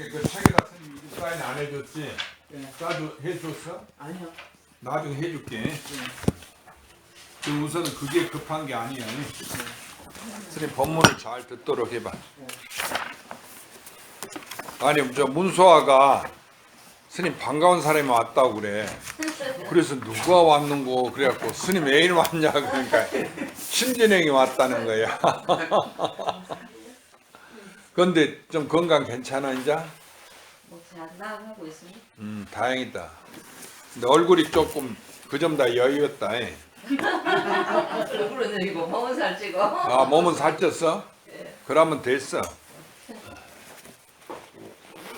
그 책에다 스님 이거 사인 안 해줬지? 네. 나도 해줬어? 아니요. 나중에 해줄게. 네. 그 우선은 그게 급한 게 아니야. 스님 법문을 잘 듣도록 해봐. 아니 저 문소아가 스님 반가운 사람이 왔다고 그래. 그래서 누가 왔는고 그래갖고 스님 애인 왔냐 그러니까 신진행이 왔다는 거야. 그런데 좀 건강 괜찮아 이제? 뭐잘 나가고 있습니다. 다행이다. 근데 얼굴이 조금 그 점 다 여유였다. 얼굴은 이거 먹은 살 찍어. 아 몸은 살쪘어? 그러면 됐어.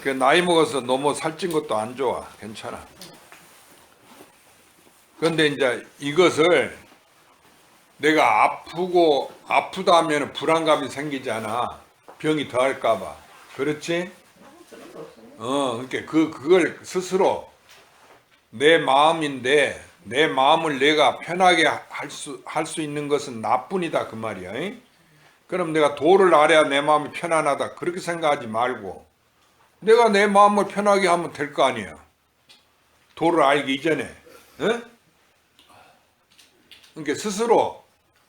그 나이 먹어서 너무 살찐 것도 안 좋아. 괜찮아. 그런데 이제 이것을 내가 아프다 하면 불안감이 생기잖아. 병이 더할까봐. 그렇지? 그런 거 없습니다. 그러니까 그걸 스스로 내 마음인데 내 마음을 내가 편하게 할 수 있는 것은 나뿐이다 그 말이야. 잉? 그럼 내가 도를 알아야 내 마음이 편안하다 그렇게 생각하지 말고 내가 내 마음을 편하게 하면 될 거 아니야. 도를 알기 이전에. 응? 그러니까 스스로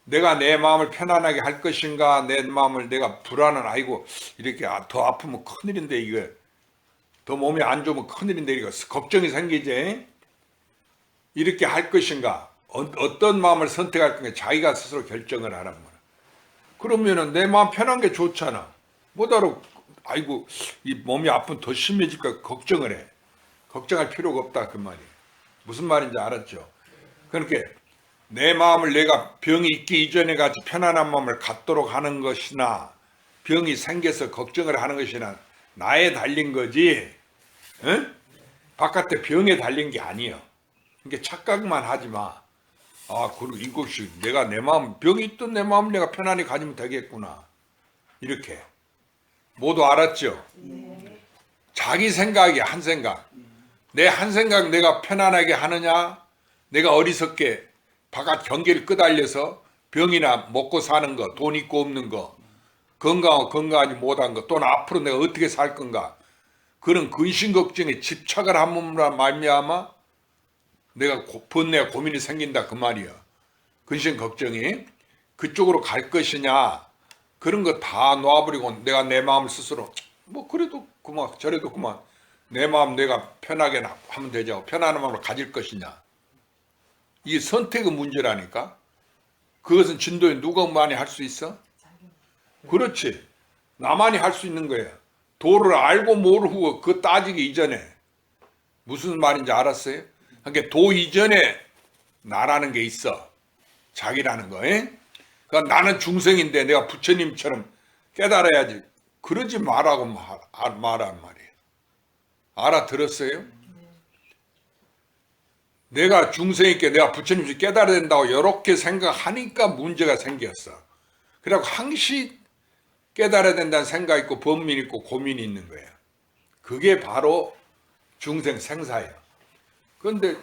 내가 내 마음을 편안하게 할 것인가 내 마음을 내가 불안은 아이고 이렇게 더 아프면 큰일인데 이거 더 몸이 안 좋으면 큰일인데 이거 걱정이 생기지. 이렇게 할 것인가 어떤 마음을 선택할 건가 자기가 스스로 결정을 하란 말이야. 그러면은 내 마음 편한 게 좋잖아. 뭐다로 아이고 이 몸이 아프면 더 심해질까 걱정을 해. 걱정할 필요가 없다 그 말이야. 무슨 말인지 알았죠? 그렇게 내 마음을 내가 병이 있기 이전에 같이 편안한 마음을 갖도록 하는 것이나 병이 생겨서 걱정을 하는 것이나 나에 달린 거지. 응? 바깥에 병에 달린 게 아니야. 그러니까 착각만 하지 마. 그리고 이것이 내가 내 마음 병이 있던 내 마음을 내가 편안히 가지면 되겠구나. 이렇게 모두 알았죠? 자기 생각이 한 생각. 내 한 생각 내가 편안하게 하느냐? 내가 어리석게 바깥 경계를 끄달려서 병이나 먹고 사는 거, 돈 있고 없는 거, 건강하고 건강하지 못한 거, 또는 앞으로 내가 어떻게 살 건가? 그런 근심 걱정에 집착을 함으로 말미암아 내가 번뇌와 고민이 생긴다 그 말이야. 근심 걱정이 그쪽으로 갈 것이냐 그런 거 다 놓아버리고 내가 내 마음을 스스로 뭐 그래도 그만 저래도 그만 내 마음 내가 편하게 하면 되죠. 편안한 마음을 가질 것이냐. 이게 선택의 문제라니까. 그것은 진도에 누가 많이 할 수 있어? 그렇지. 나만이 할 수 있는 거야. 도를 알고 모르고 그 따지기 이전에 무슨 말인지 알았어요? 그러니까 도 이전에 나라는 게 있어. 자기라는 거. 그러니까 나는 중생인데 내가 부처님처럼 깨달아야지. 그러지 말라고 말한 말이에요. 알아들었어요? 내가 중생이니까 내가 부처님처럼 깨달아야 된다고 이렇게 생각하니까 문제가 생겼어. 그래갖고 항시 깨달아야 된다는 생각이 있고 번민이 있고 고민이 있는 거예요. 그게 바로 중생 생사예요. 그런데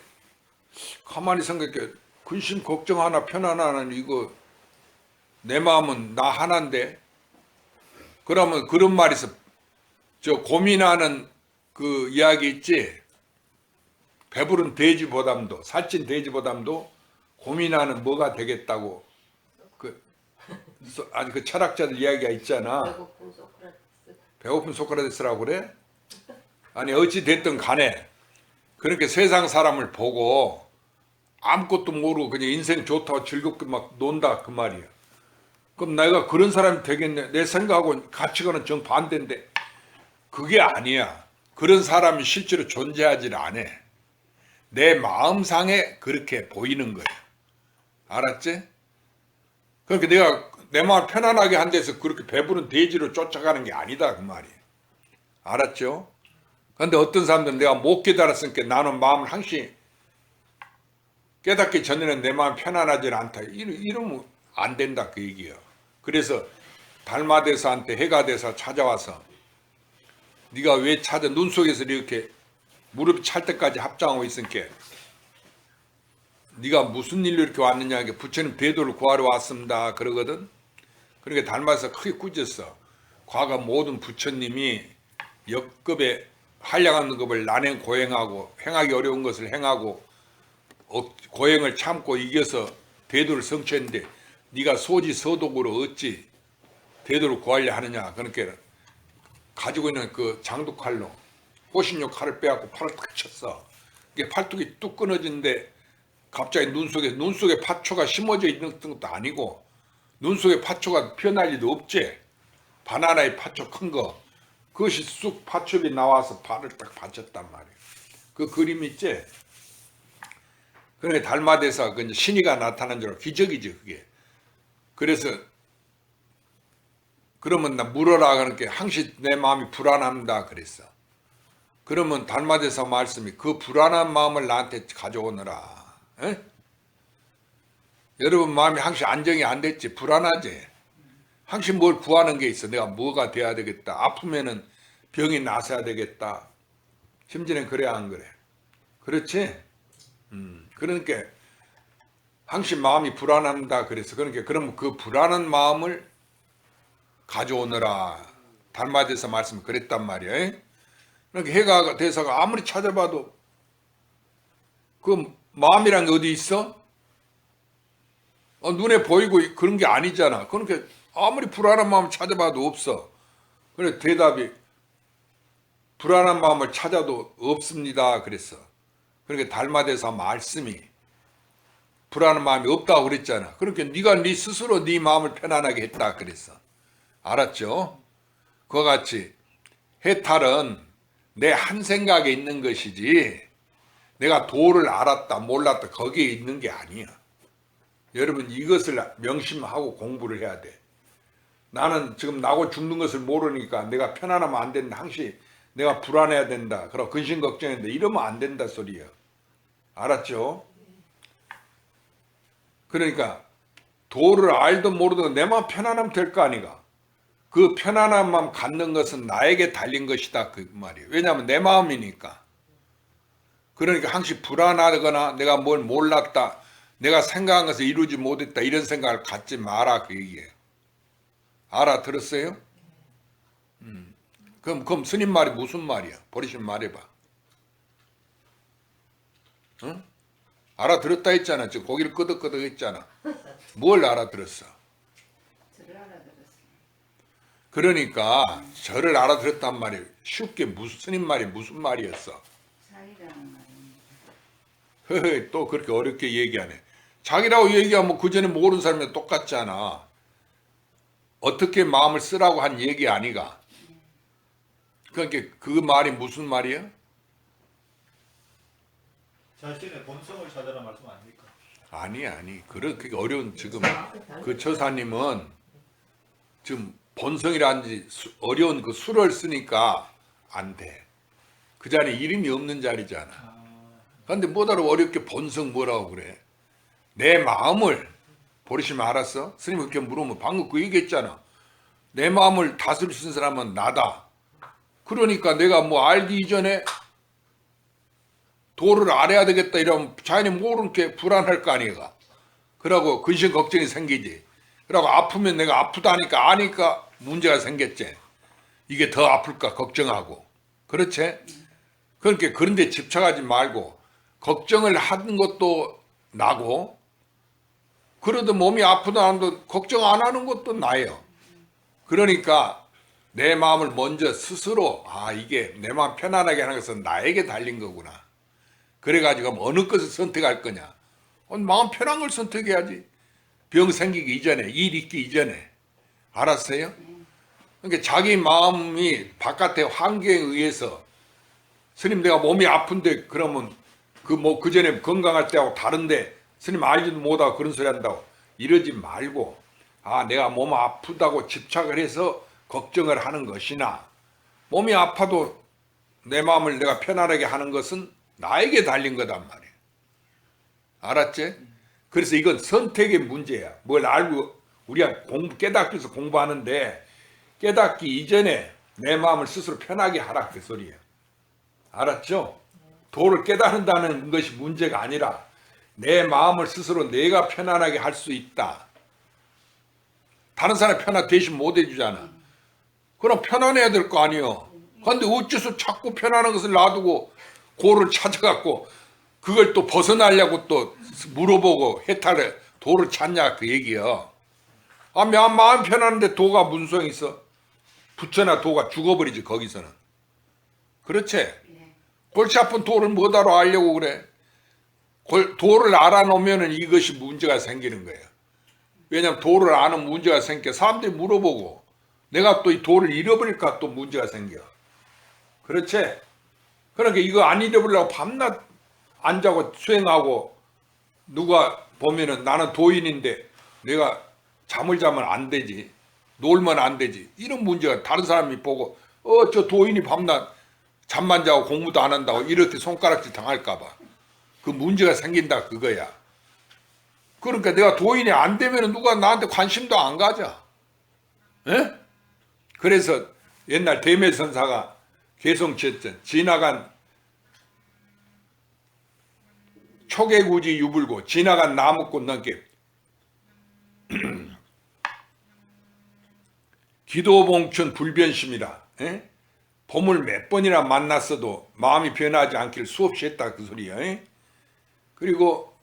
가만히 생각해 근심 걱정 하나 편안하는 이거 내 마음은 나 하나인데 그러면 그런 말이 있어. 저 고민하는 그 이야기 있지. 배부른 돼지보담도 살찐 돼지보담도 고민하는 뭐가 되겠다고 그 철학자들 이야기가 있잖아. 배고픈 소크라테스. 배고픈 소크라테스라고 그래? 아니 어찌 됐든 간에 그렇게 세상 사람을 보고 아무것도 모르고 그냥 인생 좋다고 즐겁게 막 논다 그 말이야. 그럼 내가 그런 사람이 되겠네. 내 생각하고는 가치관은 정반대인데 그게 아니야. 그런 사람이 실제로 존재하지 않아. 내 마음상에 그렇게 보이는 거야. 알았지? 그러니까 내가 내 마음 편안하게 한 데서 그렇게 배부른 돼지로 쫓아가는 게 아니다 그 말이야. 알았죠? 그런데 어떤 사람들은 내가 못 깨달았으니까 나는 마음을 항시 깨닫기 전에는 내 마음이 편안하지 않다. 이러면 안 된다 그 얘기야. 그래서 달마대사한테 해가대사 찾아와서 네가 왜 눈 속에서 이렇게 무릎이 찰 때까지 합장하고 있으니까 네가 무슨 일로 이렇게 왔느냐. 부처님 대도를 구하러 왔습니다 그러거든. 그러니까 달마대사 크게 꾸짖었어. 과거 모든 부처님이 역급에 한량한 급을 난행 고행하고 행하기 어려운 것을 행하고 고행을 참고 이겨서 대도를 성취했는데 네가 소지서독으로 어찌 대도를 구하려 하느냐. 그러니까 가지고 있는 그 장독칼로 호신용 칼을 빼갖고 팔을 탁 쳤어. 이게 팔뚝이 뚝 끊어지는데 갑자기 눈 속에 파초가 심어져 있는 것도 아니고 눈 속에 파초가 피어날 리도 없지. 바나나의 파초 큰 거. 그것이 쑥 파초이 나와서 발을 딱 받쳤단 말이에요. 그 그림 있지? 그러니까 달마대사 그 신이가 나타난 줄 알고 기적이지 그게. 그래서 그러면 나 물어라 그러니까 항시 내 마음이 불안합니다 그랬어. 그러면 달마대사 말씀이 그 불안한 마음을 나한테 가져오느라. 에? 여러분 마음이 항시 안정이 안 됐지. 불안하지. 항시 뭘 구하는 게 있어. 내가 뭐가 돼야 되겠다. 아프면은 병이 나서야 되겠다. 심지어는 그래 안 그래? 그렇지? 그러니까 항시 마음이 불안합니다. 그래서 그러니까 그럼 그 불안한 마음을 가져오느라 달마대사 말씀 그랬단 말이야. 그러니까 해가 대사가 아무리 찾아봐도 그 마음이란 게 어디 있어? 눈에 보이고 그런 게 아니잖아. 그러니까 아무리 불안한 마음을 찾아봐도 없어. 그래 대답이 불안한 마음을 찾아도 없습니다. 그랬어. 그러니까 달마대사 말씀이 불안한 마음이 없다고 그랬잖아. 그러니까 네가 네 스스로 네 마음을 편안하게 했다 그랬어. 알았죠? 그와 같이 해탈은 내 한 생각에 있는 것이지 내가 도를 알았다 몰랐다 거기에 있는 게 아니야. 여러분 이것을 명심하고 공부를 해야 돼. 나는 지금 나고 죽는 것을 모르니까 내가 편안하면 안 된다. 항시 내가 불안해야 된다. 그럼 근심 걱정인데 이러면 안 된다 소리야. 알았죠? 그러니까 도를 알든 모르든 내 마음 편안하면 될 거 아니가. 그 편안한 마음 갖는 것은 나에게 달린 것이다 그 말이에요. 왜냐하면 내 마음이니까. 그러니까 항시 불안하거나 내가 뭘 몰랐다. 내가 생각한 것을 이루지 못했다. 이런 생각을 갖지 마라 그 얘기예요. 알아들었어요? 그럼 스님 말이 무슨 말이야? 버리신 말해봐. 응? 알아들었다 했잖아. 지금 고기를 끄덕끄덕 했잖아. 뭘 알아들었어? 저를 알아들었어요. 그러니까 저를 알아들었단 말이에요. 쉽게 스님 말이 무슨 말이었어? 자기라는 말입니다. 허허, 또 그렇게 어렵게 얘기하네. 자기라고 얘기하면 그 전에 모르는 사람이랑 똑같잖아. 어떻게 마음을 쓰라고 한 얘기 아니가. 그러니까 그 말이 무슨 말이야? 자신의 본성을 찾아라 말씀 아닙니까? 아니. 그렇게 어려운 지금 그 처사님은 지금 본성이라든지 어려운 그 수를 쓰니까 안 돼. 그 자리에 이름이 없는 자리잖아. 그런데 뭐다로 어렵게 본성 뭐라고 그래? 내 마음을 버리시면 알았어? 스님 그렇게 물으면 방금 그 얘기했잖아. 내 마음을 다스릴 수 있는 사람은 나다. 그러니까 내가 뭐 알기 이전에 도를 알아야 되겠다 이러면 자연히 모르게 불안할 거 아니야. 그러고 근심 걱정이 생기지. 그러고 아프면 내가 아프다니까 아니까 문제가 생겼지. 이게 더 아플까 걱정하고. 그렇지? 그러니까 그런데 집착하지 말고 걱정을 하는 것도 나고 그래도 몸이 아프다 한도 걱정 안 하는 것도 나예요. 그러니까 내 마음을 먼저 스스로 이게 내 마음 편안하게 하는 것은 나에게 달린 거구나. 그래가지고 어느 것을 선택할 거냐. 마음 편한 걸 선택해야지. 병 생기기 이전에 일 있기 이전에. 알았어요? 그러니까 자기 마음이 바깥의 환경에 의해서 스님 내가 몸이 아픈데 그러면 그 전에 건강할 때하고 다른데 스님 알지도 못하고 그런 소리 한다고 이러지 말고 내가 몸 아프다고 집착을 해서 걱정을 하는 것이나 몸이 아파도 내 마음을 내가 편안하게 하는 것은 나에게 달린 거단 말이에요. 알았지? 그래서 이건 선택의 문제야. 뭘 알고 우리가 깨닫기 위해서 공부하는데 깨닫기 이전에 내 마음을 스스로 편하게 하라 그 소리예요. 알았죠? 도를 깨닫는다는 것이 문제가 아니라 내 마음을 스스로 내가 편안하게 할 수 있다. 다른 사람 편안 대신 못 해주잖아. 그럼 편안해야 될 거 아니요. 그런데 어째서 자꾸 편안한 것을 놔두고 고를 찾아갖고 그걸 또 벗어나려고 또 물어보고 해탈해 도를 찾냐 그 얘기야. 아, 마음 편한데 도가 문성이 있어. 부처나 도가 죽어버리지 거기서는. 그렇지? 네. 골치 아픈 도를 뭐하러 알려고 그래. 도를 알아놓으면 이것이 문제가 생기는 거예요. 왜냐하면 도를 아는 문제가 생겨 사람들이 물어보고 내가 또 이 도를 잃어버릴까 또 문제가 생겨. 그렇지? 그러니까 이거 안 잃어버리려고 밤낮 안 자고 수행하고 누가 보면은 나는 도인인데 내가 잠을 자면 안 되지. 놀면 안 되지. 이런 문제가 다른 사람이 보고 저 도인이 밤낮 잠만 자고 공부도 안 한다고 이렇게 손가락질 당할까 봐. 그 문제가 생긴다 그거야. 그러니까 내가 도인이 안 되면 누가 나한테 관심도 안 가져. 에? 그래서 옛날 대매선사가 개성치했던 지나간 초계구지 유불고 지나간 나무꽃 넘게 기도봉춘 불변심이라. 에? 봄을 몇 번이나 만났어도 마음이 변하지 않길 수없이 했다 그 소리야. 에? 그리고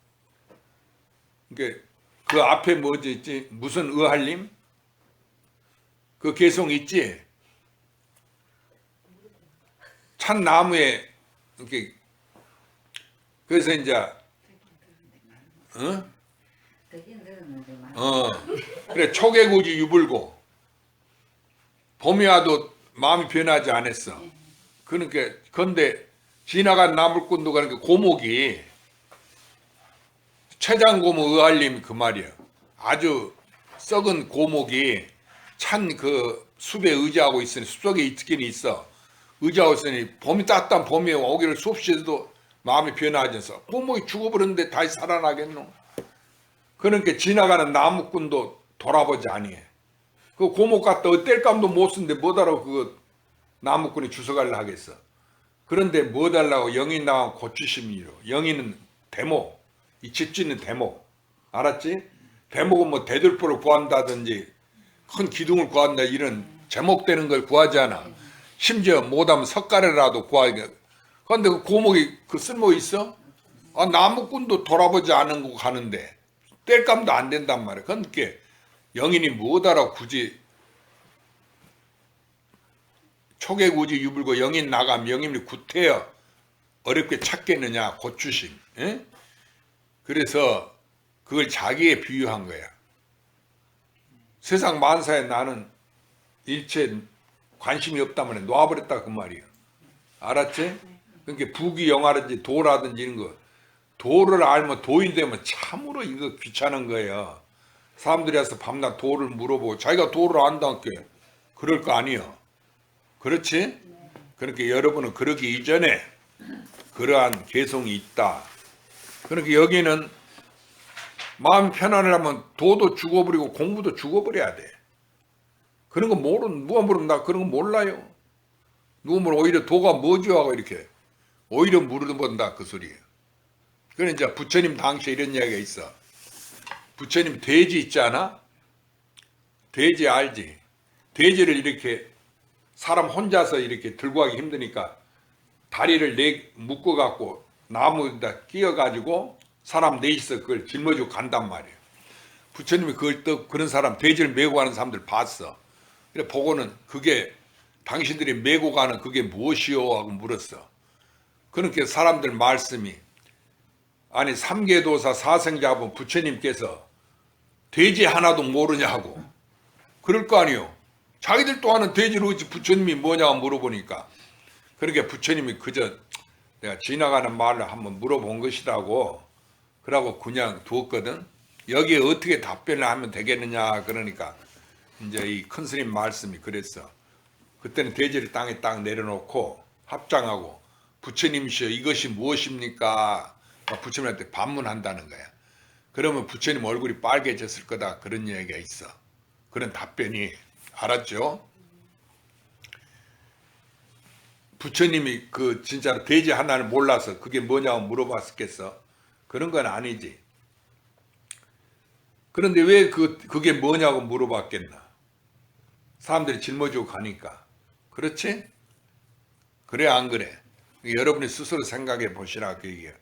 그 앞에 뭐지 있지? 무슨 의할림? 그 개성 있지? 참나무에 이렇게 그래서 이제 되긴 들었는데 말. 그래 초계구지 유불고 봄이 와도 마음이 변하지 않았어. 그러니까 근데 지나간 나물꾼도 그러니까 고목이 최장고목 의할림 그 말이야. 아주 썩은 고목이 찬 그 숲에 의지하고 있으니 숲속에 있긴 있어. 의지하고 있으니 봄이 따뜻한 봄이 오기를 수없이 해도 마음이 변하지 않아서 고목이 죽어버렸는데 다시 살아나겠노. 그러니까 지나가는 나무꾼도 돌아보지 아니해. 그 고목 갖다 뗄감도 못 쓰는데 뭐하라고 그 나무꾼이 주워가려 하겠어. 그런데 뭐 달라고 영인 나와 고추심이로. 영인은 대목, 이 집짓는 대목. 알았지? 대목은 뭐 대들보를 구한다든지 큰 기둥을 구한다 이런 제목되는 걸 구하지 않아. 심지어 못하면 석가래라도 구하게. 그런데 그 고목이 그 쓸모 있어? 아, 나무꾼도 돌아보지 않은 거 가는데 뗄감도 안 된단 말이야. 그러니까 영인이 뭐하라고 굳이 초계구지 유불고 영인 나가면 영인이 구태여 어렵게 찾겠느냐 고추심. 에? 그래서 그걸 자기에 비유한 거야. 세상 만사에 나는 일체 관심이 없다면 놓아버렸다 그 말이야. 알았지? 그러니까 부귀영화라든지 도라든지 이런 거 도를 알면 도인 되면 참으로 이거 귀찮은 거예요. 사람들이 와서 밤낮 도를 물어보고 자기가 도를 안다니까 그럴 거 아니에요. 그렇지? 그러니까 여러분은 그러기 이전에 그러한 개성이 있다. 그러니까 여기는 마음 편안하려면 도도 죽어버리고 공부도 죽어버려야 돼. 그런 거 누가 모르면 나 그런 거 몰라요. 누가 모르면 오히려 도가 뭐지 하고 이렇게 오히려 물어본다 그 소리예요. 그래 이제 부처님 당시에 이런 이야기가 있어. 부처님 돼지 있지 않아? 돼지 알지? 돼지를 이렇게 사람 혼자서 이렇게 들고 가기 힘드니까 다리를 묶어갖고 나무에다 끼워가지고 사람 넷이서 그걸 짊어지고 간단 말이에요. 부처님이 그걸 또 그런 사람 돼지를 메고 가는 사람들 봤어. 그래 보고는 그게 당신들이 메고 가는 그게 무엇이요 하고 물었어. 그러니까 사람들 말씀이 아니 삼계도사 사생자분 부처님께서 돼지 하나도 모르냐고. 그럴 거 아니요. 자기들 또 하는 돼지를 어찌 부처님이 뭐냐고 물어보니까 그러니까 부처님이 그저 내가 지나가는 말을 한번 물어본 것이라고 그러고 그냥 두었거든. 여기에 어떻게 답변을 하면 되겠느냐 그러니까 이제 이 큰 스님 말씀이 그랬어. 그때는 돼지를 땅에 딱 내려놓고 합장하고 부처님이시여 이것이 무엇입니까? 부처님한테 반문한다는 거야. 그러면 부처님 얼굴이 빨개졌을 거다 그런 얘기가 있어. 그런 답변이. 알았죠? 부처님이 그 진짜로 돼지 하나를 몰라서 그게 뭐냐고 물어봤겠어? 그런 건 아니지. 그런데 왜 그게 뭐냐고 물어봤겠나? 사람들이 짊어지고 가니까. 그렇지? 그래 안 그래? 여러분이 스스로 생각해 보시라 그 얘기야.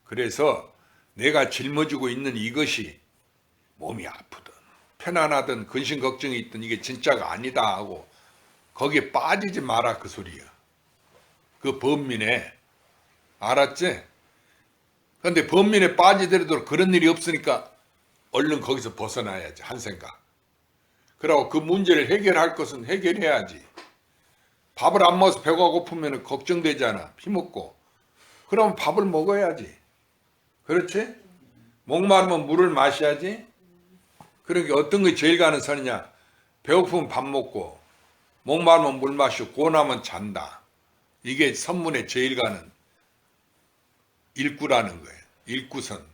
그래서 내가 짊어지고 있는 이것이 몸이 아프든 편안하든 근심 걱정이 있든 이게 진짜가 아니다 하고 거기에 빠지지 마라 그 소리야. 그 범민에. 알았지? 근데 범민에 빠지더라도 그런 일이 없으니까 얼른 거기서 벗어나야지 한 생각. 그러고 그 문제를 해결할 것은 해결해야지. 밥을 안 먹어서 배가 고프면 걱정되잖아. 피먹고. 그럼 밥을 먹어야지. 그렇지? 목마르면 물을 마셔야지. 그러니까 어떤 게 제일 가는 선이냐? 배고프면 밥 먹고 목마르면 물 마시고 고나면 잔다. 이게 선문에 제일 가는 일구라는 거예요. 일구선.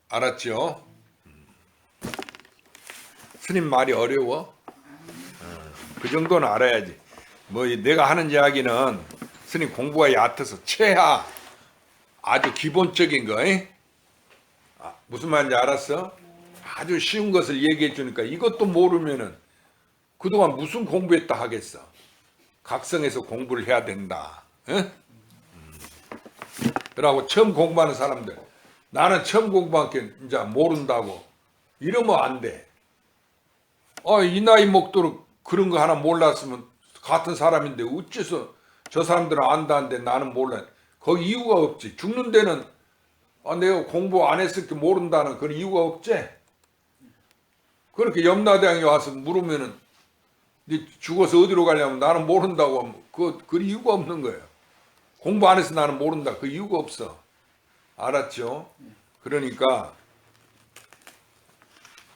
알았죠? 스님 말이 어려워? 그 정도는 알아야지. 뭐 내가 하는 이야기는 스님 공부가 얕아서 최하 아주 기본적인 거. 무슨 말인지 알았어? 아주 쉬운 것을 얘기해 주니까 이것도 모르면은 그동안 무슨 공부했다 하겠어. 각성해서 공부를 해야 된다. 그러고 처음 공부하는 사람들 나는 처음 공부한 게 이제 모른다고 이러면 안 돼. 이 나이 먹도록 그런 거 하나 몰랐으면 같은 사람인데 어째서 저 사람들은 안다는데 나는 몰라. 거기 이유가 없지. 죽는 데는 내가 공부 안 했을 게 모른다는 그런 이유가 없지. 그렇게 염라대왕이 와서 물으면은 네 죽어서 어디로 가냐면 나는 모른다고 하면 그 이유가 없는 거예요. 공부 안 해서 나는 모른다. 그 이유가 없어. 알았죠? 그러니까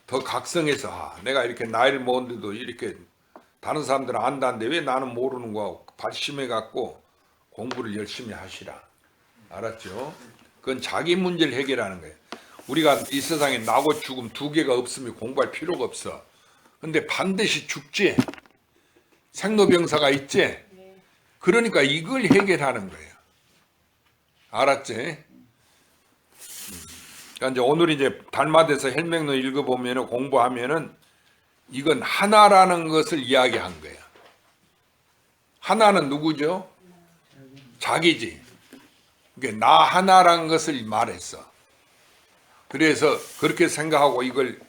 더 각성해서 내가 이렇게 나이를 먹었는데도 이렇게 다른 사람들은 안다는데 왜 나는 모르는 거야. 발심해 갖고 공부를 열심히 하시라. 알았죠? 그건 자기 문제를 해결하는 거예요. 우리가 이 세상에 나고 죽음 두 개가 없으면 공부할 필요가 없어. 근데 반드시 죽지. 생로병사가 있지. 그러니까 이걸 해결하는 거예요. 알았지? 그러니까 이제 오늘 이제 달마대서 헬맹론 읽어보면 공부하면은 이건 하나라는 것을 이야기한 거예요. 하나는 누구죠? 자기지. 그러니까 나 하나라는 것을 말했어. 그래서 그렇게 생각하고 이걸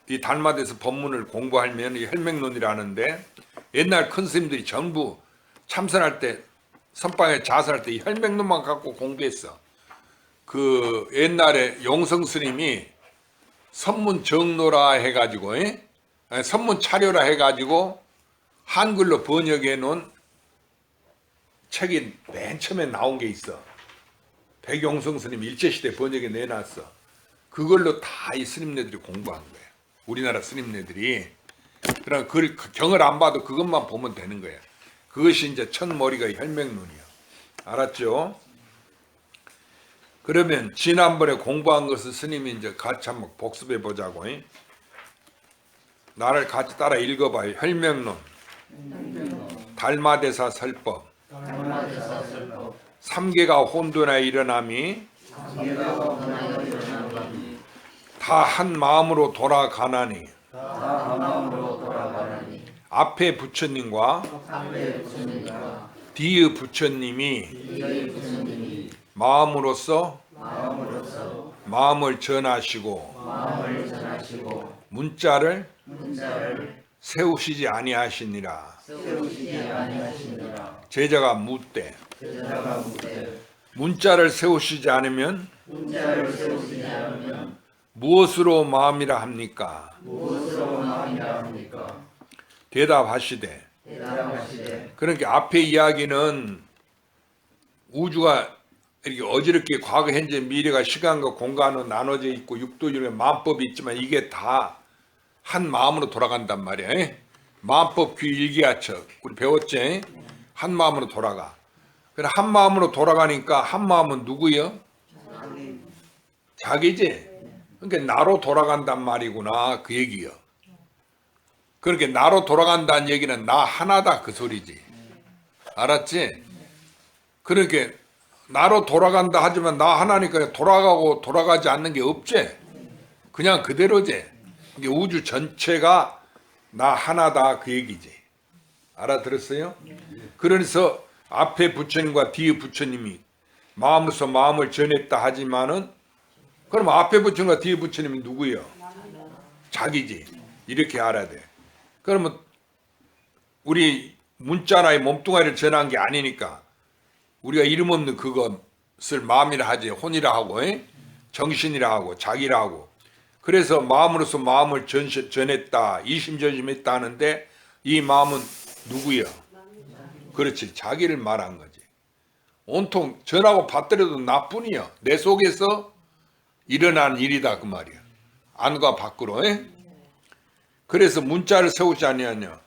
이 달마대서 법문을 공부하면 이 혈맹론이라는데 옛날 큰 스님들이 전부 참선할 때 선방에 자살할 때 이 혈맹론만 갖고 공부했어. 그 옛날에 용성 스님이 선문 정로라 해가지고 선문 차려라 해가지고 한글로 번역해 놓은 책이 맨 처음에 나온 게 있어. 백용성 스님 일제시대 번역에 내놨어. 그걸로 다 이 스님네들이 공부한 거예요. 우리나라 스님네들이. 그러나 그걸 경을 안 봐도 그것만 보면 되는 거예요. 그것이 이제 첫 머리가 혈맹론이야. 알았죠? 그러면 지난번에 공부한 것을 스님이 이제 같이 한번 복습해 보자고. 나를 같이 따라 읽어봐요. 혈맹론, 달마대사 설법, 삼계가 혼돈에 일어남이 다 한 마음으로 돌아가나니 앞에 부처님과 뒤의 부처님이 마음으로서 마음을 전하시고 문자를 세우시지 아니하시니라. 제자가 묻되 문자를 세우시지 않으면 무엇으로 마음이라 합니까? 대답하시되 그러니까 앞에 이야기는 우주가 이렇게 어지럽게 과거, 현재, 미래가 시간과 공간으로 나눠져 있고 육도율의 마음법이 있지만 이게 다 한 마음으로 돌아간단 말이야. 마음법 귀 일기하척 우리 배웠지? 한 마음으로 돌아가. 그래 한 마음으로 돌아가니까 한 마음은 누구요? 자기지. 그러니까 나로 돌아간단 말이구나 그 얘기요. 그렇게 나로 돌아간다는 얘기는 나 하나다 그 소리지. 알았지? 그러니까 나로 돌아간다 하지만 나 하나니까 돌아가고 돌아가지 않는 게 없지. 그냥 그대로지. 이게 우주 전체가 나 하나다 그 얘기지. 알아들었어요? 그래서 앞에 부처님과 뒤에 부처님이 마음으로서 마음을 전했다 하지만은 그럼 앞에 부처님과 뒤에 부처님이 누구예요? 자기지. 이렇게 알아야 돼. 그러면 우리 문자나 몸뚱아리를 전한 게 아니니까 우리가 이름 없는 그것을 마음이라 하지, 혼이라 하고 정신이라 하고 자기라 하고. 그래서 마음으로서 마음을 전했다, 이심전심했다 하는데 이 마음은 누구야? 그렇지, 자기를 말한 거지. 온통 전하고 받더라도 나뿐이야. 내 속에서 일어난 일이다 그 말이야. 안과 밖으로. 그래서 문자를 세우지 아니하냐.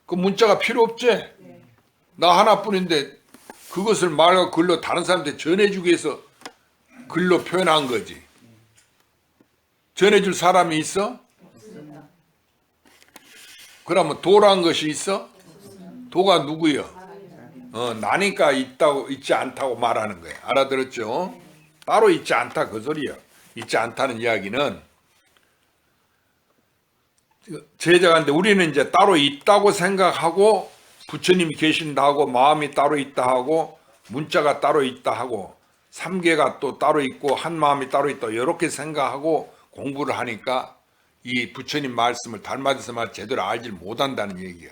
그 문자가 필요 없지. 나 하나뿐인데 그것을 말과 글로 다른 사람한테 전해주기 위해서 글로 표현한 거지. 전해줄 사람이 있어? 그러면 도란 것이 있어? 도가 누구요? 나니까 있지 않다고 말하는 거예요. 알아들었죠? 따로 있지 않다 그 소리야. 있지 않다는 이야기는 제자가인데 우리는 이제 따로 있다고 생각하고 부처님이 계신다 하고 마음이 따로 있다 하고 문자가 따로 있다 하고 삼계가 또 따로 있고 한 마음이 따로 있다 이렇게 생각하고 공부를 하니까 이 부처님 말씀을 달마대사만 제대로 알지 못한다는 얘기야.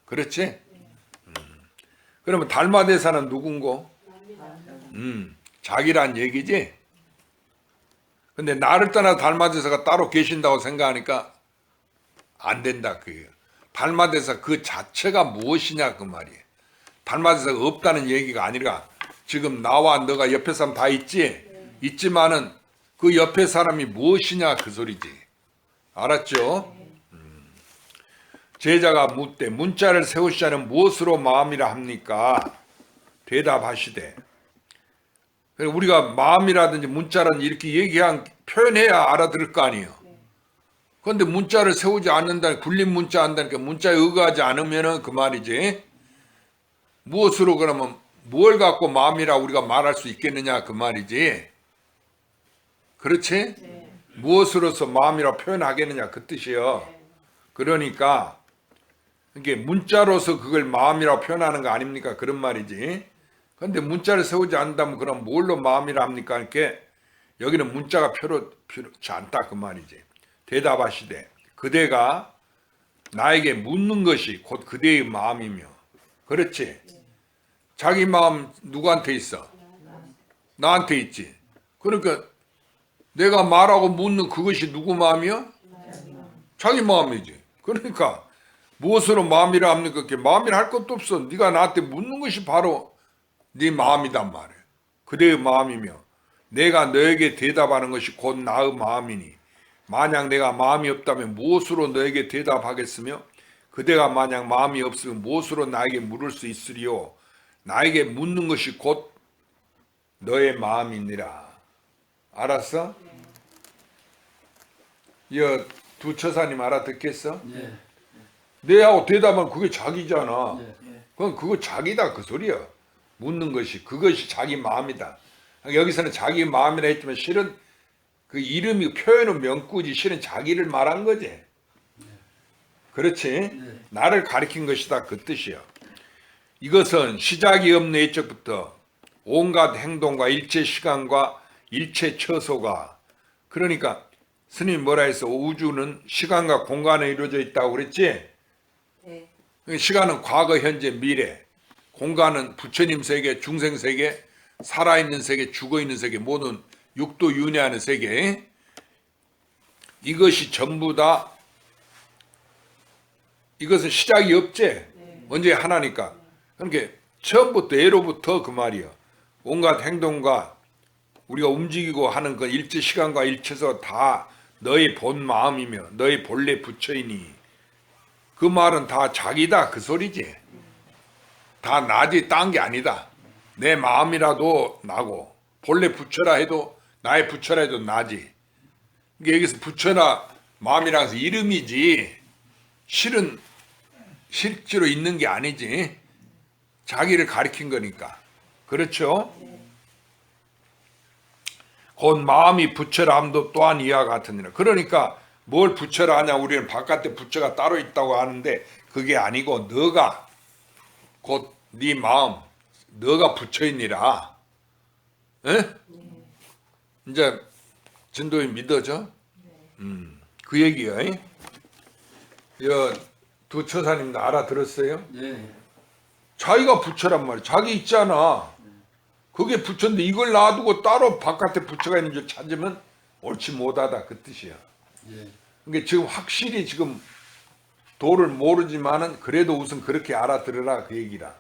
그렇지? 그러면 달마대사는 누군고? 자기란 얘기지? 근데 나를 떠나 달마대사가 따로 계신다고 생각하니까 안 된다 그게요. 달마대사 그 자체가 무엇이냐 그 말이에요. 달마대사가 없다는 얘기가 아니라 지금 나와 너가 옆에 사람 다 있지? 있지만은 그 옆에 사람이 무엇이냐 그 소리지. 알았죠? 제자가 묻되 문자를 세우시자는 무엇으로 마음이라 합니까? 대답하시되. 우리가 마음이라든지 문자라든지 이렇게 표현해야 알아들을 거 아니에요. 그런데 문자를 세우지 않는다, 굴림 문자 한다니까 문자에 의거하지 않으면은 그 말이지. 무엇으로 그러면 뭘 갖고 마음이라 우리가 말할 수 있겠느냐 그 말이지. 그렇지? 무엇으로서 마음이라 표현하겠느냐 그 뜻이요. 그러니까 이게 문자로서 그걸 마음이라 표현하는 거 아닙니까? 그런 말이지. 그런데 문자를 세우지 않는다면 그럼 뭘로 마음이라 합니까? 이렇게 여기는 문자가 필요치 않다 그 말이지. 대답하시되 그대가 나에게 묻는 것이 곧 그대의 마음이며. 그렇지? 자기 마음 누구한테 있어? 나한테 있지. 그러니까 내가 말하고 묻는 그것이 누구 마음이야? 자기 마음이지. 그러니까 무엇으로 마음이라 합니까? 그렇게 마음이라 할 것도 없어. 네가 나한테 묻는 것이 바로 네 마음이단 말이야. 그대의 마음이며 내가 너에게 대답하는 것이 곧 나의 마음이니 만약 내가 마음이 없다면 무엇으로 너에게 대답하겠으며 그대가 만약 마음이 없으면 무엇으로 나에게 물을 수 있으리요. 나에게 묻는 것이 곧 너의 마음이니라. 알았어? 이 두 처사님 알아듣겠어? 네. 내하고 대답하면 그게 자기잖아. 네. 그건 그거 자기다 그 소리야. 묻는 것이 그것이 자기 마음이다. 여기서는 자기 마음이라 했지만 실은 그 이름이 표현은 명구지 실은 자기를 말한 거지. 그렇지? 네. 나를 가리킨 것이다 그 뜻이야. 이것은 시작이 없는 예적부터 온갖 행동과 일체 시간과 일체 처소가 그러니까 스님 뭐라 했어? 우주는 시간과 공간에 이루어져 있다고 그랬지? 네. 시간은 과거, 현재, 미래. 공간은 부처님 세계, 중생 세계, 살아있는 세계, 죽어있는 세계, 모든 육도 윤회하는 세계. 이것이 전부 다 이것은 시작이 없지? 언제 하나니까. 그러니까 처음부터 예로부터 그 말이야. 온갖 행동과 우리가 움직이고 하는 그 일체 시간과 일체서 다 너의 본 마음이며 너의 본래 부처이니 그 말은 다 자기다 그 소리지. 다 나지 딴 게 아니다. 내 마음이라도 나고 본래 부처라 해도 나의 부처라 해도 나지. 그러니까 여기서 부처나 마음이라는 것은 이름이지 실은 실제로 있는 게 아니지. 자기를 가리킨 거니까. 그렇죠? 곧 마음이 부처라 함도 또한 이와 같으니라. 그러니까 뭘 부처라 하냐. 우리는 바깥에 부처가 따로 있다고 하는데 그게 아니고 너가 곧 네 마음 너가 부처이니라. 에? 이제 진도이 믿어져? 그 얘기야. 두 처사님도 알아들었어요? 네. 자기가 부처란 말이야. 자기 있잖아. 그게 부처인데 이걸 놔두고 따로 바깥에 부처가 있는 줄 찾으면 옳지 못하다 그 뜻이야. 네. 그러니까 지금 확실히 지금 도를 모르지만은 그래도 우선 그렇게 알아들으라 그 얘기라.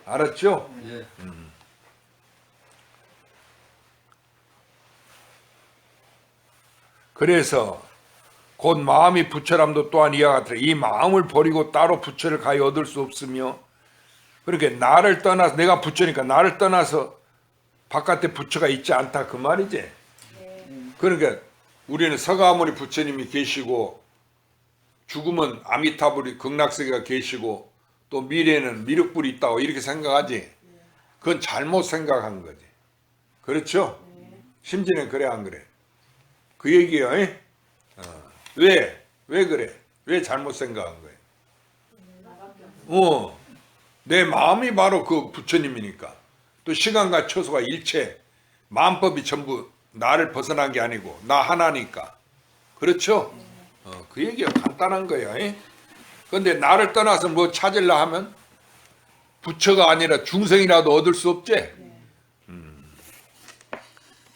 알았죠? 네. 그래서 곧 마음이 부처람도 또한 이와 같으라. 이 마음을 버리고 따로 부처를 가히 얻을 수 없으며, 그렇게 나를 떠나서, 내가 부처니까 나를 떠나서 바깥에 부처가 있지 않다 그 말이지. 그러니까 우리는 서가모니 부처님이 계시고, 죽으면 아미타불이 극락세계가 계시고, 또 미래에는 미륵불이 있다고 이렇게 생각하지. 그건 잘못 생각한 거지. 그렇죠? 심지는 그래 안 그래? 그 얘기야. 왜? 왜 그래? 왜 잘못 생각한 거야? 내 마음이 바로 그 부처님이니까. 또 시간과 처소가 일체, 만법이 전부 나를 벗어난 게 아니고 나 하나니까. 그렇죠? 그 얘기가 간단한 거야. 그런데 나를 떠나서 뭐 찾으려 하면 부처가 아니라 중생이라도 얻을 수 없지?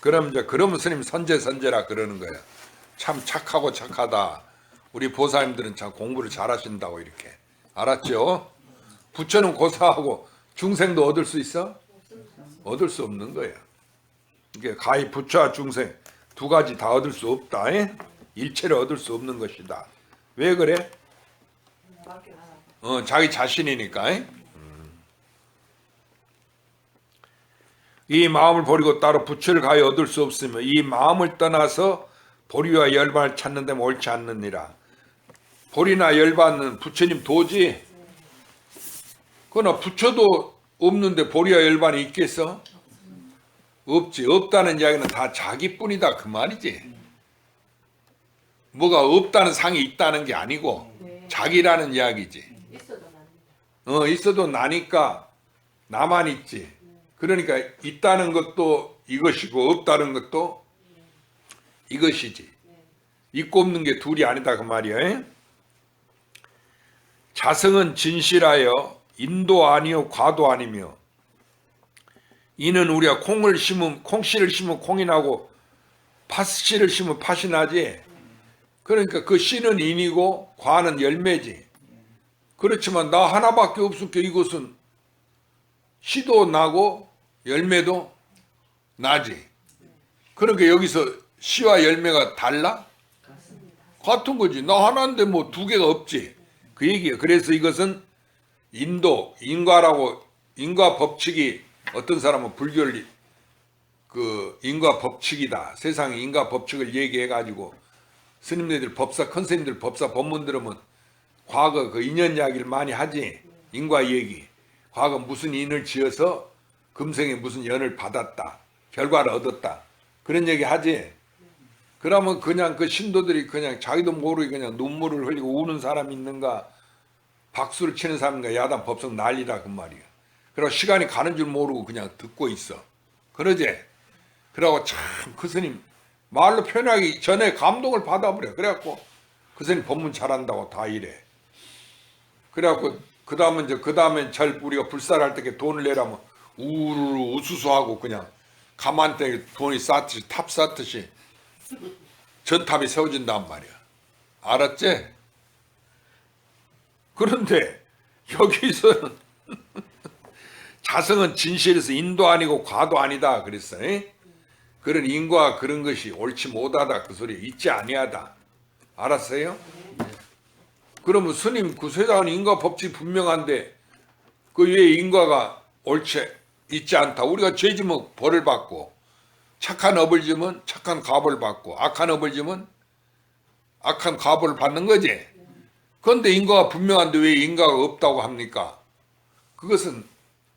그럼 이제 그러면 스님 선제라 그러는 거야. 참 착하고 착하다. 우리 보사님들은 참 공부를 잘하신다고 이렇게. 알았죠? 부처는 고사하고 중생도 얻을 수 있어? 얻을 수 없는 거야. 이게 가히 부처와 중생 두 가지 다 얻을 수 없다. 일체를 얻을 수 없는 것이다. 왜 그래? 자기 자신이니까. 이 마음을 버리고 따로 부처를 가히 얻을 수 없으며 이 마음을 떠나서 보리와 열반을 찾는 데는 옳지 않느니라. 보리나 열반은 부처님 도지. 그러나 부처도 없는데 보리와 열반이 있겠어? 없지. 없다는 이야기는 다 자기뿐이다 그 말이지. 뭐가 없다는 상이 있다는 게 아니고 자기라는 이야기지. 있어도 나니까 나만 있지. 그러니까 있다는 것도 이것이고 없다는 것도 이것이지. 있고 없는 게 둘이 아니다 그 말이야. 자성은 진실하여 인도 아니요 과도 아니며, 이는 우리가 콩씨를 심으면 콩이 나고 팥씨를 심으면 팥이 나지. 그러니까 그 씨는 인이고 과는 열매지. 그렇지만 나 하나밖에 없으니까 이것은 씨도 나고 열매도 나지. 그러니까 여기서 씨와 열매가 달라? 같은 거지. 나 하나인데 뭐 두 개가 없지. 그 얘기야. 그래서 이것은 인과 법칙이, 어떤 사람은 불교를 그 인과 법칙이다. 세상의 인과 법칙을 얘기해가지고 스님들 법사, 컨스님들 법사 법문 들으면 과거 그 인연 이야기를 많이 하지. 인과 얘기. 과거 무슨 인을 지어서 금생에 무슨 연을 받았다. 결과를 얻었다. 그런 얘기 하지. 그러면 그냥 그 신도들이 그냥 자기도 모르게 그냥 눈물을 흘리고 우는 사람이 있는가, 박수를 치는 사람인가, 야단 법석 난리다 그 말이야. 그리고 시간이 가는 줄 모르고 그냥 듣고 있어. 그러지? 그러고 참 그 스님 말로 표현하기 전에 감동을 받아버려. 그래갖고 그 스님 법문 잘한다고 다 이래. 그래갖고 그 다음에 잘 우리가 불살할 때 돈을 내라면 우르르 우수수하고 그냥 가만히 돈이 쌓듯이 탑 쌓듯이 전탑이 세워진단 말이야. 알았지? 그런데 여기서는 자성은 진실에서 인도 아니고 과도 아니다 그랬어. 그런 인과 그런 것이 옳지 못하다 그 소리 있지 아니하다. 알았어요? 그러면 스님 그 세상은 인과 법칙이 분명한데 그 위에 인과가 옳지 있지 않다. 우리가 죄 지면 벌을 받고, 착한 업을 지면 착한 값을 받고, 악한 업을 지면 악한 값을 받는 거지. 그런데 인과가 분명한데 왜 인과가 없다고 합니까? 그것은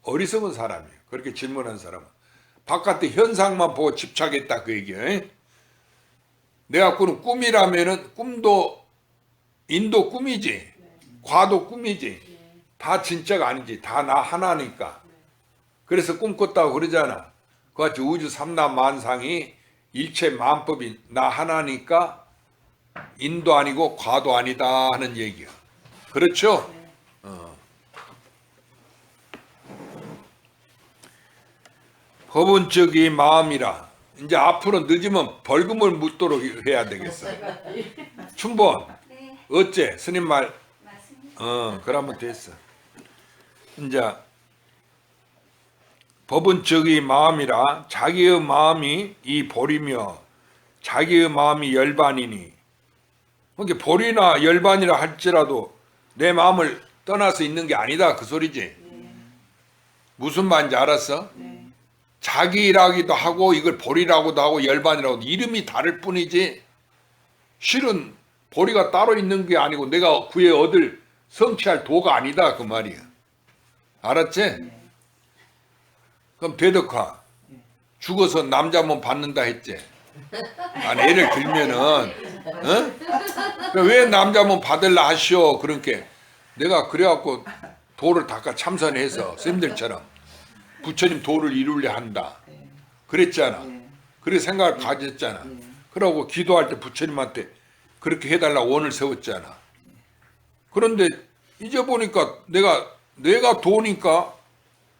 어리석은 사람이에요. 그렇게 질문한 사람은. 바깥의 현상만 보고 집착했다 그 얘기예요. 내가 꾸는 꿈이라면은 꿈도 인도 꿈이지. 과도 꿈이지. 다 진짜가 아니지. 다 나 하나니까. 그래서 꿈꿨다고 그러잖아. 그같이 우주 삼라만상이 일체 만법이 나 하나니까 인도 아니고 과도 아니다 하는 얘기야. 그렇죠? 법은적이 마음이라. 이제 앞으로 늦으면 벌금을 묻도록 해야 되겠어. 춘본 네, 어째 스님 말 맞습니다. 그러면 됐어. 이제 법은적이 마음이라 자기의 마음이 이 볼이며 자기의 마음이 열반이니. 그러니까 볼이나 열반이라 할지라도 내 마음을 떠나서 있는 게 아니다 그 소리지. 무슨 말인지 알았어? 자기라기도 하고 이걸 볼이라고도 하고 열반이라고 이름이 다를 뿐이지 실은 보리가 따로 있는 게 아니고 내가 구해 얻을 성취할 도가 아니다 그 말이야. 알았지? 그럼 대덕화 죽어서 남자 몸 받는다 했지. 아니 예를 들면은 왜 남자 몸 받을라 하시오. 그러니까 내가 그래갖고 도를 닦아 참선해서 스님들처럼 부처님 도를 이루려 한다 그랬잖아. 그래 생각을 가졌잖아. 그러고 기도할 때 부처님한테 그렇게 해달라고 원을 세웠잖아. 그런데 이제 보니까 내가 도니까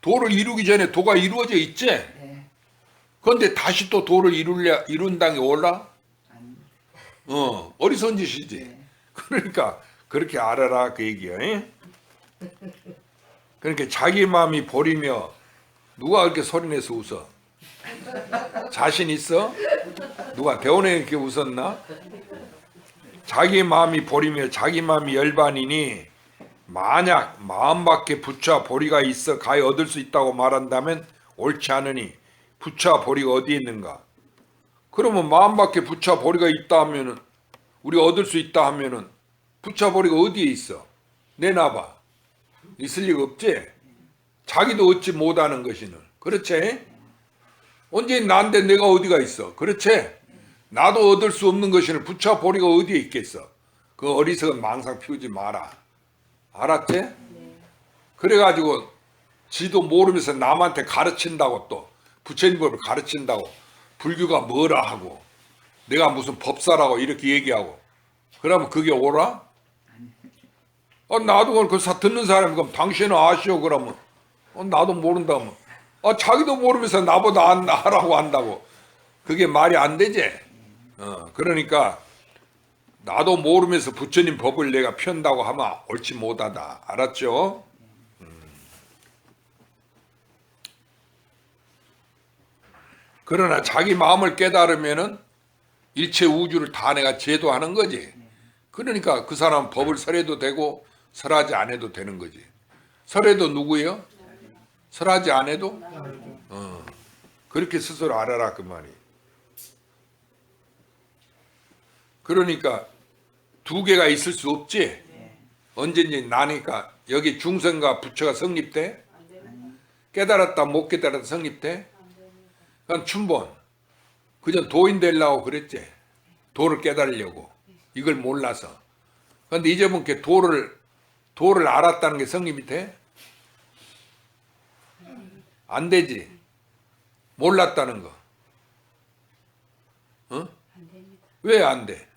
도를 이루기 전에 도가 이루어져 있지. 그런데 다시 또 도를 이룬다는 게 올라? 어리석은 짓이지. 그러니까 그렇게 알아라 그 얘기야. 에? 그러니까 자기 마음이 버리며 누가 그렇게 소리내서 웃어? 자신 있어? 누가 대원에 이렇게 웃었나? 자기 마음이 보리며 자기 마음이 열반이니 만약 마음밖에 부처와 보리가 있어 가히 얻을 수 있다고 말한다면 옳지 않으니 부처와 보리가 어디에 있는가? 그러면 마음밖에 부처와 보리가 있다 하면은 우리가 얻을 수 있다 하면은 부처와 보리가 어디에 있어? 내놔봐. 있을 리가 없지? 자기도 얻지 못하는 것이는. 그렇지? 언제 나인데 내가 어디가 있어? 그렇지? 나도 얻을 수 없는 것이는 부처와 보리가 어디에 있겠어? 그 어리석은 망상 피우지 마라. 알았지? 그래가지고 지도 모르면서 남한테 가르친다고 또 부처님 법을 가르친다고 불교가 뭐라 하고 내가 무슨 법사라고 이렇게 얘기하고 그러면 그게 옳아? 나도 그 듣는 사람이 그럼 당신은 아시오 그러면 나도 모른다면 자기도 모르면서 나보다 안다라고 한다고 그게 말이 안 되지. 그러니까 나도 모르면서 부처님 법을 내가 편다고 하면 옳지 못하다. 알았죠? 그러나 자기 마음을 깨달으면은 일체 우주를 다 내가 제도하는 거지. 그러니까 그 사람은 법을 설해도 되고 설하지 않아도 되는 거지. 설해도 누구예요? 설하지 않아도? 그렇게 스스로 알아라 그 말이. 그러니까 두 개가 있을 수 없지. 언제든지 나니까 여기 중생과 부처가 성립돼? 깨달았다 못 깨달았다 성립돼? 그건 춘본. 그전 도인 되려고 그랬지. 도를 깨달으려고. 이걸 몰라서. 그런데 이제 보니까 도를 알았다는 게 성립이 돼? 안 되지. 몰랐다는 거. 안 됩니다. 왜 안 돼?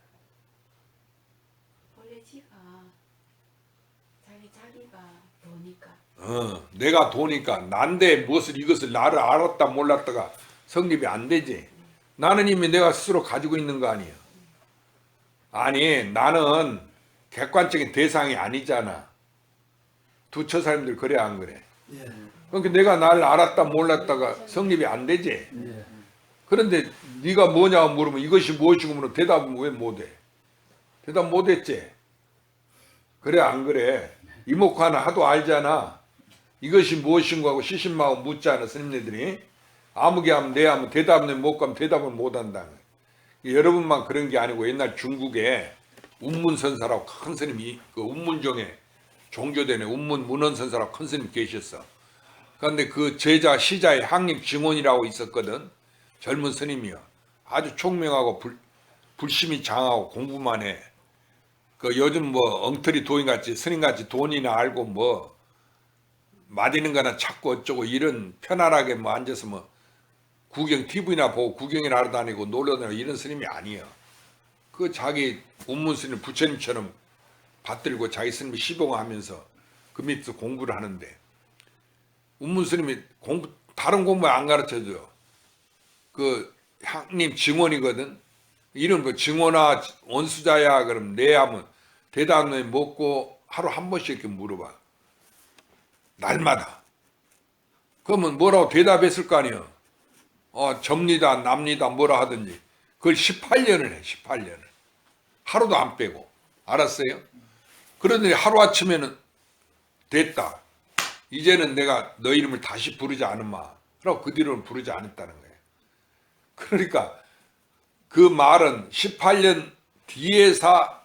원래 자기가 도니까. 내가 도니까 난데 무엇을 이것을 나를 알았다 몰랐다가 성립이 안 되지. 나는 이미 내가 스스로 가지고 있는 거 아니야. 아니 나는 객관적인 대상이 아니잖아. 두처 사람들 그래 안 그래? 그러니까 내가 나를 알았다 몰랐다가 성립이 안 되지. 그런데 네가 뭐냐고 물으면 이것이 무엇이고 물으면 대답은 왜 못해? 대답 못했지. 그래 안 그래? 이목하나 하도 알잖아. 이것이 무엇인가 하고 시신마하고 묻잖아 스님네들이. 아무개 하면 내 하면 대답은 못 가면 대답을 못한다. 여러분만 그런 게 아니고 옛날 중국에 운문선사라고 큰 스님이 그 운문종에 종교되네 운문문헌선사라고 큰 스님 계셨어. 그런데 그 제자 시자의 항림 증원이라고 있었거든. 젊은 스님이요. 아주 총명하고 불심이 장하고 공부만 해. 그 요즘 뭐 엉터리 도인같이 스님같이 돈이나 알고 뭐 맞이는 거나 찾고 어쩌고 이런 편안하게 뭐 앉아서 뭐 구경 TV나 보고 구경이나 하러 다니고 놀러 다니고 이런 스님이 아니에요. 그 자기 운문 스님 부처님처럼 받들고 자기 스님이 시봉하면서 그 밑에서 공부를 하는데 운문 스님이 다른 공부 안 가르쳐줘요. 그 향님 증원이거든. 이런 거 증원아 원수자야 그럼 네 하면 대답을 먹고 하루 한 번씩 이렇게 물어봐. 날마다. 그러면 뭐라고 대답했을 거 아니에요. 접니다, 납니다, 뭐라 하든지. 그걸 18년을 해, 18년을. 하루도 안 빼고. 알았어요? 그러더니 하루아침에는 됐다. 이제는 내가 너 이름을 다시 부르지 않은마. 그러고 그 뒤로는 부르지 않았다는 거예요. 그러니까 그 말은 18년 뒤에서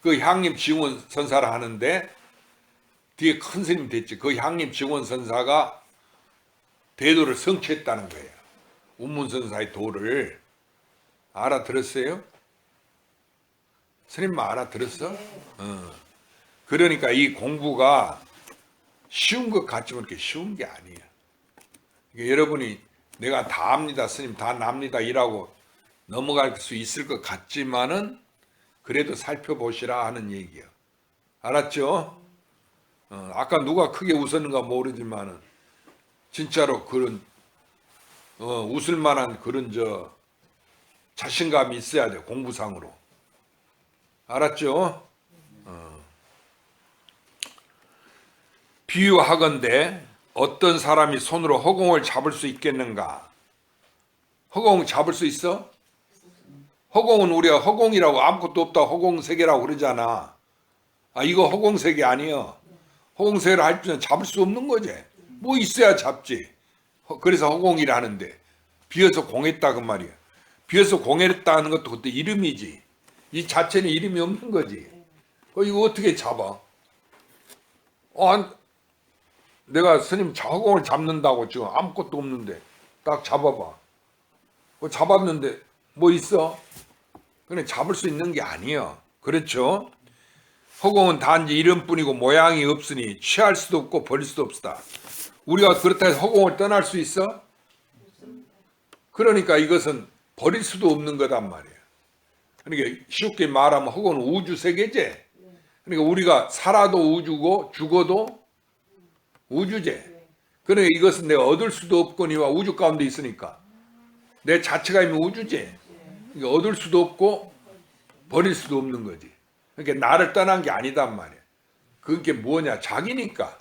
그 향림 증원 선사를 하는데 뒤에 큰 스님 됐지. 그 향림 증원 선사가 대도를 성취했다는 거예요. 운문선사의 도를. 알아들었어요? 스님만 알아들었어? 그러니까 이 공부가 쉬운 것 같지만 그렇게 쉬운 게 아니에요. 그러니까 여러분이 내가 다 압니다, 스님 다 납니다 이라고 넘어갈 수 있을 것 같지만은 그래도 살펴보시라 하는 얘기예요. 알았죠? 아까 누가 크게 웃었는가 모르지만은 진짜로 그런 웃을 만한 그런 자신감이 있어야 돼요. 공부상으로. 알았죠? 비유하건대 어떤 사람이 손으로 허공을 잡을 수 있겠는가? 허공 잡을 수 있어? 허공은 우리가 허공이라고 아무것도 없다 허공세계라고 그러잖아. 이거 허공세계 아니에요. 허공세계를 할 줄은 잡을 수 없는 거지. 뭐 있어야 잡지. 그래서 허공이라 하는데 비어서 공했다 그 말이야. 비어서 공했다는 것도 그때 이름이지. 이 자체는 이름이 없는 거지. 이거 어떻게 잡아? 내가 스님 허공을 잡는다고 지금 아무것도 없는데 딱 잡아봐. 잡았는데 뭐 있어? 그냥 잡을 수 있는 게 아니에요. 그렇죠? 허공은 단지 이름뿐이고 모양이 없으니 취할 수도 없고 버릴 수도 없다. 우리가 그렇다 해서 허공을 떠날 수 있어? 그러니까 이것은 버릴 수도 없는 거단 말이에요. 그러니까 쉽게 말하면 허공은 우주 세계지. 그러니까 우리가 살아도 우주고 죽어도 우주제. 그러니까 이것은 내가 얻을 수도 없거니와 우주 가운데 있으니까 내 자체가 이미 우주제. 그러니까 얻을 수도 없고 버릴 수도 없는 거지. 그러니까 나를 떠난 게 아니단 말이야. 그게 뭐냐? 자기니까.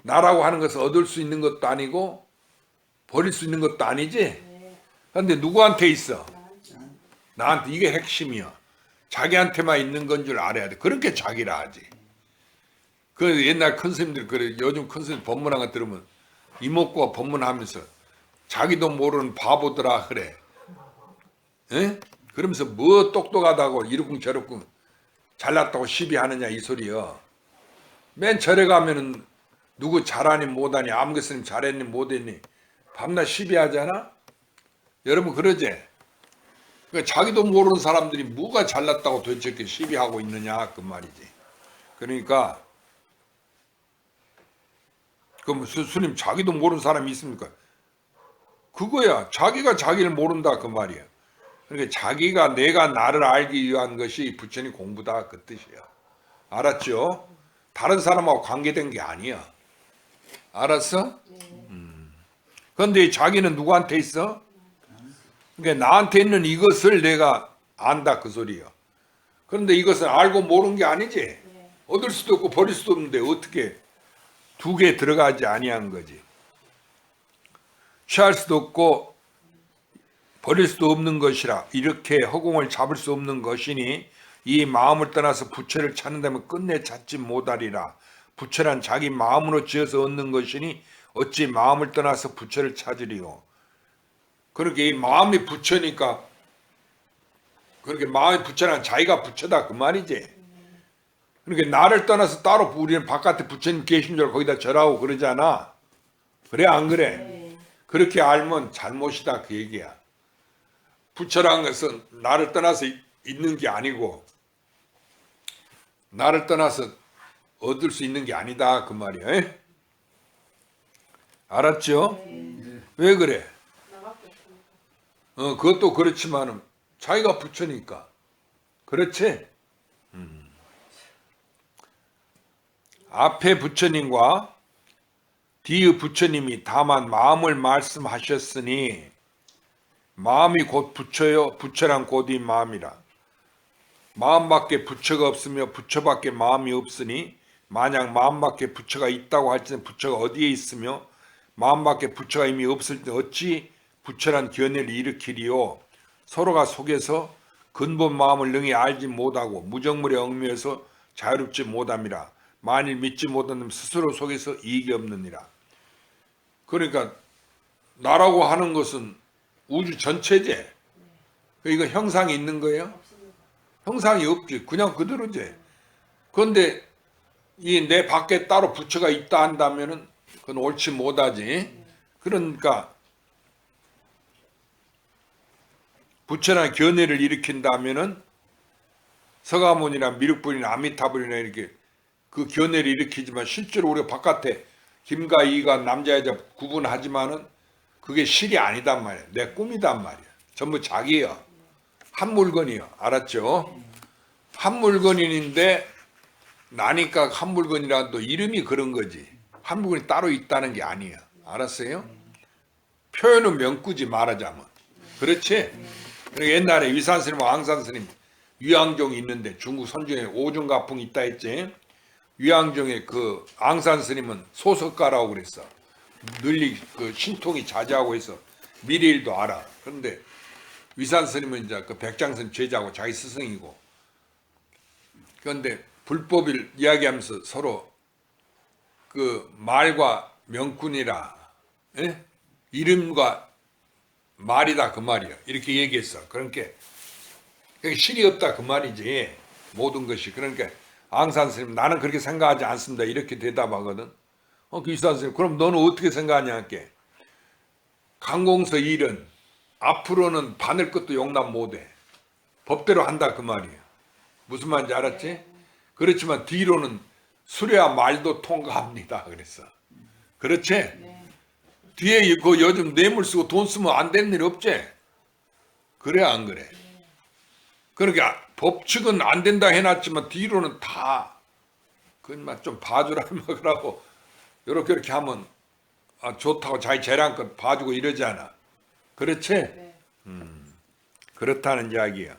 나라고 하는 것은 얻을 수 있는 것도 아니고 버릴 수 있는 것도 아니지. 그런데 누구한테 있어? 나한테. 이게 핵심이야. 자기한테만 있는 건 줄 알아야 돼. 그렇게 자기라 하지. 그 옛날 큰 스님들 그래. 요즘 큰 스님 법문한 거 들으면 이목구가 법문하면서 자기도 모르는 바보더라 그래. 에? 그러면서 뭐 똑똑하다고 이러쿵 저러쿵 잘났다고 시비하느냐 이 소리요. 맨 절에 가면은 누구 잘하니 못하니 아무개 스님 잘했니 못했니 밤낮 시비하잖아. 여러분 그러지? 그러니까 자기도 모르는 사람들이 뭐가 잘났다고 도대체 이렇게 시비하고 있느냐 그 말이지. 그러니까 그럼 스님 자기도 모르는 사람이 있습니까? 그거야. 자기가 자기를 모른다 그 말이야. 그러니까 자기가 내가 나를 알기 위한 것이 부처님 공부다 그 뜻이야. 알았죠? 다른 사람하고 관계된 게 아니야. 알았어? 그런데 자기는 누구한테 있어? 그러니까 나한테 있는 이것을 내가 안다 그 소리야. 그런데 이것을 알고 모르는 게 아니지. 얻을 수도 없고 버릴 수도 없는데 어떻게 두 개 들어가지 아니한 거지. 취할 수도 없고 버릴 수도 없는 것이라 이렇게 허공을 잡을 수 없는 것이니 이 마음을 떠나서 부처를 찾는다면 끝내 찾지 못하리라. 부처란 자기 마음으로 지어서 얻는 것이니 어찌 마음을 떠나서 부처를 찾으리요. 그렇게 이 마음이 부처니까 그렇게 마음이 부처란 자기가 부처다 그 말이지. 그러니까 나를 떠나서 따로 우리는 바깥에 부처님 계신 줄 거기다 절하고 그러잖아. 그래 안 그래? 그렇게 알면 잘못이다 그 얘기야. 부처란 것은 나를 떠나서 있는 게 아니고 나를 떠나서 얻을 수 있는 게 아니다 그 말이야. 알았죠? 네. 왜 그래? 나밖에 없으니까. 그것도 그렇지만은 자기가 부처니까. 그렇지? 앞에 부처님과 뒤의 부처님이 다만 마음을 말씀하셨으니 마음이 곧 부처요. 부처란 곧이 마음이라. 마음밖에 부처가 없으며 부처밖에 마음이 없으니 만약 마음밖에 부처가 있다고 할지는 부처가 어디에 있으며 마음밖에 부처가 이미 없을 때 어찌 부처란 견해를 일으키리요. 서로가 속에서 근본 마음을 능히 알지 못하고 무정물에 얽매여서 자유롭지 못함이라. 만일 믿지 못하면 스스로 속에서 이익이 없느니라. 그러니까 나라고 하는 것은 우주 전체제. 이거 형상이 있는 거예요? 형상이 없지. 그냥 그대로지. 그런데 이 내 밖에 따로 부처가 있다 한다면은 그건 옳지 못하지. 그러니까 부처나 견해를 일으킨다면은 서가모니나 미륵불이나 아미타불이나 이렇게 그 견해를 일으키지만 실제로 우리가 바깥에 김과 이가 남자 여자 구분하지만은 그게 실이 아니단 말이야. 내 꿈이단 말이야. 전부 자기야. 한 물건이야. 알았죠? 한 물건인데 나니까 한 물건이라도 이름이 그런 거지. 한 물건이 따로 있다는 게 아니야. 알았어요? 표현은 명구지 말하자면. 그렇지? 그러니까 옛날에 위산스님과 앙산스님 위앙종이 있는데 중국 선종에 오중가풍이 있다 했지. 위앙종의 그 앙산스님은 소석가라고 그랬어. 널리 그 신통이 자제하고 해서 미래일도 알아. 그런데 위산스님은 이제 그 백장스님 제자고 자기 스승이고. 그런데 불법을 이야기하면서 서로 그 말과 명꾼이라, 예? 이름과 말이다 그 말이야. 이렇게 얘기했어. 그러니까 실이 없다 그 말이지. 모든 것이. 그러니까 앙산 스님 나는 그렇게 생각하지 않습니다. 이렇게 대답하거든. 그 위산 스님 그럼 너는 어떻게 생각하냐 할게. 강공서 일은 앞으로는 바늘 것도 용납 못해. 법대로 한다 그 말이야. 무슨 말인지 알았지? 그렇지만 뒤로는 수레와 말도 통과합니다. 그랬어. 그렇지? 네. 뒤에 그 요즘 뇌물 쓰고 돈 쓰면 안 되는 일 없지? 그래 안 그래? 그러니까 법칙은 안 된다 해놨지만 뒤로는 다 그만 좀 봐주라 그러고 이렇게 하면 좋다고 자기 재량껏 봐주고 이러잖아. 그렇지? 네. 그렇다는 이야기야.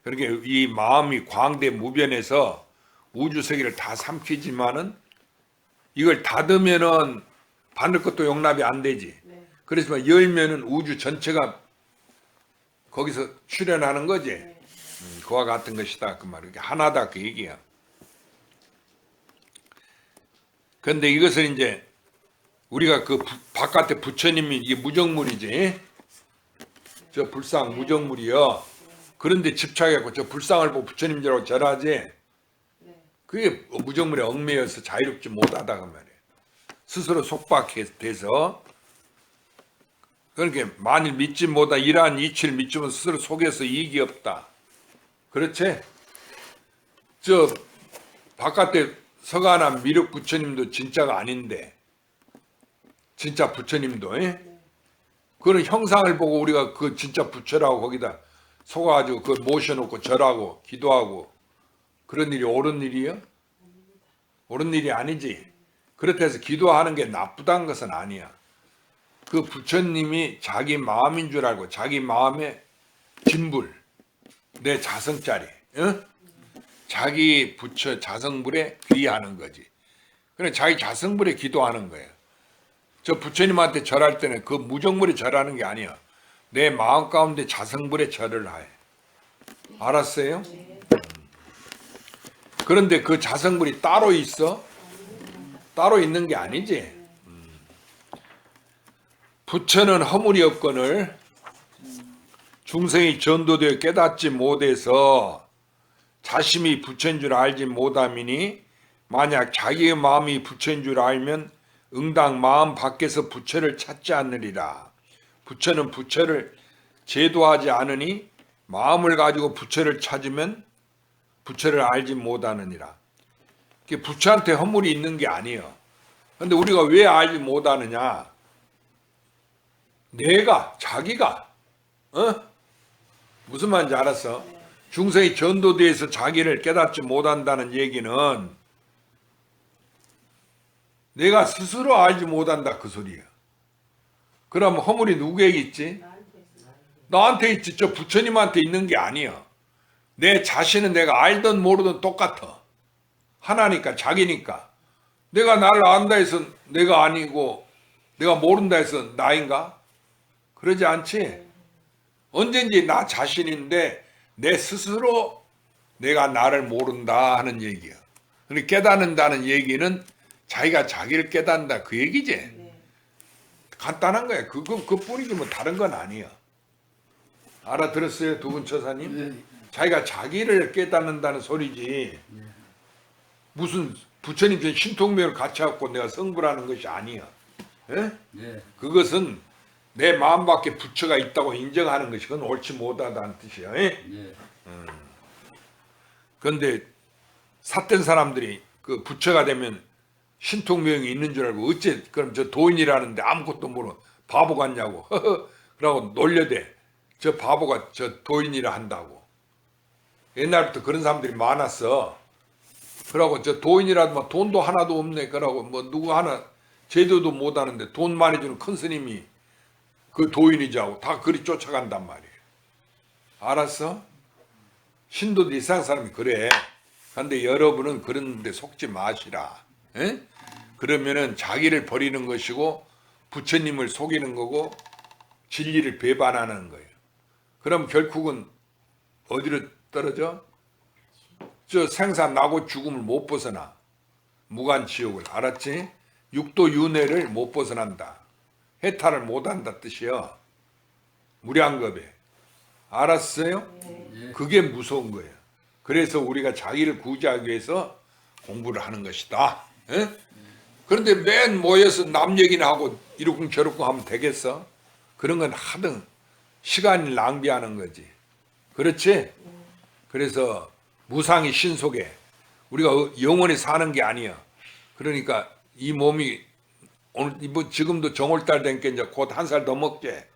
그러니까 이 마음이 광대무변해서 우주 세계를 다 삼키지만은 이걸 닫으면은 바늘 것도 용납이 안 되지. 네. 그렇지만 열면은 우주 전체가 거기서 출현하는 거지. 네. 그와 같은 것이다 그 말이야. 하나다 그 얘기야. 그런데 이것을 이제 우리가 그 바깥에 부처님이 이게 무정물이지. 저 불상 무정물이요. 그런데 집착해갖고 저 불상을 보고 부처님이라고 절하지. 네. 그게 무정물에 얽매여서 자유롭지 못하다 그 말이에요. 스스로 속박돼서 그러니까 만일 믿지 못하 이러한 이치를 믿지면 스스로 속에서 이익이 없다. 그렇지? 저 바깥에 서가나 미륵 부처님도 진짜가 아닌데 진짜 부처님도 그런 형상을 보고 우리가 그 진짜 부처라고 거기다 속아가지고 그걸 모셔놓고 절하고 기도하고 그런 일이 옳은 일이요? 옳은 일이 아니지. 그렇다 해서 기도하는 게 나쁘다는 것은 아니야. 그 부처님이 자기 마음인 줄 알고 자기 마음의 진불, 내 자성짜리, 자기 부처 자성불에 귀의하는 거지. 그래 자기 자성불에 기도하는 거예요. 저 부처님한테 절할 때는 그 무정물에 절하는 게 아니야. 내 마음 가운데 자성불에 절을 해. 알았어요? 그런데 그 자성불이 따로 있어? 따로 있는 게 아니지. 부처는 허물이 없거늘 중생이 전도되어 깨닫지 못해서 자심이 부처인 줄 알지 못함이니 만약 자기의 마음이 부처인 줄 알면 응당 마음 밖에서 부처를 찾지 않으리라. 부처는 부처를 제도하지 않으니 마음을 가지고 부처를 찾으면 부처를 알지 못하느니라. 부처한테 허물이 있는 게 아니에요. 그런데 우리가 왜 알지 못하느냐? 내가 자기가 무슨 말인지 알았어? 네. 중생이 전도돼서 자기를 깨닫지 못한다는 얘기는 내가 스스로 알지 못한다 그 소리야. 그럼 허물이 누구에게 있지? 나한테 있어요. 나한테 있지. 저 부처님한테 있는 게 아니야. 내 자신은 내가 알든 모르든 똑같아. 하나니까, 자기니까. 내가 나를 안다 해서 내가 아니고 내가 모른다 해서 나인가? 그러지 않지? 언젠지 나 자신인데 내 스스로 내가 나를 모른다 하는 얘기야. 근데 깨닫는다는 얘기는 자기가 자기를 깨닫는다 그 얘기지. 네. 간단한 거야. 그뿐이지 뭐 다른 건 아니야. 알아들었어요, 두 분 처사님? 네. 자기가 자기를 깨닫는다는 소리지. 무슨 부처님 신통명을 같이 갖고 내가 성불하는 것이 아니야. 예? 네. 그것은 내 마음 밖에 부처가 있다고 인정하는 것이 그건 옳지 못하다는 뜻이야. 예? 네. 그런데 삿된 사람들이 그 부처가 되면 신통명이 있는 줄 알고 어째 그럼 저 도인이라는데 아무것도 모르는 바보 같냐고 그러고 놀려대. 저 바보가 저 도인이라 한다고. 옛날부터 그런 사람들이 많았어. 그러고 저 도인이라도 뭐 돈도 하나도 없네. 그러고 뭐 누구 하나 제도도 못하는데 돈 많이 주는 큰 스님이 그 도인이자고 다 그리 쫓아간단 말이에요. 알았어? 신도도 이상 사람이 그래. 그런데 여러분은 그런 데 속지 마시라. 에? 그러면은 자기를 버리는 것이고 부처님을 속이는 거고 진리를 배반하는 거예요. 그럼 결국은 어디로 떨어져? 저 생사 나고 죽음을 못 벗어나. 무간지옥을. 알았지? 육도 윤회를 못 벗어난다. 해탈을 못한다 뜻이야. 무량겁에. 알았어요? 네. 그게 무서운 거예요. 그래서 우리가 자기를 구제하기 위해서 공부를 하는 것이다. 에? 그런데 맨 모여서 남 얘기나 하고 이러쿵 저러쿵 하면 되겠어? 그런 건 하등 시간을 낭비하는 거지. 그렇지? 그래서 무상이 신속에 우리가 영원히 사는 게 아니야. 그러니까 이 몸이 오늘 뭐 지금도 정월달 되니까 이제 곧 한 살 더 먹게.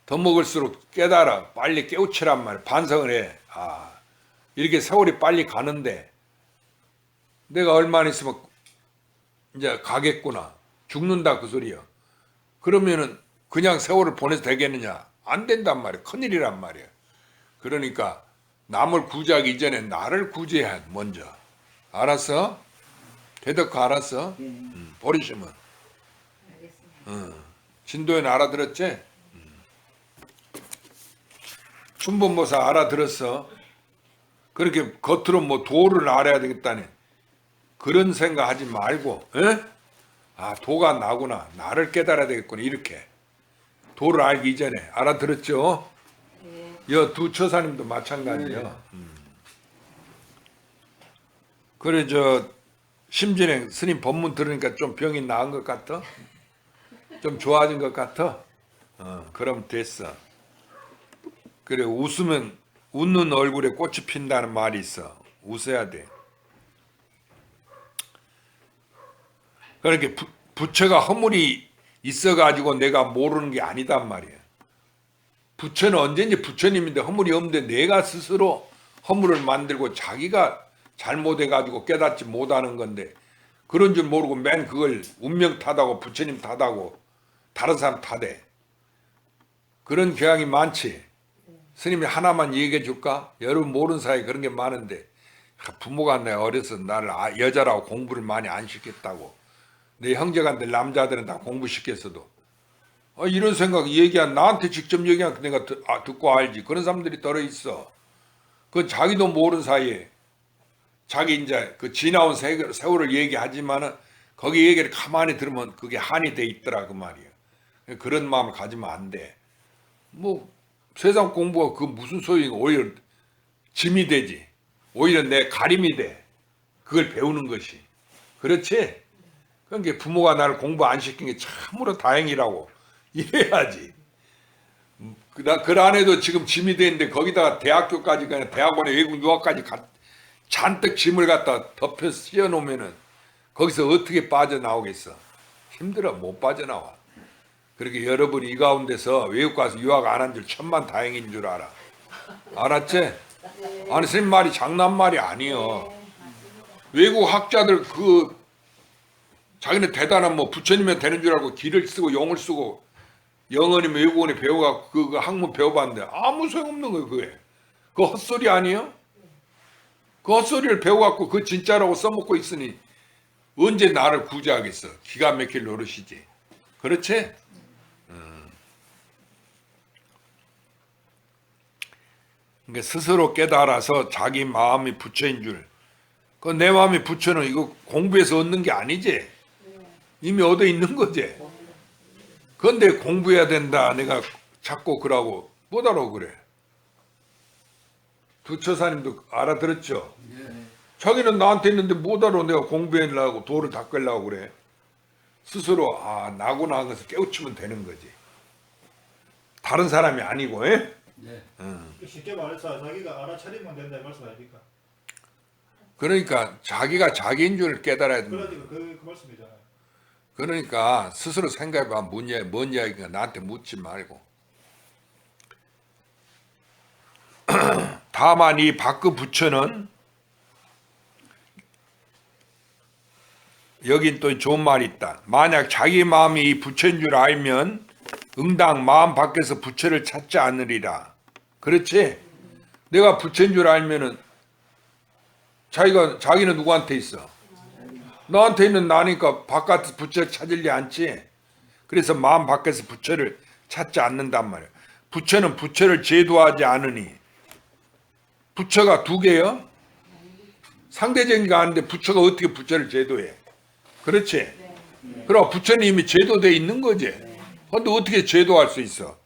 더 먹을수록 깨달아. 빨리 깨우치란 말이야. 반성을 해. 아, 이렇게 세월이 빨리 가는데 내가 얼마나 있으면 이제 가겠구나. 죽는다 그 소리야. 그러면은 그냥 세월을 보내서 되겠느냐? 안 된단 말이야. 큰일이란 말이야. 그러니까 남을 구제하기 이전에 나를 구제해야 먼저. 알았어? 대덕화 알았어? 버리시면. 알겠습니다. 진도현 알아들었지? 춘본보사 알아들었어? 그렇게 겉으로 뭐 도를 알아야 되겠다니 그런 생각하지 말고, 에? 아, 도가 나구나. 나를 깨달아야 되겠구나. 이렇게 도를 알기 이전에 알아들었죠? 네. 여 두 처사님도 마찬가지요. 그래 저 심진행 스님 법문 들으니까 좀 병이 나은 것 같아? 좀 좋아진 것 같아? 그럼 됐어. 그래 웃으면 웃는 얼굴에 꽃이 핀다는 말이 있어. 웃어야 돼. 그렇게 부처가 허물이 있어가지고 내가 모르는 게 아니단 말이야. 부처는 언제든지 부처님인데 허물이 없는데 내가 스스로 허물을 만들고 자기가 잘못해가지고 깨닫지 못하는 건데 그런 줄 모르고 맨 그걸 운명 탓하고 부처님 탓하고 다른 사람 탓해. 그런 경향이 많지. 스님이 하나만 얘기해 줄까? 여러분 모르는 사이에 그런 게 많은데 부모가 내가 어려서 나를 여자라고 공부를 많이 안 시켰다고 내 형제간들 남자들은 다 공부시켰어도 이런 생각 얘기한 나한테 직접 얘기한 내가 듣고 알지. 그런 사람들이 떨어 있어. 그 자기도 모르는 사이에 자기 이제 그 지나온 세월을 얘기하지만은 거기 얘기를 가만히 들으면 그게 한이 돼 있더라 그 말이야. 그런 마음을 가지면 안 돼. 뭐 세상 공부가 그 무슨 소용이고 오히려 짐이 되지. 오히려 내 가림이 돼. 그걸 배우는 것이. 그렇지? 그러니까 부모가 나를 공부 안 시킨 게 참으로 다행이라고 이래야지. 그 안에도 지금 짐이 되는데 거기다가 대학교까지 그냥 대학원에 외국 유학까지 잔뜩 짐을 갖다 덮여 씌워놓으면은 거기서 어떻게 빠져나오겠어? 힘들어. 못 빠져나와. 그렇게 여러분이 이 가운데서 외국 가서 유학 안 한 줄 천만 다행인 줄 알아. 알았지? 아니 선생님 말이 장난 말이 아니여. 외국 학자들 자기는 대단한 뭐 부처님이 되는 줄 알고 기를 쓰고 용을 쓰고 영어니면 외국어니 배워갖고 그 학문 배워봤는데 아무 소용없는 거예요. 그거 헛소리 아니에요? 그 헛소리를 배워갖고 그 진짜라고 써먹고 있으니 언제 나를 구제하겠어. 기가 막힐 노릇이지. 그렇지? 그러니까 스스로 깨달아서 자기 마음이 부처인 줄. 그 내 마음이 부처는 이거 공부해서 얻는 게 아니지. 이미 얻어 있는 거지. 그런데 공부해야 된다. 내가 자꾸 그러고 못 알아 그래. 두처사님도 알아들었죠? 자기는 나한테 있는데 못 알아. 내가 공부하려고 도를 닦으려고 그래. 스스로 나구나 하는 것을 깨우치면 되는 거지. 다른 사람이 아니고. 예? 네. 쉽게 말해서 자기가 알아차리면 된다 이 말씀 아닙니까? 그러니까 자기가 자기인 줄 깨달아야 된다. 그러니까 그 말씀이잖아요. 그러니까 스스로 생각해봐. 뭔 이야기인가 나한테 묻지 말고. 다만 이 밖의 부처는 여긴 또 좋은 말이 있다. 만약 자기 마음이 이 부처인 줄 알면 응당 마음 밖에서 부처를 찾지 않으리라. 그렇지? 내가 부처인 줄 알면은 자기는 누구한테 있어? 너한테 있는 나니까 바깥에서 부처를 찾으려 않지. 그래서 마음 밖에서 부처를 찾지 않는단 말이야. 부처는 부처를 제도하지 않으니. 부처가 두 개요? 상대적인 거 아는데 부처가 어떻게 부처를 제도해? 그렇지? 그럼 부처는 이미 제도되어 있는 거지. 근데 어떻게 제도할 수 있어?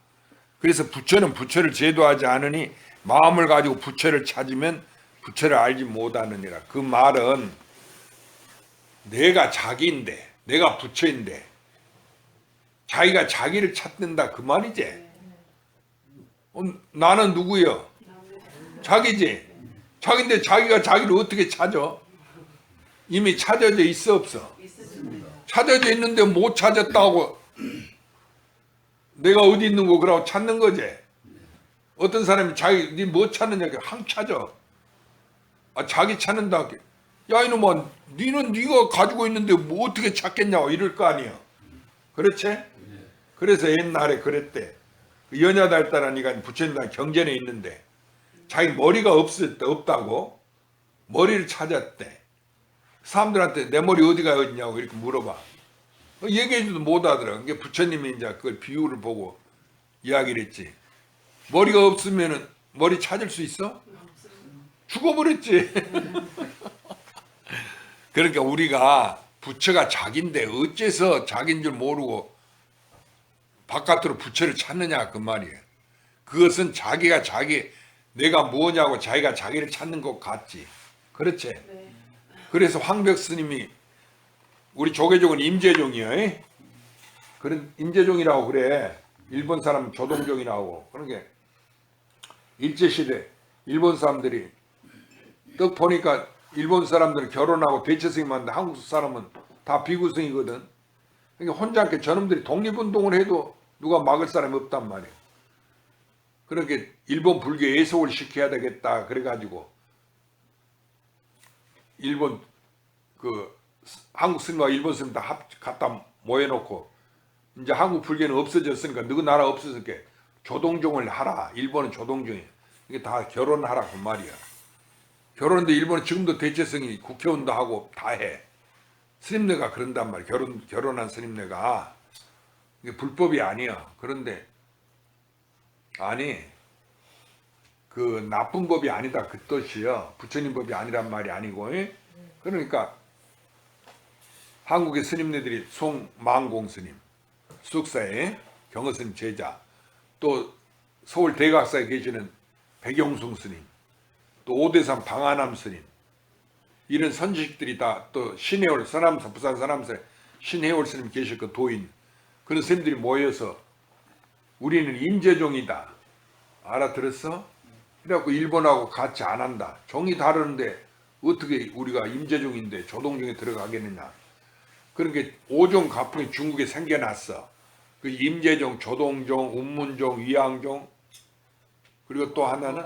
그래서 부처는 부처를 제도하지 않으니 마음을 가지고 부처를 찾으면 부처를 알지 못하느니라. 그 말은 내가 자기인데 내가 부처인데 자기가 자기를 찾는다 그 말이지. 나는 누구요? 자기지. 자기인데 자기가 자기를 어떻게 찾아? 이미 찾아져 있어 없어? 찾아져 있는데 못 찾았다고 내가 어디 있는 거 그러고 찾는 거지. 어떤 사람이 자기 니 뭐 찾느냐 항 찾아. 자기 찾는다. 야 이놈아 니는 네가 가지고 있는데 뭐 어떻게 찾겠냐고 이럴 거 아니야. 그렇지? 그래서 옛날에 그랬대. 연야달따라니까 부처님과 경전에 있는데 자기 머리가 없다고 머리를 찾았대. 사람들한테 내 머리 어디가 있냐고 이렇게 물어봐. 얘기해줘도 못 하더라. 그게 부처님이 이제 그걸 비유를 보고 이야기를 했지. 머리가 없으면은 머리 찾을 수 있어? 죽어버렸지. 그러니까 우리가 부처가 자기인데 어째서 자기인 줄 모르고 바깥으로 부처를 찾느냐 그 말이에요. 그것은 자기가 내가 뭐냐고 자기가 자기를 찾는 것 같지. 그렇지? 그래서 황벽 스님이 우리 조계종은 임재종이요. 그런 임재종이라고 그래. 일본 사람 조동종이라고. 그러니까 일제시대 일본 사람들이 떡 보니까 일본 사람들은 결혼하고 대체성이 많은데 한국 사람은 다 비구성이거든. 그러니까 혼자 이렇게 저놈들이 독립운동을 해도 누가 막을 사람이 없단 말이에요. 그러니까 일본 불교 예속을 시켜야 되겠다 그래가지고 일본 한국 스님과 일본 스님 다 갖다 모여놓고 이제 한국 불교는 없어졌으니까 너희 나라 없어졌으니까 조동종을 하라. 일본은 조동종이야. 이게 다 결혼하라 그 말이야. 결혼인데 일본은 지금도 대체성이 국회의원도 하고 다 해. 스님네가 그런단 말이야. 결혼한 스님네가 이게 불법이 아니야. 그런데 아니 그 나쁜 법이 아니다 그 뜻이야. 부처님 법이 아니란 말이 아니고. 그러니까 한국의 스님네들이 송망공 스님, 숙사의 경허스님 제자, 또 서울 대각사에 계시는 백용숭 스님, 또 오대산 방아남 스님, 이런 선지식들이 다 또 신해올 서남사 부산 서남사에 신해올 스님 계실 그 도인 그런 스님들이 모여서 우리는 임재종이다. 알아들었어? 그래갖고 일본하고 같이 안 한다. 종이 다르는데 어떻게 우리가 임재종인데 조동종에 들어가겠느냐. 그런 게 오종 가풍이 중국에 생겨났어. 그 임재종, 조동종, 운문종, 위양종, 그리고 또 하나는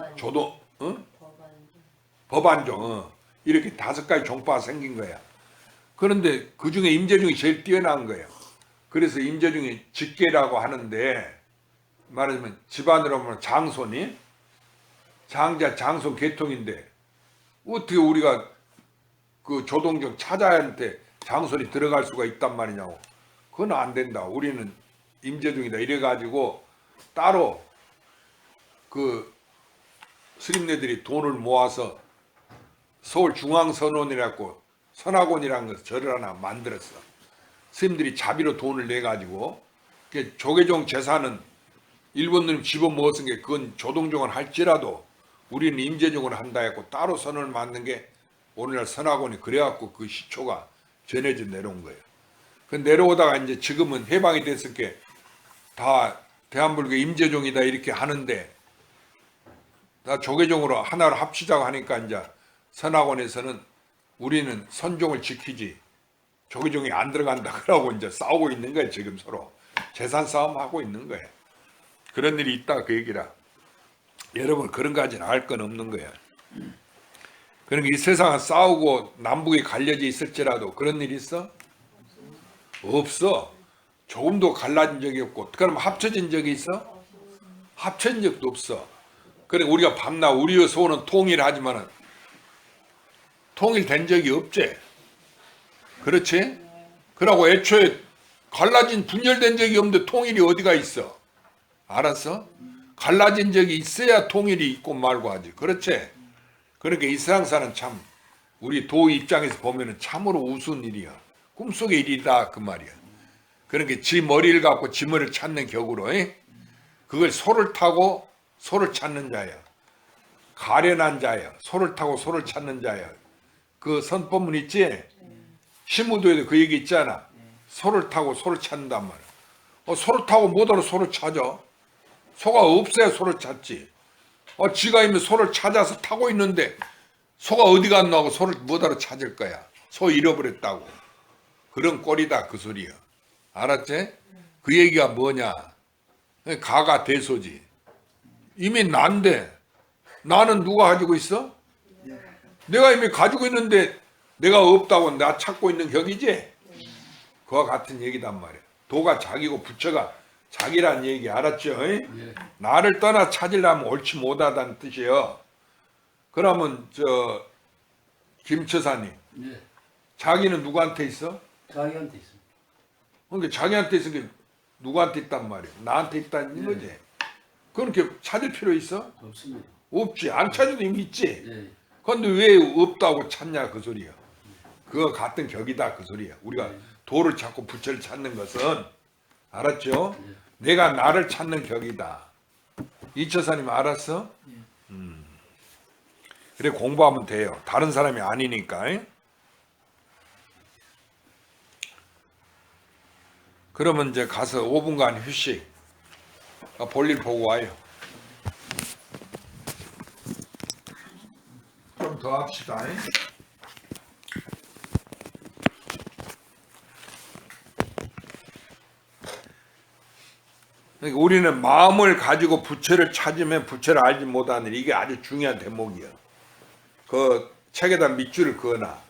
법안종, 이렇게 5가지 종파가 생긴 거야. 그런데 그 중에 임재종이 제일 뛰어난 거예요. 그래서 임재종이 직계라고 하는데, 말하자면 집안으로 보면 장손이, 장자, 장손 계통인데 어떻게 우리가 그 조동종 차자한테 장손이 들어갈 수가 있단 말이냐고. 그건 안 된다. 우리는 임재종이다. 이래가지고 따로 그 스님네들이 돈을 모아서 서울중앙선원이라고 선학원이라는 것을 절을 하나 만들었어. 스님들이 자비로 돈을 내가지고 조계종 재산은 일본놈이 집어먹었은 게 그건 조동종은 할지라도 우리는 임재종을 한다 했고 따로 선을 만든 게 오늘날 선학원이 그래갖고 그 시초가 전해져 내려온 거예요. 그 내려오다가 이제 지금은 해방이 됐을 게 다 대한불교 임재종이다 이렇게 하는데 다 조계종으로 하나로 합치자고 하니까 이제 선학원에서는 우리는 선종을 지키지 조계종이 안 들어간다 그러고 이제 싸우고 있는 거예요. 지금 서로 재산 싸움 하고 있는 거예요. 그런 일이 있다 그 얘기라. 여러분 그런 가지는 알 건 없는 거야. 그러니까 이 세상은 싸우고 남북이 갈려져 있을지라도 그런 일이 있어? 없어. 조금도 갈라진 적이 없고 그럼 합쳐진 적이 있어? 합쳐진 적도 없어. 그래 우리가 밤낮 우리의 소원은 통일하지만은 통일된 적이 없지. 그렇지? 그러고 애초에 갈라진 분열된 적이 없는데 통일이 어디가 있어? 알았어? 갈라진 적이 있어야 통일이 있고 말고 하지. 그렇지? 그러니까 이 세상사는 참 우리 도 입장에서 보면은 참으로 우스운 일이야. 꿈속의 일이다 그 말이야. 그러니까 지 머리를 갖고 지 머리를 찾는 격으로 그걸 소를 타고 소를 찾는 자야. 가련한 자야. 소를 타고 소를 찾는 자야. 그 선법문 있지? 시무도에도 그 얘기 있잖아. 소를 타고 소를 찾는단 말이야. 소를 타고 뭐하러 소를 찾아? 소가 없어야 소를 찾지. 지가 이미 소를 찾아서 타고 있는데 소가 어디 갔나 하고 소를 뭐하러 찾을 거야. 소 잃어버렸다고. 그런 꼴이다 그 소리야. 알았지? 그 얘기가 뭐냐? 가가 대소지. 이미 난데 나는 누가 가지고 있어? 내가 이미 가지고 있는데 내가 없다고 나 찾고 있는 격이지? 그와 같은 얘기단 말이야. 도가 자기고 부처가 자기란 얘기 알았죠? 나를 떠나 찾으려면 옳지 못하다는 뜻이에요. 그러면 김처사님 자기는 누구한테 있어? 자기한테 있습니다. 그러니까 자기한테 있은 게 누구한테 있단 말이야? 나한테 있다는 거지. 그렇게 찾을 필요 있어? 없습니다. 없지. 안 찾아도 이미 있지. 예. 그런데 왜 없다고 찾냐 그 소리야. 그거 같은 격이다 그 소리야. 우리가 도를 찾고 부처를 찾는 것은 알았죠? 내가 나를 찾는 격이다. 이처사님 알았어? 그래 공부하면 돼요. 다른 사람이 아니니까. 그러면 이제 가서 5분간 휴식. 볼일 보고 와요. 좀 더 합시다. 그러니까 우리는 마음을 가지고 부처를 찾으면 부처를 알지 못하는 이게 아주 중요한 대목이야. 그 책에다 밑줄을 그어놔.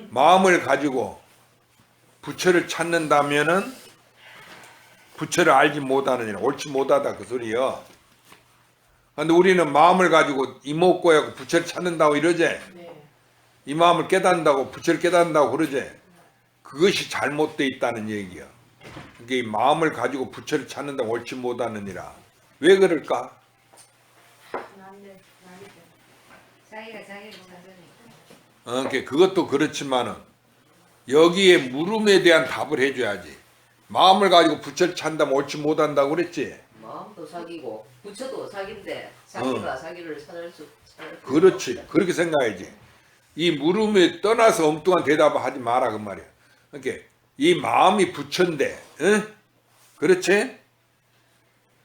마음을 가지고 부처를 찾는다면은 부처를 알지 못하느니라. 옳지 못하다 그 소리야. 근데 우리는 마음을 가지고 이목고하고 부처를 찾는다고 이러지. 이 마음을 깨닫는다고 부처를 깨닫는다고 그러지. 그것이 잘못되어 있다는 얘기야. 그러니까 이 마음을 가지고 부처를 찾는다고 옳지 못하느니라. 왜 그럴까? 자기가 자기를 찾으니까. 그러니까 그것도 그렇지만은 여기에 물음에 대한 답을 해줘야지. 마음을 가지고 부처를 찾는다면 옳지 못한다고 그랬지. 마음도 사귀고 부처도 사귄데 자기가 자기를 찾을 수 그렇지. 그렇게 생각해야지. 이 물음에 떠나서 엉뚱한 대답을 하지 마라 그 말이야. 그러니까 이 마음이 부처인데, 그렇지?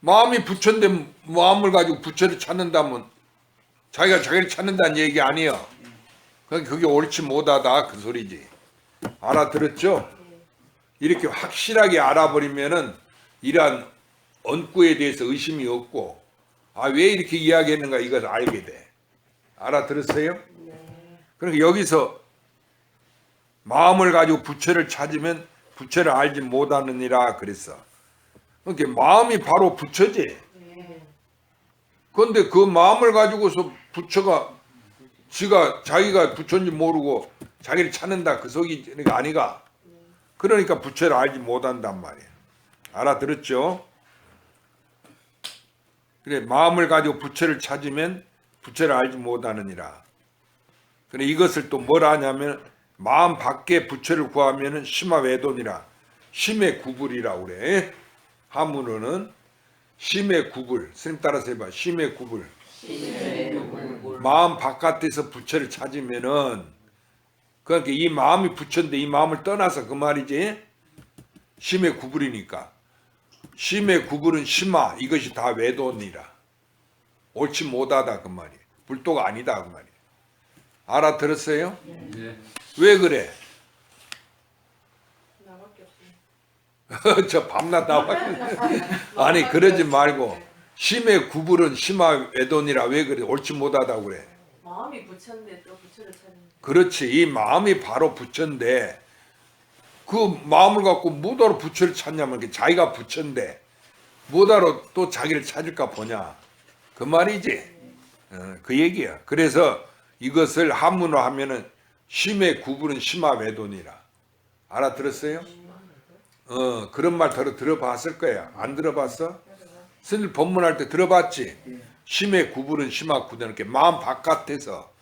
마음이 부처인데 마음을 가지고 부처를 찾는다면 자기가 자기를 찾는다는 얘기 아니야. 그러니까 그게 옳지 못하다 그 소리지. 알아들었죠? 이렇게 확실하게 알아버리면은 이러한 언구에 대해서 의심이 없고 아 왜 이렇게 이야기했는가 이것을 알게 돼. 알아들었어요? 그러니까 여기서 마음을 가지고 부처를 찾으면 부처를 알지 못하느니라 그랬어. 그러니까 마음이 바로 부처지. 그런데 그 마음을 가지고서 부처가 자기가 부처인지 모르고 자기를 찾는다 그 속이 아니가. 그러니까 부처를 알지 못한단 말이야. 알아들었죠? 그래 마음을 가지고 부처를 찾으면 부처를 알지 못하느니라. 그래 이것을 또 뭐라 하냐면 마음 밖에 부처를 구하면은 심화외도니라. 심의 구불이라 그래. 한문어는 심의 구불. 스님 따라서 해봐. 심의 구불. 마음 바깥에서 부처를 찾으면은 그러니까 이 마음이 부처인데 이 마음을 떠나서 그 말이지. 심의 구불이니까. 심의 구불은 심화. 이것이 다 외도니라. 옳지 못하다 그 말이에요. 불도가 아니다 그 말이에요. 알아들었어요? 네. 왜 그래? 나밖에 없어요. 저 밤낮 나와. 아니 그러지 말고 심의 구불은 심화 외도니라. 왜 그래? 옳지 못하다고 그래. 마음이 부처인데 또 부처를 찾는. 그렇지. 이 마음이 바로 부처인데 그 마음을 갖고 뭐하러 부처를 찾냐면 자기가 부처인데 뭐하러 또 자기를 찾을까 보냐. 그 말이지. 그 얘기야. 그래서 이것을 한문으로 하면은 심의 구불은 심화 외도니라. 알아들었어요? 그런 말 들어봤을 거야. 안 들어봤어? 스님 법문할 때 들어봤지? 심의 구불은 심화 구분. 이렇게 마음 바깥에서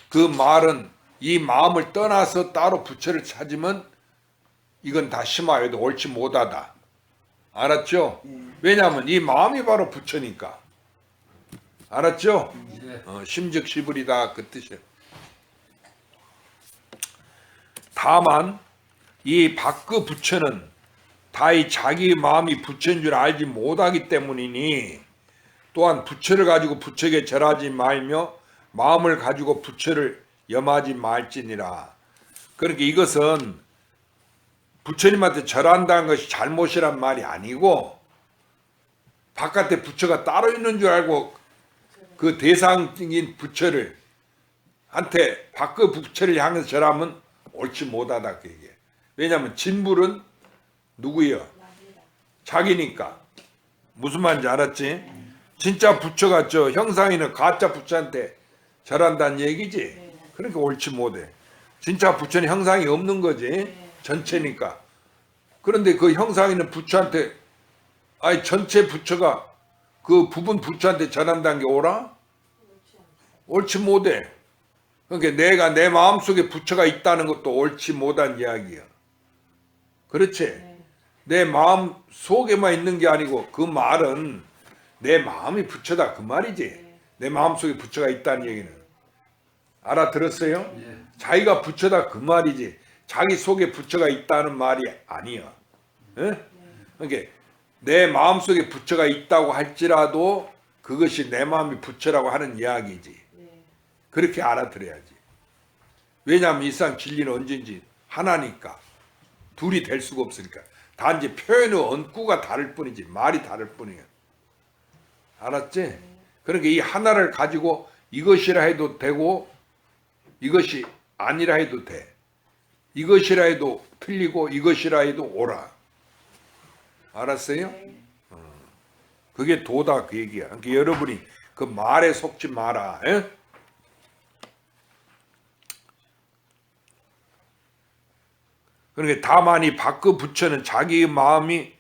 그 말은 이 마음을 떠나서 따로 부처를 찾으면 이건 다 심화해도 옳지 못하다. 알았죠? 왜냐하면 이 마음이 바로 부처니까. 알았죠? 심즉시불이다 그 뜻이에요. 다만 이 밖의 부처는 다이 자기 마음이 부처인 줄 알지 못하기 때문이니 또한 부처를 가지고 부처에게 절하지 말며 마음을 가지고 부처를 염하지 말지니라. 그러니까 이것은 부처님한테 절한다는 것이 잘못이란 말이 아니고 바깥에 부처가 따로 있는 줄 알고 그 대상인 부처를 한테 밖의 부처를 향해서 절하면 옳지 못하다 그 얘기예요. 왜냐하면 진불은 누구예요? 자기니까. 무슨 말인지 알았지? 진짜 부처가 저 형상이는 가짜 부처한테 절한다는 얘기지. 그러니까 옳지 못해. 진짜 부처는 형상이 없는 거지. 전체니까. 그런데 그 형상 있는 부처한테 아니 전체 부처가 그 부분 부처한테 절한다는 게 옳아? 옳지 못해. 그러니까 내가 내 마음속에 부처가 있다는 것도 옳지 못한 이야기야. 그렇지? 내 마음 속에만 있는 게 아니고 그 말은 내 마음이 부처다 그 말이지. 내 마음속에 부처가 있다는 얘기는. 알아들었어요? 자기가 부처다 그 말이지. 자기 속에 부처가 있다는 말이 아니야. 그러니까 내 마음속에 부처가 있다고 할지라도 그것이 내 마음이 부처라고 하는 이야기지. 그렇게 알아들어야지. 왜냐하면 이 세상 진리는 언제인지 하나니까. 둘이 될 수가 없으니까. 단지 표현의 언구가 다를 뿐이지 말이 다를 뿐이야. 알았지? 그러니까 이 하나를 가지고 이것이라 해도 되고 이것이 아니라 해도 돼. 이것이라 해도 틀리고 이것이라 해도 옳아. 알았어요? 그게 도다 그 얘기야. 그러니까 여러분이 그 말에 속지 마라. 에? 그러니까 다만 이 밖의 부처는 자기의 마음이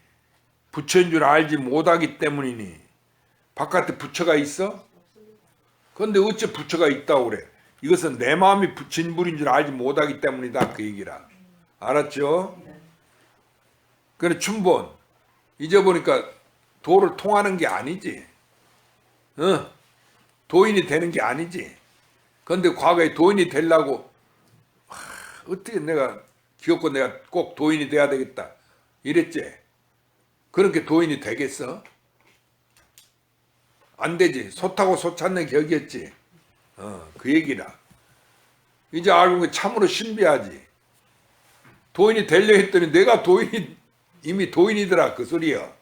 부처인 줄 알지 못하기 때문이니. 바깥에 부처가 있어? 그런데 어째 부처가 있다고 그래? 이것은 내 마음이 진불인 줄 알지 못하기 때문이다 그 얘기라. 알았죠? 그래 춘본 잊어보니까 도를 통하는 게 아니지. 도인이 되는 게 아니지. 그런데 과거에 도인이 되려고 어떻게 내가 기어코 내가 꼭 도인이 돼야 되겠다 이랬지. 그렇게 도인이 되겠어? 안 되지. 소 타고 소 찾는 격이었지. 그 얘기라. 이제 알고 보니 참으로 신비하지. 도인이 되려 했더니 내가 이미 도인이더라 그 소리야.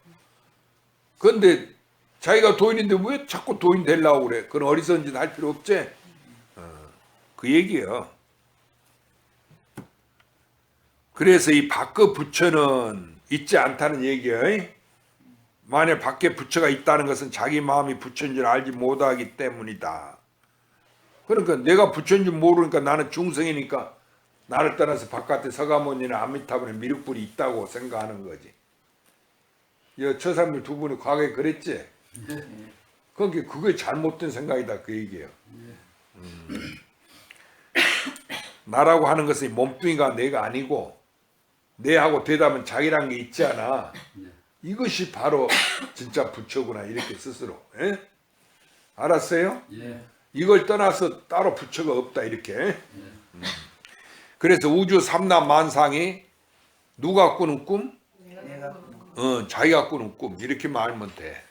그런데 자기가 도인인데 왜 자꾸 도인 되려고 그래? 그런 어리석은 짓 할 필요 없지? 그 얘기야. 그래서 이 밖의 부처는 있지 않다는 얘기야. 만약 밖에 부처가 있다는 것은 자기 마음이 부처인 줄 알지 못하기 때문이다. 그러니까 내가 부처인 줄 모르니까 나는 중생이니까 나를 떠나서 바깥에 서가모니나 아미타불에 미륵불이 있다고 생각하는 거지. 처사님들 두 분이 과거에 그랬지? 그러니까 그게 잘못된 생각이다 그 얘기예요. 나라고 하는 것은 몸뚱이가 내가 아니고 내하고 대답은 자기란 게 있지 않아. 이것이 바로 진짜 부처구나 이렇게 스스로. 에? 알았어요? 예. 이걸 떠나서 따로 부처가 없다 이렇게. 그래서 우주 삼남 만상이 누가 꾸는 꿈? 자기가 꾸는 꿈 이렇게 말하면 돼.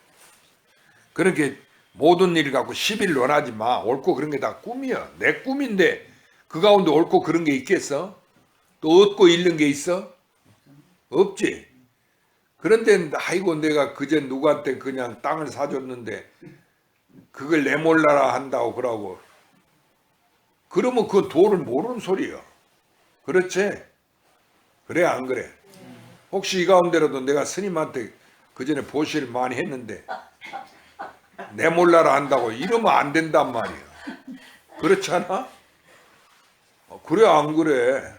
그렇게 모든 일 갖고 시비를 논하지 마. 옳고 그런 게 다 꿈이야. 내 꿈인데 그 가운데 옳고 그런 게 있겠어? 또 얻고 잃는 게 있어? 없지. 그런데 아이고 내가 그제 누구한테 그냥 땅을 사줬는데 그걸 내몰라라 한다고 그러고 그러면 그 도를 모르는 소리야. 그렇지? 그래 안 그래? 혹시 이 가운데라도 내가 스님한테 그전에 보시를 많이 했는데 내몰라라 한다고 이러면 안 된단 말이야. 그렇지 않아? 그래 안 그래?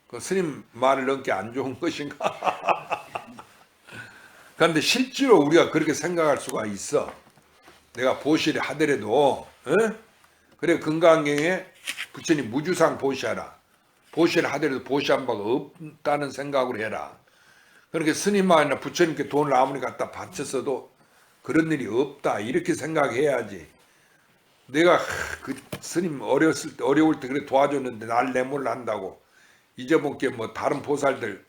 그 스님 말을 넘게 안 좋은 것인가? 그런데 실제로 우리가 그렇게 생각할 수가 있어. 내가 보시를 하더라도 그래 금강경에 부처님 무주상 보시하라. 보시를 하더라도 보시한 바가 없다는 생각으로 해라. 그렇게 스님만이나 부처님께 돈을 아무리 갖다 바쳤어도 그런 일이 없다 이렇게 생각해야지. 내가 그 스님 어려울 때 그래 도와줬는데 날 내몰라 한다고 잊어먹게 뭐 다른 보살들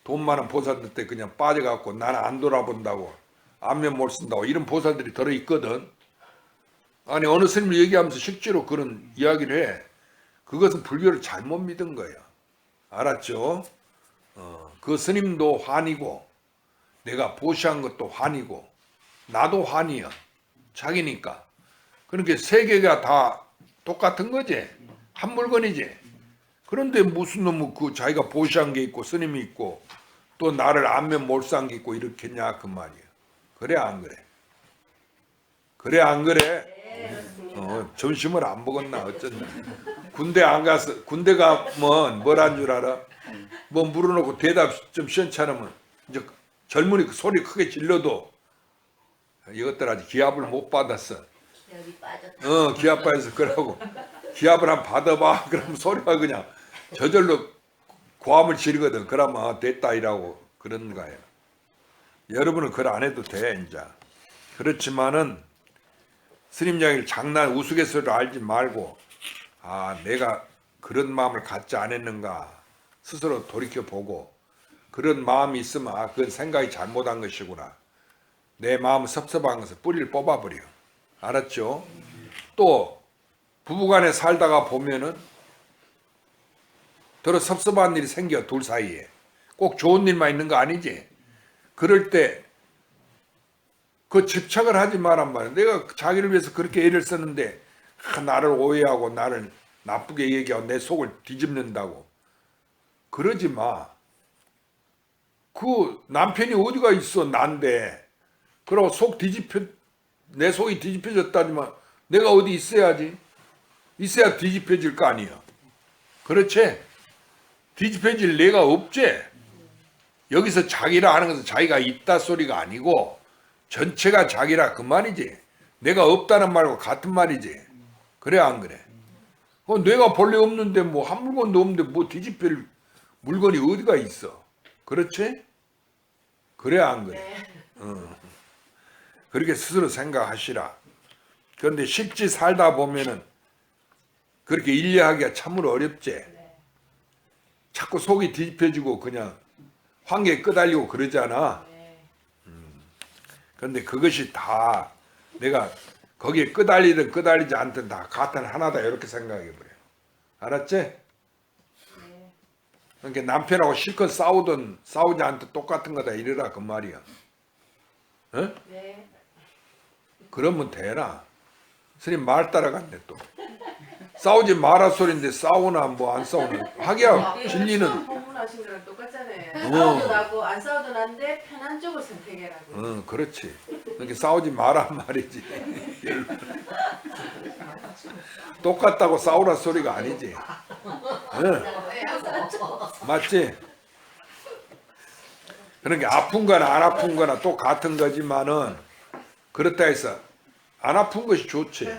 돈 많은 보살들 때 그냥 빠져갖고 나는 안 돌아본다고 안면 못 쓴다고 이런 보살들이 들어있거든. 아니 어느 스님을 얘기하면서 실제로 그런 이야기를 해. 그것은 불교를 잘못 믿은 거야. 알았죠? 그 스님도 환이고 내가 보시한 것도 환이고 나도 환이야. 자기니까. 그러니까 세계가 다 똑같은 거지. 한 물건이지. 그런데 무슨 놈은 그 자기가 보시한 게 있고 스님이 있고 또 나를 안면 몰상 게 있고 이렇겠냐 그 말이야. 그래 안 그래? 그래 안 그래? 점심을 안 먹었나 어쩐나. 군대 안 가서 군대 가면 뭐란 줄 알아? 뭐 물어놓고 대답 좀 시원찮으면 이제 젊은이 그 소리 크게 질러도 이것들 아직 기합을 못 받았어. 여기 빠졌다. 기합 받아서 그러고 기합을 한번 받아봐. 그러면 소리가 그냥 저절로 고함을 지르거든. 그러면 됐다 이라고 그런 거예요. 여러분은 그걸 안 해도 돼 이제. 그렇지만은 스님 이야기를 장난 우스갯소리로 알지 말고 내가 그런 마음을 갖지 않았는가 스스로 돌이켜보고 그런 마음이 있으면 그건 생각이 잘못한 것이구나. 내 마음 섭섭한 것을 뿌리를 뽑아버려. 알았죠? 또 부부간에 살다가 보면은 더러 섭섭한 일이 생겨 둘 사이에. 꼭 좋은 일만 있는 거 아니지? 그럴 때 그 집착을 하지 말란 말이야. 내가 자기를 위해서 그렇게 애를 썼는데 나를 오해하고 나를 나쁘게 얘기하고 내 속을 뒤집는다고. 그러지 마. 그 남편이 어디가 있어 난데. 그러고 내 속이 뒤집혀졌다지만 내가 어디 있어야지. 있어야 뒤집혀질 거 아니야. 그렇지? 뒤집혀질 내가 없지? 여기서 자기라 하는 것은 자기가 있다 소리가 아니고 전체가 자기라 그 말이지. 내가 없다는 말과 같은 말이지. 그래 안 그래? 내가 본래 없는데 뭐 한 물건도 없는데 뭐 뒤집힐 물건이 어디가 있어? 그렇지? 그래 안 그래? 그렇게 스스로 생각하시라. 그런데 실제 살다 보면은 그렇게 인내하기가 참으로 어렵지. 자꾸 속이 뒤집혀지고 그냥 환경에 끄달리고 그러잖아. 그런데 그것이 다 내가 거기에 끄달리든 끄달리지 않든 다 같은 하나다 이렇게 생각해 버려. 알았지? 그러니까 남편하고 실컷 싸우든 싸우지 않든 똑같은 거다 이래라 그 말이야. 어? 네. 그러면 되나? 스님 말 따라갔네 또. 싸우지 마라 소리인데 싸우나 뭐 안 싸우나. 하기야 진리는 처음 법문하신 거랑 똑같잖아요. 어. 싸워도 나고 안 싸워도 난데 편한 쪽을 선택해라고. 그렇지. 그러니까 싸우지 마라 말이지. 똑같다고 싸우라 소리가 아니지. 맞지? 그러니까 아픈 거나 안 아픈 거나 똑같은 거지만은 그렇다 해서 안 아픈 것이 좋지.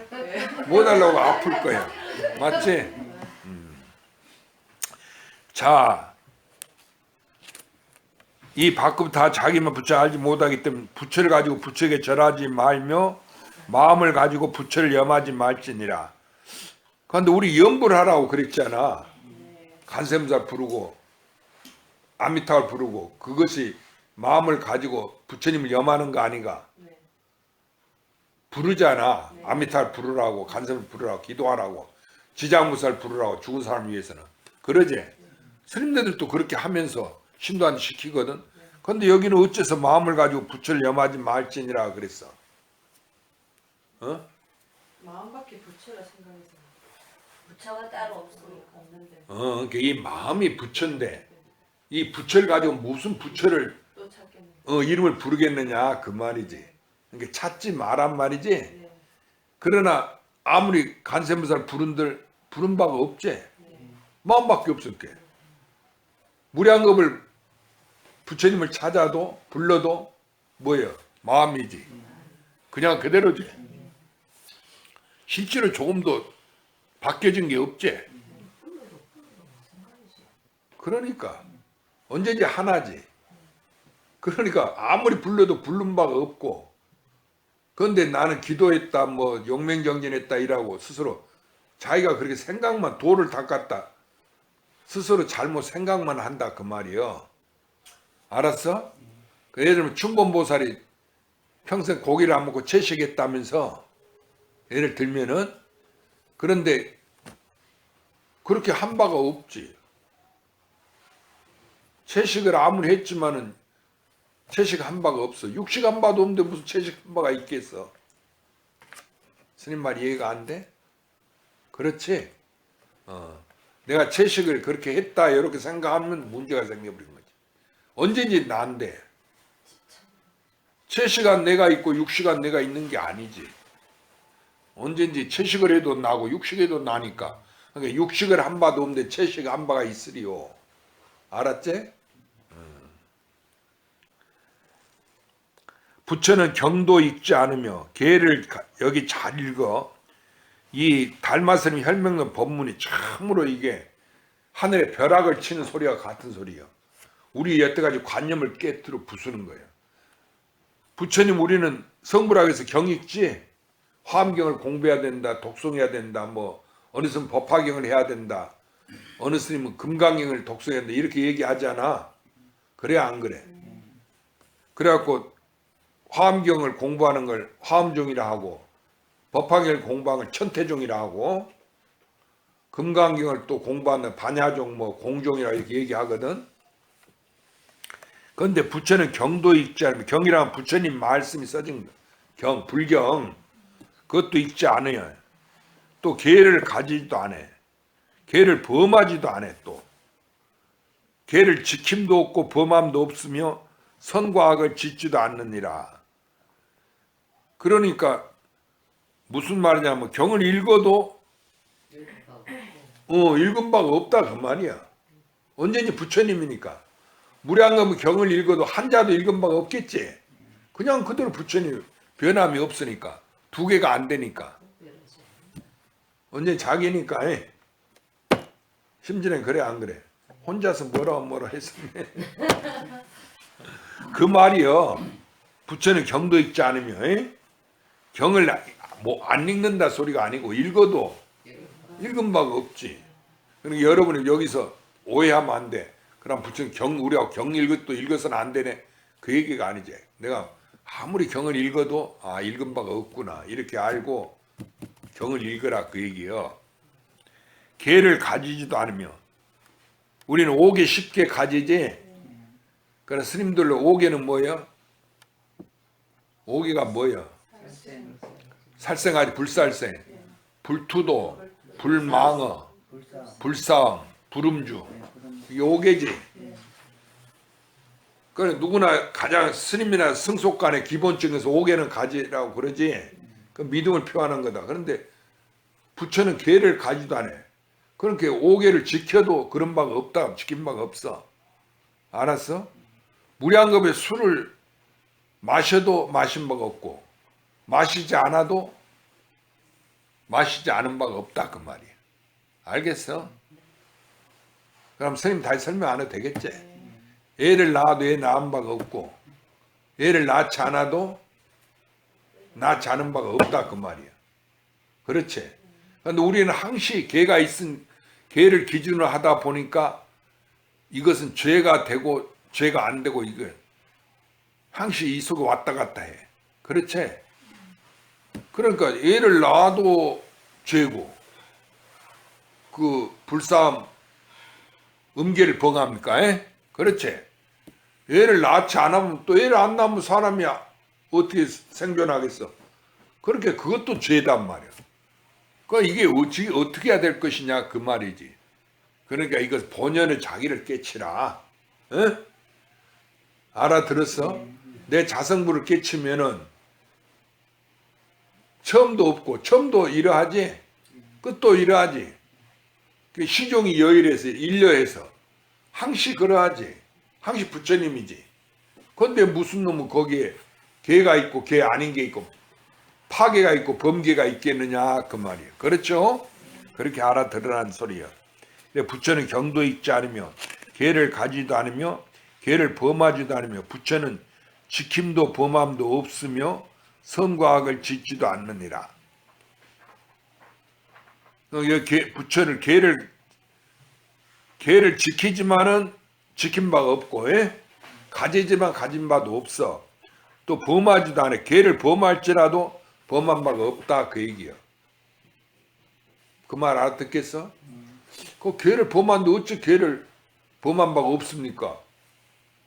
뭐 달라고 아플 거야. 맞지? 자, 이 밖으로 다 자기만 부처 알지 못하기 때문에 부처를 가지고 부처에게 절하지 말며 마음을 가지고 부처를 염하지 말지니라. 그런데 우리 염불 하라고 그랬잖아. 간샘살 부르고 아미타를 부르고 그것이 마음을 가지고 부처님을 염하는 거 아닌가? 네. 부르잖아. 아미타를 부르라고 간샘을 부르라고 기도하라고 지장무살 부르라고 죽은 사람 위해서는 그러지. 스님들도 그렇게 하면서 신도한테 시키거든. 그런데 여기는 어째서 마음을 가지고 부처를 염하지 말지니라 그랬어. 어? 마음밖에 부처라 생각해서 부처가 따로 없으니까. 없는데 그러니까 이 마음이 부처인데 이 부처를 가지고 무슨 부처를 또 찾겠네. 이름을 부르겠느냐 그 말이지. 그러니까 찾지 마란 말이지. 네. 그러나 아무리 간세무살 부른들 부른 바가 없지. 마음밖에 없을 게. 무량겁을 부처님을 찾아도 불러도 뭐예요? 마음이지. 그냥 그대로지. 실제로 조금도 바뀌어진 게 없지. 그러니까 언제든지 하나지. 그러니까 아무리 불러도 부른 바가 없고 그런데 나는 기도했다 뭐 용맹정진했다 이라고 스스로 자기가 그렇게 생각만 도를 닦았다 스스로 잘못 생각만 한다 그 말이요. 알았어? 그 예를 들면 충본보살이 평생 고기를 안 먹고 채식했다면서 예를 들면은 그런데 그렇게 한 바가 없지. 채식을 아무리 했지만은 채식 한 바가 없어. 육식 한 바도 없는데 무슨 채식 한 바가 있겠어. 스님 말 이해가 안 돼? 그렇지? 내가 채식을 그렇게 했다 이렇게 생각하면 문제가 생겨버린 거지. 언제든지 난데 채식한 내가 있고 육식한 내가 있는 게 아니지. 언제든지 채식을 해도 나고 육식해도 나니까. 그러니까 육식을 한 바도 없는데 채식 한 바가 있으리요. 알았지? 부처는 경도 읽지 않으며 계를 여기 잘 읽어. 이 달마스님 혈명론 법문이 참으로 이게 하늘에 벼락을 치는 소리와 같은 소리예요. 우리 여태까지 관념을 깨뜨려 부수는 거예요. 부처님 우리는 성불학에서 경 읽지 화엄경을 공부해야 된다, 독송해야 된다, 뭐 어느 스님은 법화경을 해야 된다, 어느 스님은 금강경을 독송해야 된다 이렇게 얘기하잖아. 그래 안 그래? 그래갖고 화엄경을 공부하는 걸 화엄종이라 하고 법화경을 공부하는 걸 천태종이라 하고 금강경을 또 공부하는 반야종 뭐 공종이라 이렇게 얘기하거든. 그런데 부처는 경도 읽지 않으면 경이라면 부처님 말씀이 써진 경, 불경 그것도 읽지 않아요. 또 계를 가지지도 않아. 계를 범하지도 않아. 또 계를 지킴도 없고 범함도 없으며 선과 악을 짓지도 않느니라. 그러니까 무슨 말이냐면 경을 읽어도 읽은 바가 없다 그 말이야. 언제든지 부처님이니까. 무량겁은 경을 읽어도 한자도 읽은 바가 없겠지. 그냥 그대로 부처님 변함이 없으니까. 두 개가 안 되니까. 언제 자기니까. 심지어는 그래 안 그래? 혼자서 뭐라 했었네. 그 말이요. 부처는 경도 읽지 않으며 경을 뭐 안 읽는다 소리가 아니고 읽어도 읽은 바가 없지. 그러니까 여러분이 여기서 오해하면 안 돼. 그럼 부처는 우리하고 경 읽어도 읽어서는 안 되네. 그 얘기가 아니지. 내가 아무리 경을 읽어도 읽은 바가 없구나 이렇게 알고 경을 읽으라 그 얘기요. 계를 가지지도 않으며 우리는 옥에 쉽게 가지지. 그래서 스님들로 옥에는 뭐예요? 옥에가 뭐예요? 살생하지 불살생, 불투도, 불망어, 불상, 불음주. 이게 옥에지. 그래 누구나 가장 스님이나 승속간의 기본적에서 옥에는 가지라고 그러지. 그 믿음을 표하는 거다. 그런데 부처는 계를 가지도 않아. 그렇게 옥에를 지켜도 그런 바가 없다. 지킨 바가 없어. 알았어? 무량겁에 술을 마셔도 마신 바가 없고 마시지 않아도 마시지 않은 바가 없다 그 말이야. 알겠어? 그럼 스님 다시 설명 안 해도 되겠지? 애를 낳아도 애 낳은 바가 없고 애를 낳지 않아도 낳지 않은 바가 없다 그 말이야. 그렇지? 그런데 우리는 항시 개가 있은 개를 기준으로 하다 보니까 이것은 죄가 되고 죄가 안 되고 이거 항시 이 속에 왔다 갔다 해. 그렇지? 그러니까 애를 낳아도 죄고 그 불사함 음계를 범합니까? 에? 그렇지? 애를 낳지 않으면 또 애를 안 낳으면 사람이 어떻게 생존하겠어? 그렇게 그것도 죄단 말이야. 그러니까 이게 어떻게 해야 될 것이냐 그 말이지. 그러니까 이것 본연의 자기를 깨치라. 에? 알아들었어? 내 자성부를 깨치면은 처음도 없고 처음도 이러하지 끝도 이러하지. 시종이 여일해서 일려해서 항시 그러하지. 항시 부처님이지. 그런데 무슨 놈은 거기에 개가 있고 개 아닌 게 있고 파괴가 있고 범계가 있겠느냐 그 말이에요. 그렇죠? 그렇게 알아들으라는 소리예요. 부처는 경도 있지 않으며 개를 가지도 않으며 개를 범하지도 않으며 부처는 지킴도 범함도 없으며 선과 악을 짓지도 않느니라. 부처를 개를 지키지만은 지킨 바가 없고 가지지만 가진 바도 없어. 또 범하지도 않아. 개를 범할지라도 범한 바가 없다 그 얘기야. 그 말 알아듣겠어? 그 개를 범하는데 어찌 개를 범한 바가 없습니까?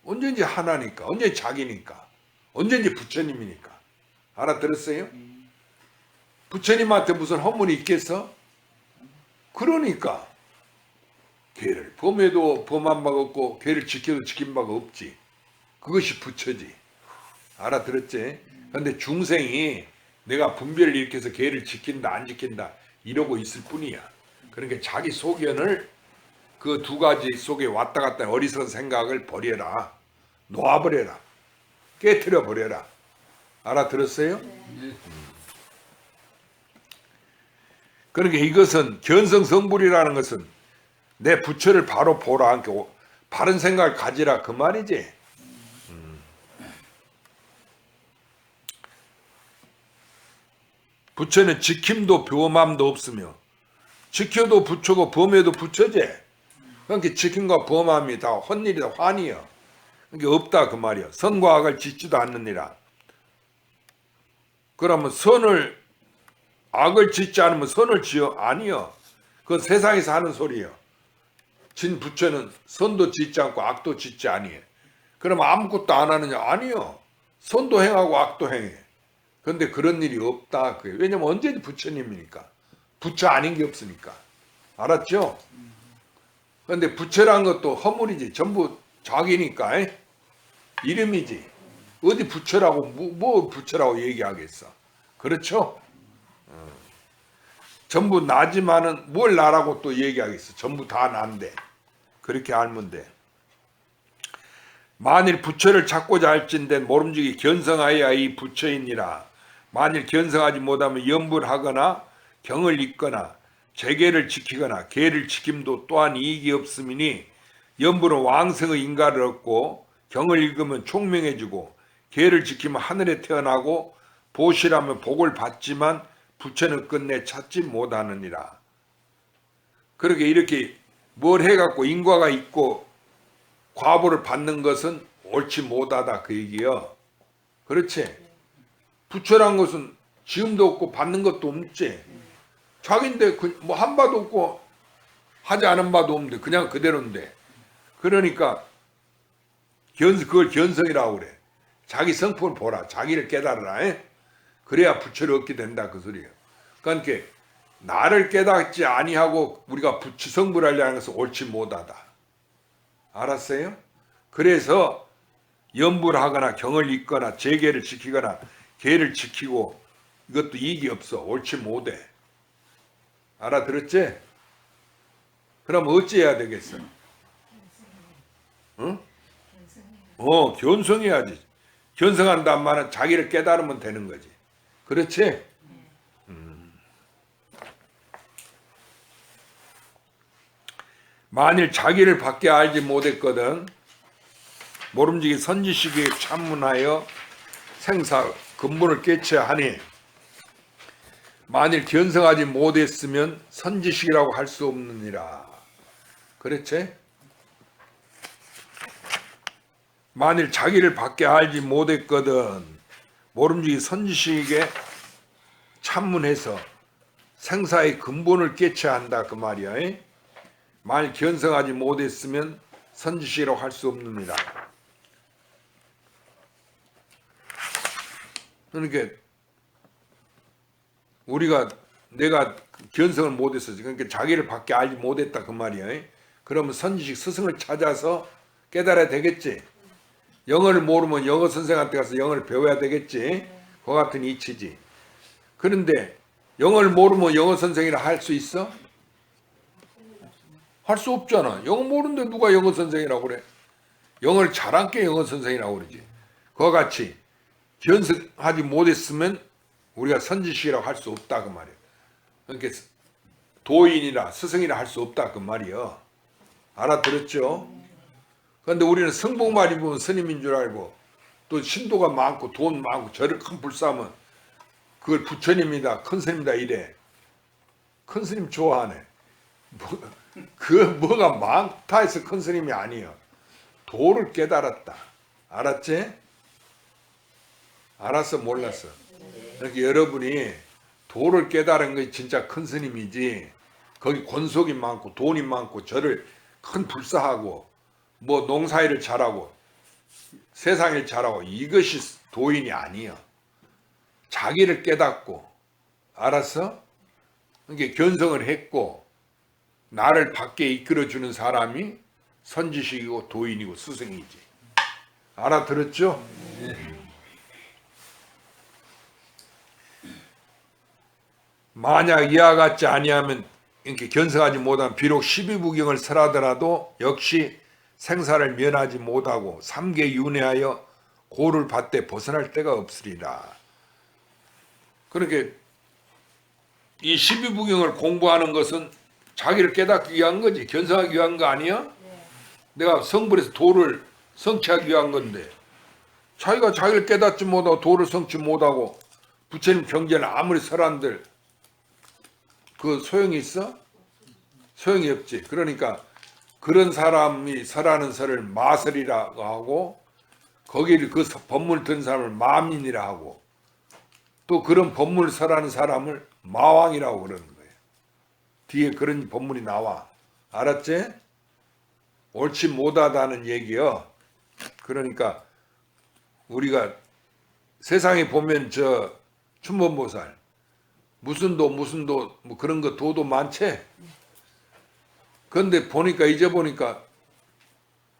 언제든지 하나니까, 언제든지 자기니까, 언제든지 부처님이니까. 알아들었어요? 부처님한테 무슨 허물이 있겠어? 그러니까 개를 범해도 범한 바가 없고 개를 지켜도 지킨 바가 없지. 그것이 부처지. 알아들었지? 그런데 중생이 내가 분별을 일으켜서 개를 지킨다 안 지킨다 이러고 있을 뿐이야. 그러니까 자기 소견을 그 두 가지 속에 왔다 갔다 어리석은 생각을 버려라. 놓아버려라. 깨트려 버려라. 알아들었어요? 그러니까 이것은 견성성불이라는 것은 내 부처를 바로 보라. 바른 생각을 가지라 그 말이지. 부처는 지킴도 범함도 없으며 지켜도 부처고 범해도 부처지. 그러니까 지킴과 범함이 다 헛일이다 환이여. 그러니까 없다 그 말이야. 선과 악을 짓지도 않느니라. 그러면 악을 짓지 않으면 선을 지어? 아니요. 그건 세상에서 하는 소리예요. 진 부처는 선도 짓지 않고 악도 짓지 아니에요. 그러면 아무것도 안 하느냐? 아니요. 선도 행하고 악도 행해. 그런데 그런 일이 없다. 왜냐면 언제든 부처님이니까. 부처 아닌 게 없으니까. 알았죠? 그런데 부처란 것도 허물이지. 전부 자기니까. 이름이지. 어디 부처라고 뭐 부처라고 얘기하겠어. 그렇죠? 전부 나지만은 뭘 나라고 또 얘기하겠어. 전부 다 난데. 그렇게 알면 돼. 만일 부처를 찾고자 할진대 모름지기 견성하여야 이 부처이니라. 만일 견성하지 못하면 염불하거나 경을 잇거나 재계를 지키거나 계를 지킴도 또한 이익이 없음이니 염불은 왕성의 인가를 얻고 경을 읽으면 총명해지고 계를 지키면 하늘에 태어나고 보시라면 복을 받지만 부처는 끝내 찾지 못하느니라. 그렇게 이렇게 뭘 해갖고 인과가 있고 과보를 받는 것은 옳지 못하다 그 얘기요. 그렇지? 부처란 것은 지음도 없고 받는 것도 없지. 자기인데 뭐 한 바도 없고 하지 않은 바도 없는데 그냥 그대로인데 그러니까 그걸 견성이라고 그래. 자기 성품을 보라. 자기를 깨달으라. 에? 그래야 부처를 얻게 된다 그 소리예요. 그러니까 나를 깨닫지 아니하고 우리가 부처 성불 하려는 것은 옳지 못하다. 알았어요? 그래서 염불을 하거나 경을 잇거나 제계를 지키거나 계를 지키고 이것도 이익이 없어. 옳지 못해. 알아들었지? 그럼 어찌해야 되겠어? 응? 견성해야지. 견성한다는 말은 자기를 깨달으면 되는 거지. 그렇지? 만일 자기를 밖에 알지 못했거든 모름지기 선지식에 참문하여 생사 근본을 깨쳐야 하니 만일 견성하지 못했으면 선지식이라고 할 수 없느니라. 그렇지? 만일 자기를 밖에 알지 못했거든 모름지기 선지식에 참문해서 생사의 근본을 깨쳐야 한다 그 말이야. 이? 만일 견성하지 못했으면 선지식이라고 할 수 없느니라. 그러니까 내가 견성을 못했었지. 그러니까 자기를 밖에 알지 못했다 그 말이야. 그러면 선지식 스승을 찾아서 깨달아야 되겠지. 영어를 모르면 영어 선생한테 가서 영어를 배워야 되겠지. 그와 같은 이치지. 그런데 영어를 모르면 영어 선생이라 할 수 있어? 할 수 없잖아. 영어 모르는데 누가 영어 선생이라고 그래? 영어를 잘한 게 영어 선생이라고 그러지. 그와 같이 견성하지 못했으면 우리가 선지식이라고 할 수 없다 그 말이야. 그러니까 도인이라 스승이라 할 수 없다 그 말이야. 알아들었죠? 그런데 우리는 성복만 입으면 스님인 줄 알고 또 신도가 많고 돈 많고 저를 큰 불사하면 그걸 부처님이다 큰 스님이다 이래. 큰 스님 좋아하네. 뭐가 많다 해서 큰 스님이 아니야. 도를 깨달았다. 알았지? 알았어 몰랐어? 그러니까 여러분이 도를 깨달은 것이 진짜 큰 스님이지 거기 권속이 많고 돈이 많고 저를 큰 불사하고 뭐 농사일을 잘하고 세상일 잘하고 이것이 도인이 아니야. 자기를 깨닫고 알았어? 그러니까 견성을 했고 나를 밖에 이끌어주는 사람이 선지식이고 도인이고 스승이지. 알아들었죠? 만약 이와 같지 아니하면 이렇게 견성하지 못하면 비록 12부경을 설하더라도 역시 생사를 면하지 못하고 삼계 윤회하여 고를 받되 벗어날 데가 없으리라. 그렇게 이 12부경을 공부하는 것은 자기를 깨닫기 위한 거지. 견성하기 위한 거 아니야? 내가 성불에서 도를 성취하기 위한 건데 자기가 자기를 깨닫지 못하고 도를 성취 못하고 부처님 경전을 아무리 설한들 그 소용이 있어? 소용이 없지. 그러니까 그런 사람이 설하는 설을 마설이라고 하고 거기를 그 법문을 든 사람을 마민이라 하고 또 그런 법문을 설하는 사람을 마왕이라고 그러는 거예요. 뒤에 그런 법문이 나와. 알았지? 옳지 못하다는 얘기요. 그러니까 우리가 세상에 보면 저 춘범보살 무슨 도 뭐 그런 거 도도 많지. 그런데 보니까 이제 보니까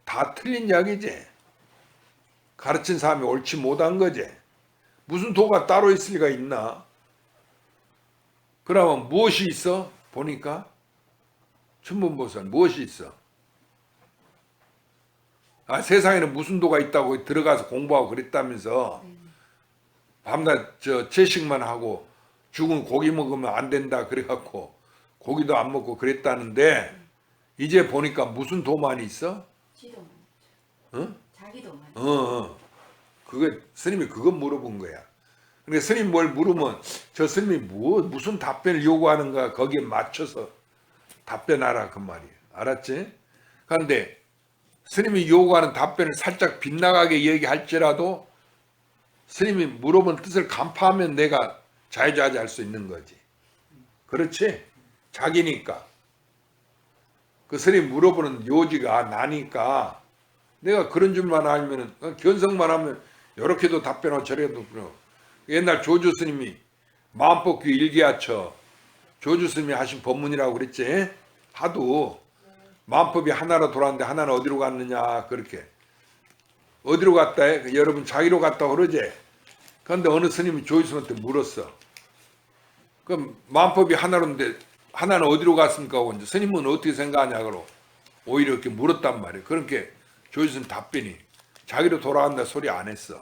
다 틀린 이야기지. 가르친 사람이 옳지 못한 거지. 무슨 도가 따로 있을 리가 있나? 그러면 무엇이 있어? 보니까 춘범보살 무엇이 있어? 아, 세상에는 무슨 도가 있다고 들어가서 공부하고 그랬다면서 밤낮 채식만 하고 죽은 고기 먹으면 안 된다 그래갖고 고기도 안 먹고 그랬다는데 이제 보니까 무슨 도만 있어? 지도만 응? 자기도만. 그게 스님이 그거 물어본 거야. 그러니까 스님 뭘 물으면 저 스님이 무슨 답변을 요구하는가 거기에 맞춰서 답변하라 그 말이야. 알았지? 그런데 스님이 요구하는 답변을 살짝 빗나가게 얘기할지라도 스님이 물어본 뜻을 간파하면 내가 자유자재할 수 있는 거지. 그렇지? 자기니까. 그 스님 물어보는 요지가 나니까 내가 그런 줄만 알면은 견성만 하면 이렇게도 답변하고 저렇게도 답변하고. 옛날 조주 스님이 마음뽑기 일기하처 조주 스님이 하신 법문이라고 그랬지. 하도 마음법이 하나로 돌았는데 하나는 어디로 갔느냐 그렇게. 어디로 갔다 해? 여러분 자기로 갔다 그러지. 그런데 어느 스님이 조주 스님한테 물었어. 그럼 마음법이 하나로인데 하나는 어디로 갔습니까? 하고 이제 스님은 어떻게 생각하냐 그러고 오히려 이렇게 물었단 말이에요. 그렇게 조주 스님 답변이 자기로 돌아간다 소리 안 했어.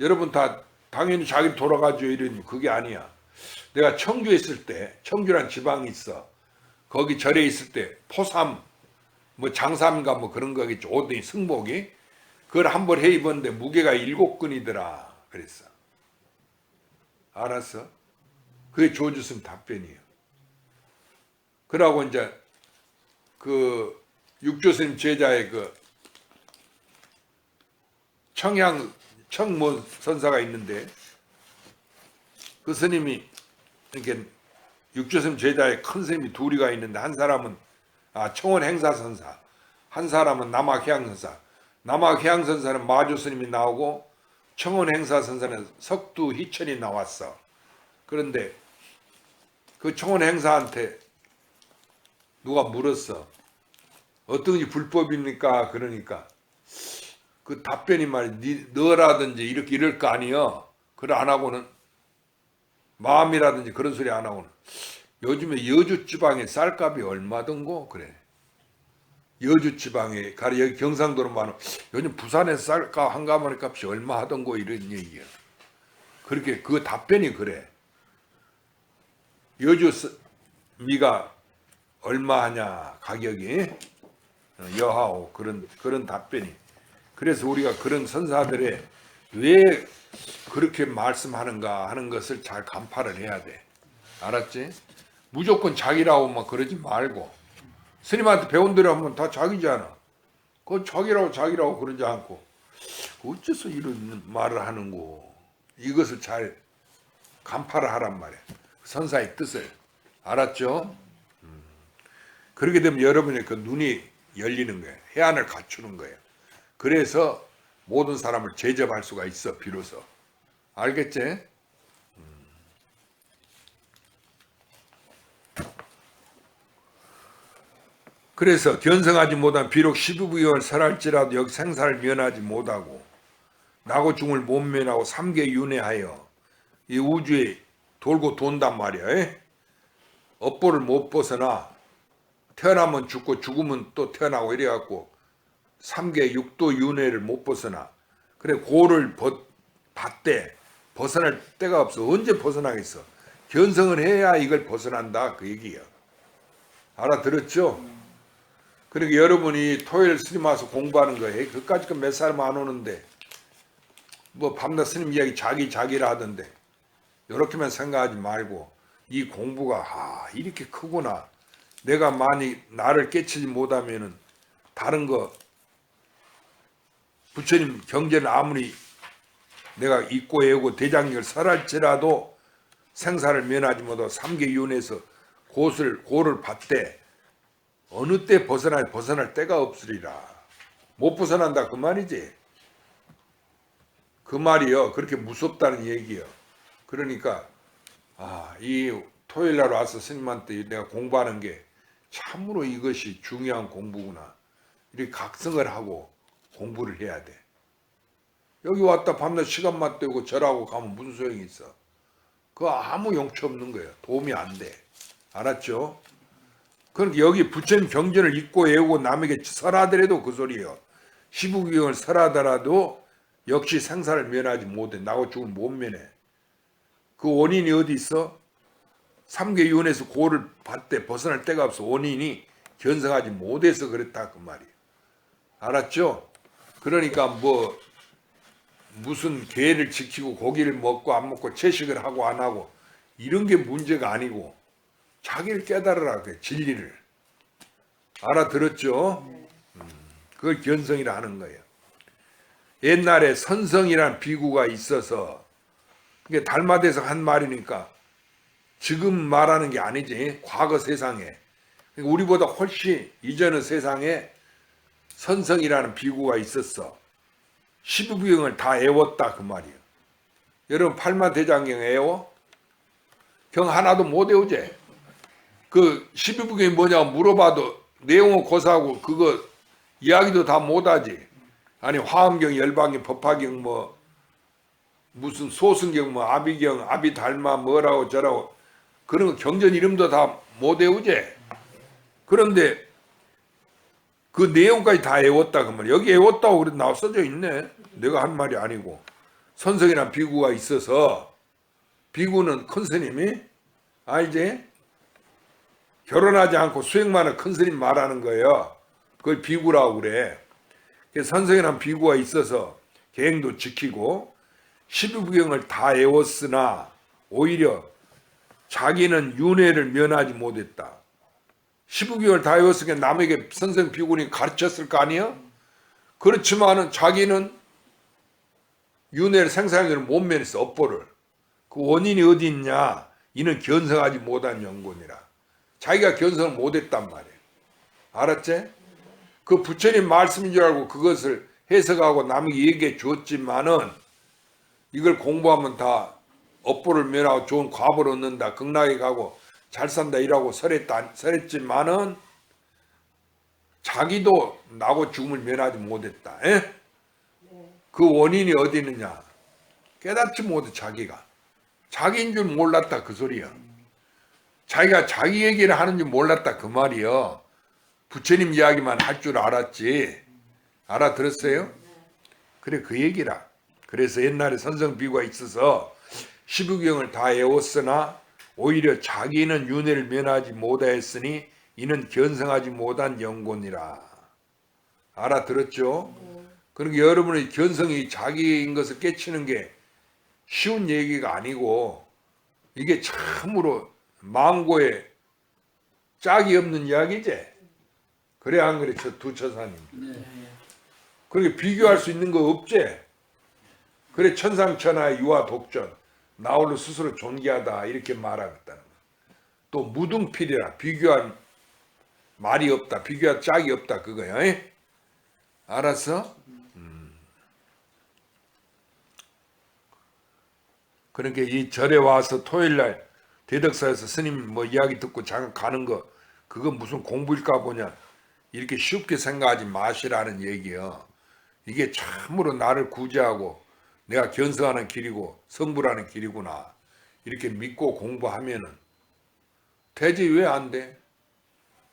여러분 다 당연히 자기로 돌아가죠 이러니 그게 아니야. 내가 청주에 있을 때 청주란 지방이 있어. 거기 절에 있을 때 포삼 뭐 장삼인가 뭐 그런 거겠죠. 오더니 승복이 그걸 한 벌 해 입었는데 무게가 7근이더라 그랬어. 알았어? 그게 조주스님 답변이에요. 그러고 이제 그 육조스님 제자의 그 청모 선사가 있는데 그 스님이 이렇게 육조스님 제자의 큰 스님이 둘이가 있는데 한 사람은 청원 행사 선사, 한 사람은 남학해양 선사. 남학해양 선사는 마주 스님이 나오고 청원 행사 선사는 석두 희천이 나왔어. 그런데 그 청원 행사한테 누가 물었어. 어떤 게 불법입니까? 그러니까 그 답변이 말이야. 너라든지 이렇게 이럴 거 아니여. 그걸 안 하고는 마음이라든지 그런 소리 안 하고는 요즘에 여주 지방에 쌀값이 얼마든고 그래. 여주 지방에 가리 여기 경상도로 많아. 요즘 부산에 쌀값 한 가마니 값이 얼마 하던고 이런 얘기야. 그렇게 그 답변이 그래. 여주 미가 얼마 하냐 가격이 여하오 그런 답변이. 그래서 우리가 그런 선사들의 왜 그렇게 말씀하는가 하는 것을 잘 간파를 해야 돼. 알았지? 무조건 자기라고 막 그러지 말고 스님한테 배운 대로 하면 다 자기잖아. 그건 자기라고 그러지 않고 어째서 이런 말을 하는고 이것을 잘 간파를 하란 말이야. 선사의 뜻을. 알았죠? 그렇게 되면 여러분의 그 눈이 열리는 거예요. 해안을 갖추는 거예요. 그래서 모든 사람을 제접할 수가 있어 비로소. 알겠지? 그래서 견성하지 못한 비록 12부경을 설할지라도 여기 생사를 면하지 못하고 나고 중을 못 면하고 삼계 윤회하여 이 우주에 돌고 돈단 말이야. 업보를 못 벗어나 태어나면 죽고 죽으면 또 태어나고 이래갖고 삼계 육도 윤회를 못 벗어나. 그래 고를 받대 벗어날 데가 없어. 언제 벗어나겠어. 견성을 해야 이걸 벗어난다 그 얘기야. 알아들었죠? 그러니까 여러분이 토요일 스님 와서 공부하는 거예요. 그까짓 거 몇 사람 안 오는데 뭐 밤낮 스님 이야기 자기라 하던데 이렇게만 생각하지 말고 이 공부가 이렇게 크구나. 내가 많이 나를 깨치지 못하면은 다른 거 부처님 경전을 아무리 내가 읽고 외우고 대장경을 설할지라도 생사를 면하지 못하고 삼계윤회에서 고를 받되 어느 때 벗어날 때가 없으리라. 못 벗어난다 그 말이지. 그 말이요. 그렇게 무섭다는 얘기요. 그러니까 이 토요일 날 와서 스님한테 내가 공부하는 게 참으로 이것이 중요한 공부구나. 이렇게 각성을 하고 공부를 해야 돼. 여기 왔다 밤낮 시간 맞대고 절하고 가면 무슨 소용이 있어. 그거 아무 용처 없는 거예요. 도움이 안 돼. 알았죠? 그러니까 여기 부처님 경전을 읽고 외우고 남에게 설하더라도 그 소리예요. 시부경을 설하더라도 역시 생사를 면하지 못해. 나고 죽을 못 면해. 그 원인이 어디 있어? 삼계윤회에서 고를 받되 벗어날 데가 없어. 원인이 견성하지 못해서 그랬다 그 말이에요. 알았죠? 그러니까 뭐 무슨 계를 지키고 고기를 먹고 안 먹고 채식을 하고 안 하고 이런 게 문제가 아니고 자기를 깨달으라 그 진리를. 알아들었죠? 그걸 견성이라 하는 거예요. 옛날에 선성이란 비구가 있어서 그게 달마대에서 한 말이니까 지금 말하는 게 아니지. 과거 세상에 우리보다 훨씬 이전의 세상에 선성이라는 비구가 있었어. 12부경을 다 애웠다 그 말이에요. 여러분 팔마대장경 애워? 경 하나도 못 애우지. 그 12부경이 뭐냐고 물어봐도 내용은 고사하고 그거 이야기도 다 못하지. 아니 화엄경, 열반경, 법화경 뭐 무슨 소승경 뭐 아비경, 아비달마 뭐라고 저라고 그런 거 경전 이름도 다 못 외우지. 그런데 그 내용까지 다 외웠다 그 말이야. 여기 외웠다고 그래 나와 써져 있네. 내가 한 말이 아니고. 선성이란 비구가 있어서 비구는 큰 스님이 알지? 결혼하지 않고 수행만한 큰 스님 말하는 거예요. 그걸 비구라고 그래. 선성이란 비구가 있어서 계행도 지키고 12부경을 다 외웠으나 오히려 자기는 윤회를 면하지 못했다. 12부경을 다 외웠으니까 남에게 선생 비구니 가르쳤을 거 아니에요? 그렇지만은 자기는 윤회를 생사형을 못 면했어. 업보를. 그 원인이 어디 있냐? 이는 견성하지 못한 연곤이라. 자기가 견성을 못했단 말이에요. 알았지? 그 부처님 말씀인 줄 알고 그것을 해석하고 남에게 얘기해 줬지만은 이걸 공부하면 다 업보를 면하고 좋은 과보를 얻는다. 극락에 가고 잘 산다 이라고 설했지만은 자기도 나고 죽음을 면하지 못했다. 에? 그 원인이 어디 있느냐? 깨닫지 못해 자기가. 자기인 줄 몰랐다 그 소리야. 자기가 자기 얘기를 하는 줄 몰랐다 그 말이요. 부처님 이야기만 할 줄 알았지. 알아들었어요? 그래 그 얘기라. 그래서 옛날에 선성비구가 있어서 12부경을 다 외웠으나 오히려 자기는 윤회를 면하지 못하였으니 이는 견성하지 못한 연곤이라. 알아들었죠? 그러니까 여러분의 견성이 자기인 것을 깨치는 게 쉬운 얘기가 아니고 이게 참으로 망고에 짝이 없는 이야기지. 그래 안 그래 저 두 처사님. 그렇게 비교할 수 있는 거 없지. 그래 천상천하의 유아 독전 나홀로 스스로 존귀하다 이렇게 말하겠다는 거. 또 무등필이라 비교한 말이 없다. 비교한 짝이 없다 그거야. 에? 알았어? 그러니까 이 절에 와서 토요일날 대덕사에서 스님 뭐 이야기 듣고 잠깐 가는 거 그거 무슨 공부일까 보냐 이렇게 쉽게 생각하지 마시라는 얘기요. 이게 참으로 나를 구제하고 내가 견성하는 길이고 성불하는 길이구나 이렇게 믿고 공부하면은 되지 왜 안 돼?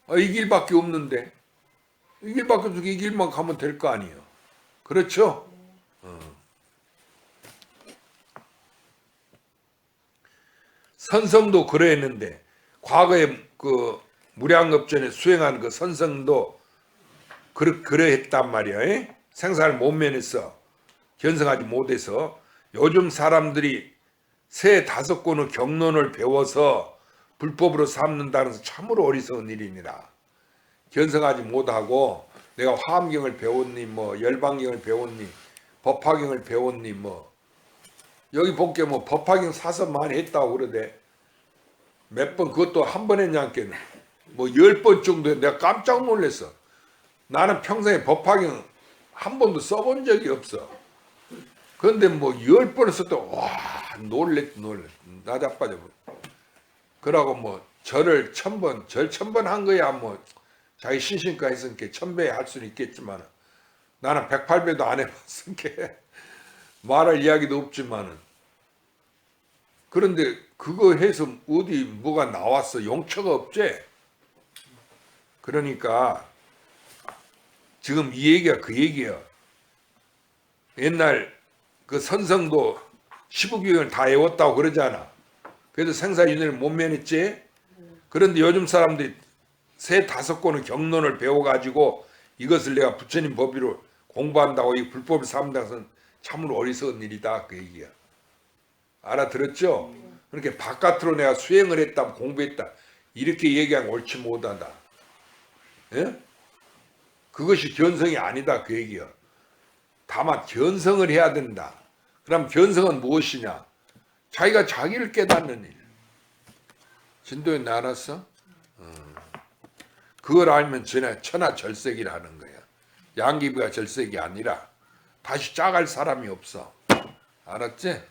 이 길밖에 없는데 이 길밖에 없으니까 이 길만 가면 될 거 아니에요. 그렇죠? 선성도 그러했는데 과거에 그 무량겁전에 수행한 그 선성도 그러했단 말이야. 에? 생사를 못 면했어. 견성하지 못해서 요즘 사람들이 세 다섯 권의 경론을 배워서 불법으로 삼는다는 것은 참으로 어리석은 일입니다. 견성하지 못하고 내가 화엄경을 배웠니 뭐 열반경을 배웠니 법화경을 배웠니 뭐 여기 볼게 뭐 법화경 사서 많이 했다고 그러대. 몇 번 그것도 한 번 했냐께는 뭐 10번 정도 했는데 내가 깜짝 놀랐어. 나는 평생에 법화경 한 번도 써본 적이 없어. 그런데 뭐 10번을 썼다 와 놀랬 나 자빠져. 그러고 뭐 절을 1000번 절 1000번 한 거야 뭐 자기 신신가 했으니까 1000배 할 수는 있겠지만 나는 108배도 안 해봤으니까 말할 이야기도 없지만은 그런데 그거 해서 어디 뭐가 나왔어. 용처가 없지. 그러니까 지금 이 얘기가 그 얘기야. 옛날 그 선성도 15교경을 다 외웠다고 그러잖아. 그래도 생사윤회를 못 면했지. 그런데 요즘 사람들이 세 다섯 권의 경론을 배워가지고 이것을 내가 부처님 법의로 공부한다고 이 불법을 삼는다는 것은 참으로 어리석은 일이다 그 얘기야. 알아들었죠? 그렇게 바깥으로 내가 수행을 했다 공부했다 이렇게 얘기하면 옳지 못하다. 예? 그것이 견성이 아니다 그 얘기야. 다만 견성을 해야 된다. 그럼 견성은 무엇이냐? 자기가 자기를 깨닫는 일. 진도에 알았어? 그걸 알면 천하절색이라는 거야. 양귀비가 절색이 아니라 다시 짜갈 사람이 없어. 알았지?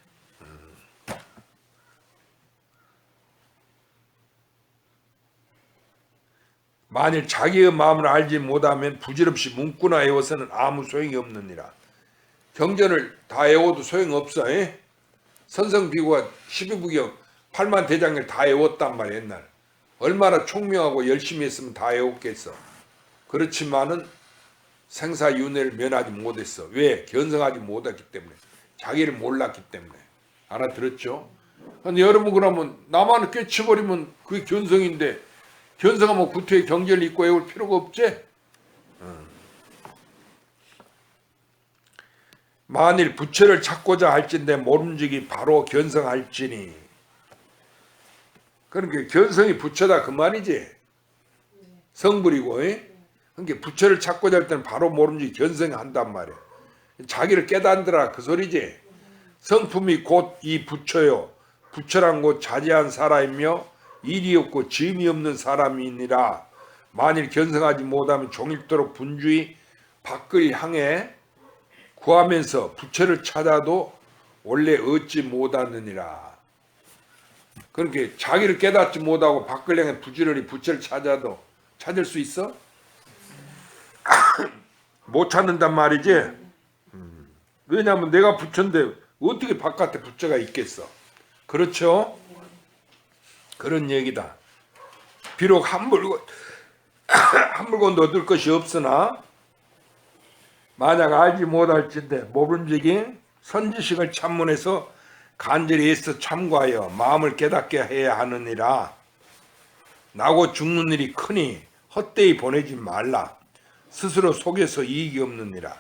만일 자기의 마음을 알지 못하면 부질없이 뭉꾸나 애워서는 아무 소용이 없느니라. 경전을 다 애워도 소용없어. 선성비구가 12부경 8만 대장을 다 애웠단 말이야. 옛날 얼마나 총명하고 열심히 했으면 다 애웠겠어. 그렇지만은 생사윤회를 면하지 못했어. 왜? 견성하지 못했기 때문에. 자기를 몰랐기 때문에. 알아들었죠? 근데 여러분 그러면 나만 깨쳐버리면 그게 견성인데 견성하면 구토에 경전을 입고 외울 필요가 없지? 만일 부처를 찾고자 할진대 모름지기 바로 견성할지니. 그러니까 견성이 부처다 그 말이지. 성불이고. 그러니까 부처를 찾고자 할 때는 바로 모름지기 견성이 한단 말이야. 자기를 깨닫느라 그 소리지. 성품이 곧 이 부처요. 부처란 곧 자제한 사람이며 일이 없고 짐이 없는 사람이니라. 만일 견성하지 못하면 종일토록 분주히 밖을 향해 구하면서 부처를 찾아도 원래 얻지 못하느니라. 그러니까 자기를 깨닫지 못하고 밖을 향해 부지런히 부처를 찾아도 찾을 수 있어? 못 찾는단 말이지. 왜냐하면 내가 부처인데 어떻게 바깥에 부처가 있겠어? 그렇죠? 그런 얘기다. 비록 한 물건도 얻을 것이 없으나 만약 알지 못할진대 모름지기 선지식을 참문해서 간절히 애써 참고하여 마음을 깨닫게 해야 하느니라. 나고 죽는 일이 크니 헛되이 보내지 말라. 스스로 속에서 이익이 없느니라.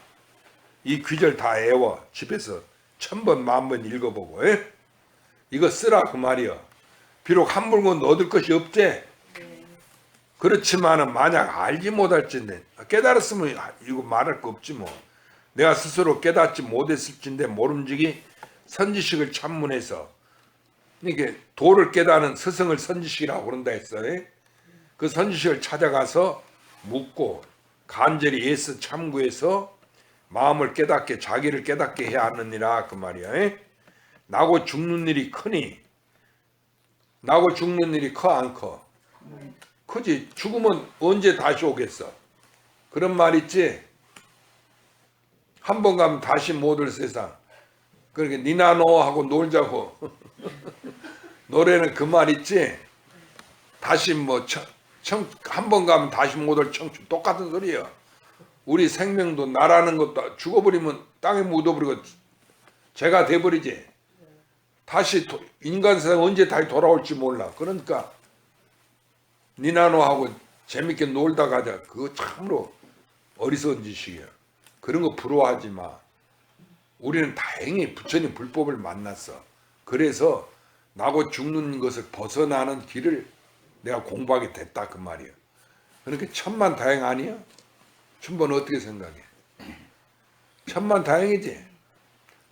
이 귀절 다 애워 집에서 1000번 10,000번 읽어보고 이거 쓰라 그 말이여. 비록 한 물건도 얻을 것이 없지. 그렇지만은 만약 알지 못할진데 깨달았으면 이거 말할 거 없지 뭐. 내가 스스로 깨닫지 못했을진데 모름지기 선지식을 참문해서 이게 도를 깨닫는 스승을 선지식이라고 그런다 했어. 그 선지식을 찾아가서 묻고 간절히 애써 참고해서 마음을 깨닫게 자기를 깨닫게 해야 하느니라 그 말이야. 나고 죽는 일이 크니 나고 죽는 일이 커 안 커? 크지. 죽으면 언제 다시 오겠어? 그런 말 있지. 한 번 가면 다시 못 올 세상. 그러니까 니나 너 하고 놀자고. 노래는 그 말 있지. 다시 뭐 한 번 가면 다시 못 올 청춘 똑같은 소리예요. 우리 생명도 나라는 것도 죽어버리면 땅에 묻어버리고 죄가 돼버리지. 다시 인간 세상 언제 다시 돌아올지 몰라. 그러니까 니나노하고 재밌게 놀다 가자. 그거 참으로 어리석은 짓이야. 그런 거 부러워하지 마. 우리는 다행히 부처님 불법을 만났어. 그래서 나고 죽는 것을 벗어나는 길을 내가 공부하게 됐다 그 말이야. 그러니까 천만다행 아니야? 천번 어떻게 생각해? 천만다행이지.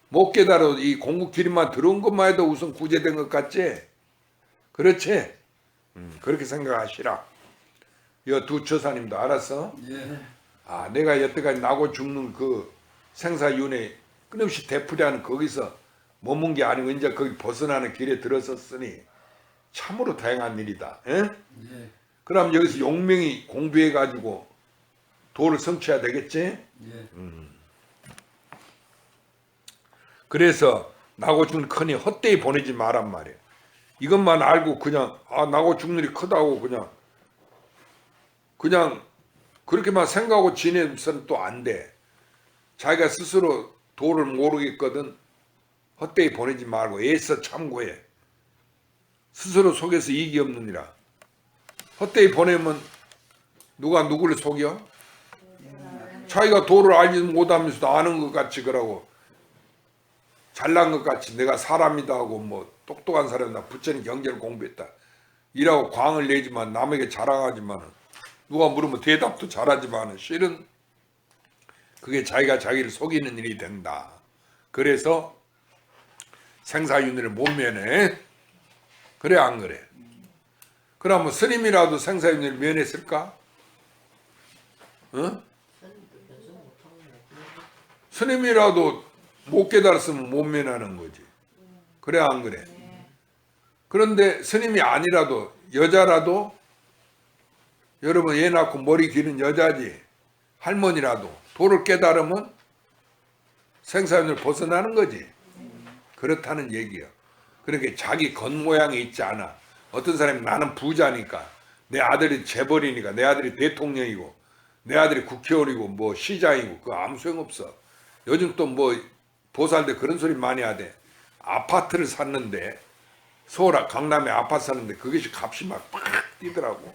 못 깨달아도 이 공부 길이만 들어온 것만 해도 우선 구제된 것 같지? 그렇지? 그렇게 생각하시라. 여 두 처사님도 알았어? 예. 아, 내가 여태까지 나고 죽는 그 생사윤회 끊임없이 되풀이하는 거기서 머문 게 아니고 이제 거기 벗어나는 길에 들어섰으니 참으로 다행한 일이다. 에? 예. 그럼 여기서 용맹히 공부해가지고 도를 성취해야 되겠지? 예. 그래서 나고 죽는 크니 헛되이 보내지 마란 말이야. 이것만 알고 그냥 나고 죽는 일이 크다고 그냥 그렇게만 생각하고 지내서는 또 안 돼. 자기가 스스로 도를 모르겠거든. 헛되이 보내지 말고 애써 참고해. 스스로 속에서 이익이 없느니라. 헛되이 보내면 누가 누구를 속여? 자기가 도를 알지 못하면서도 아는 것 같이 그러고 잘난 것 같이 내가 사람이다 하고 뭐 똑똑한 사람이다 부처님 경전을 공부했다 이라고 광을 내지만 남에게 자랑하지만 누가 물으면 대답도 잘하지만 실은 그게 자기가 자기를 속이는 일이 된다. 그래서 생사윤회를 못 면해. 그래 안 그래? 그러면 스님이라도 생사윤회를 면했을까? 스님들 변성 못하고 뭐 스님이라도 못 깨달았으면 못 면하는 거지. 그래 안 그래? 그런데 스님이 아니라도 여자라도 여러분 애 낳고 머리 기는 여자지 할머니라도 도를 깨달으면 생사연을 벗어나는 거지. 그렇다는 얘기야. 그러니까 자기 겉모양이 있지 않아. 어떤 사람이 나는 부자니까 내 아들이 재벌이니까 내 아들이 대통령이고 내 아들이 국회의원이고 뭐 시장이고 그거 아무 소용없어. 요즘 또 뭐 보살들 그런 소리 많이 하대. 아파트를 샀는데 서울 강남에 아파트 샀는데 그것이 값이 막 팍 뛰더라고.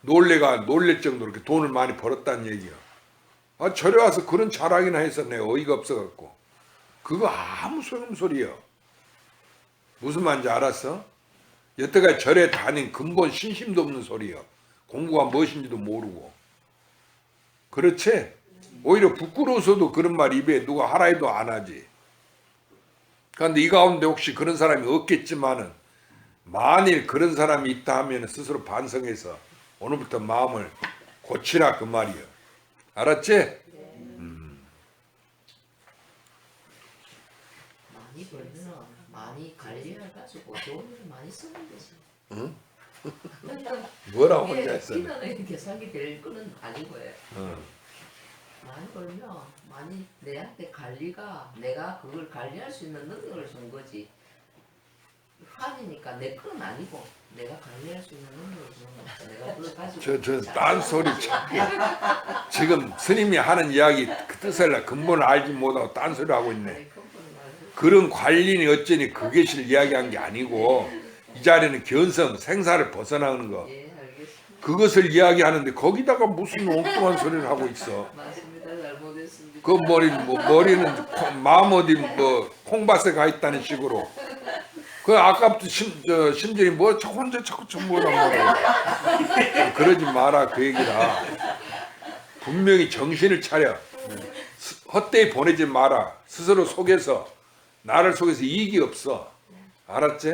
놀랄 정도로 이렇게 돈을 많이 벌었다는 얘기야. 아, 절에 와서 그런 자랑이나 해서 내가 어이가 없어갖고. 그거 아무 소용 소리야. 무슨 말인지 알았어? 여태까지 절에 다닌 근본 신심도 없는 소리야. 공부가 무엇인지도 모르고. 그렇지? 오히려 부끄러워서도 그런 말 입에 누가 하라 해도 안 하지. 그런데 이 가운데 혹시 그런 사람이 없겠지만은 만일 그런 사람이 있다 하면 스스로 반성해서 오늘부터 마음을 고치라 그 말이야. 알았지? 많이 벌면 많이 관리해가지고 좋은 일을 많이 쓰는 거지. 응? 뭐라고 이게 혼자 했어? 비난의 계산이 될 거는 아니고요. 응. 많이 벌면 많이 내한테 관리가 내가 그걸 관리할 수 있는 능력을 준 거지. 환이니까 내 건 아니고 내가 관리할 수 있는 능력을 주는 거지. 내가 그걸 가지고 저 딴소리 자꾸 지금 스님이 하는 이야기 그 뜻을 근본을 알지 못하고 딴소리 하고 있네. 그런 관리니 어쩌니 그것을 이야기한 게 아니고 이 자리는 견성 생사를 벗어나는 거 예, 알겠습니다. 그것을 이야기하는데 거기다가 무슨 엉뚱한 소리를 하고 있어. 맞습니다. 잘못했습니다. 그 머리는 마음 어디 뭐 콩밭에 가 있다는 식으로. 그 아까부터 심전이 뭐 혼자 자꾸 뭐라 말해. 그러지 마라 그 얘기라. 분명히 정신을 차려. 헛되이 보내지 마라. 스스로 속에서 나를 속에서 이익이 없어. 알았지?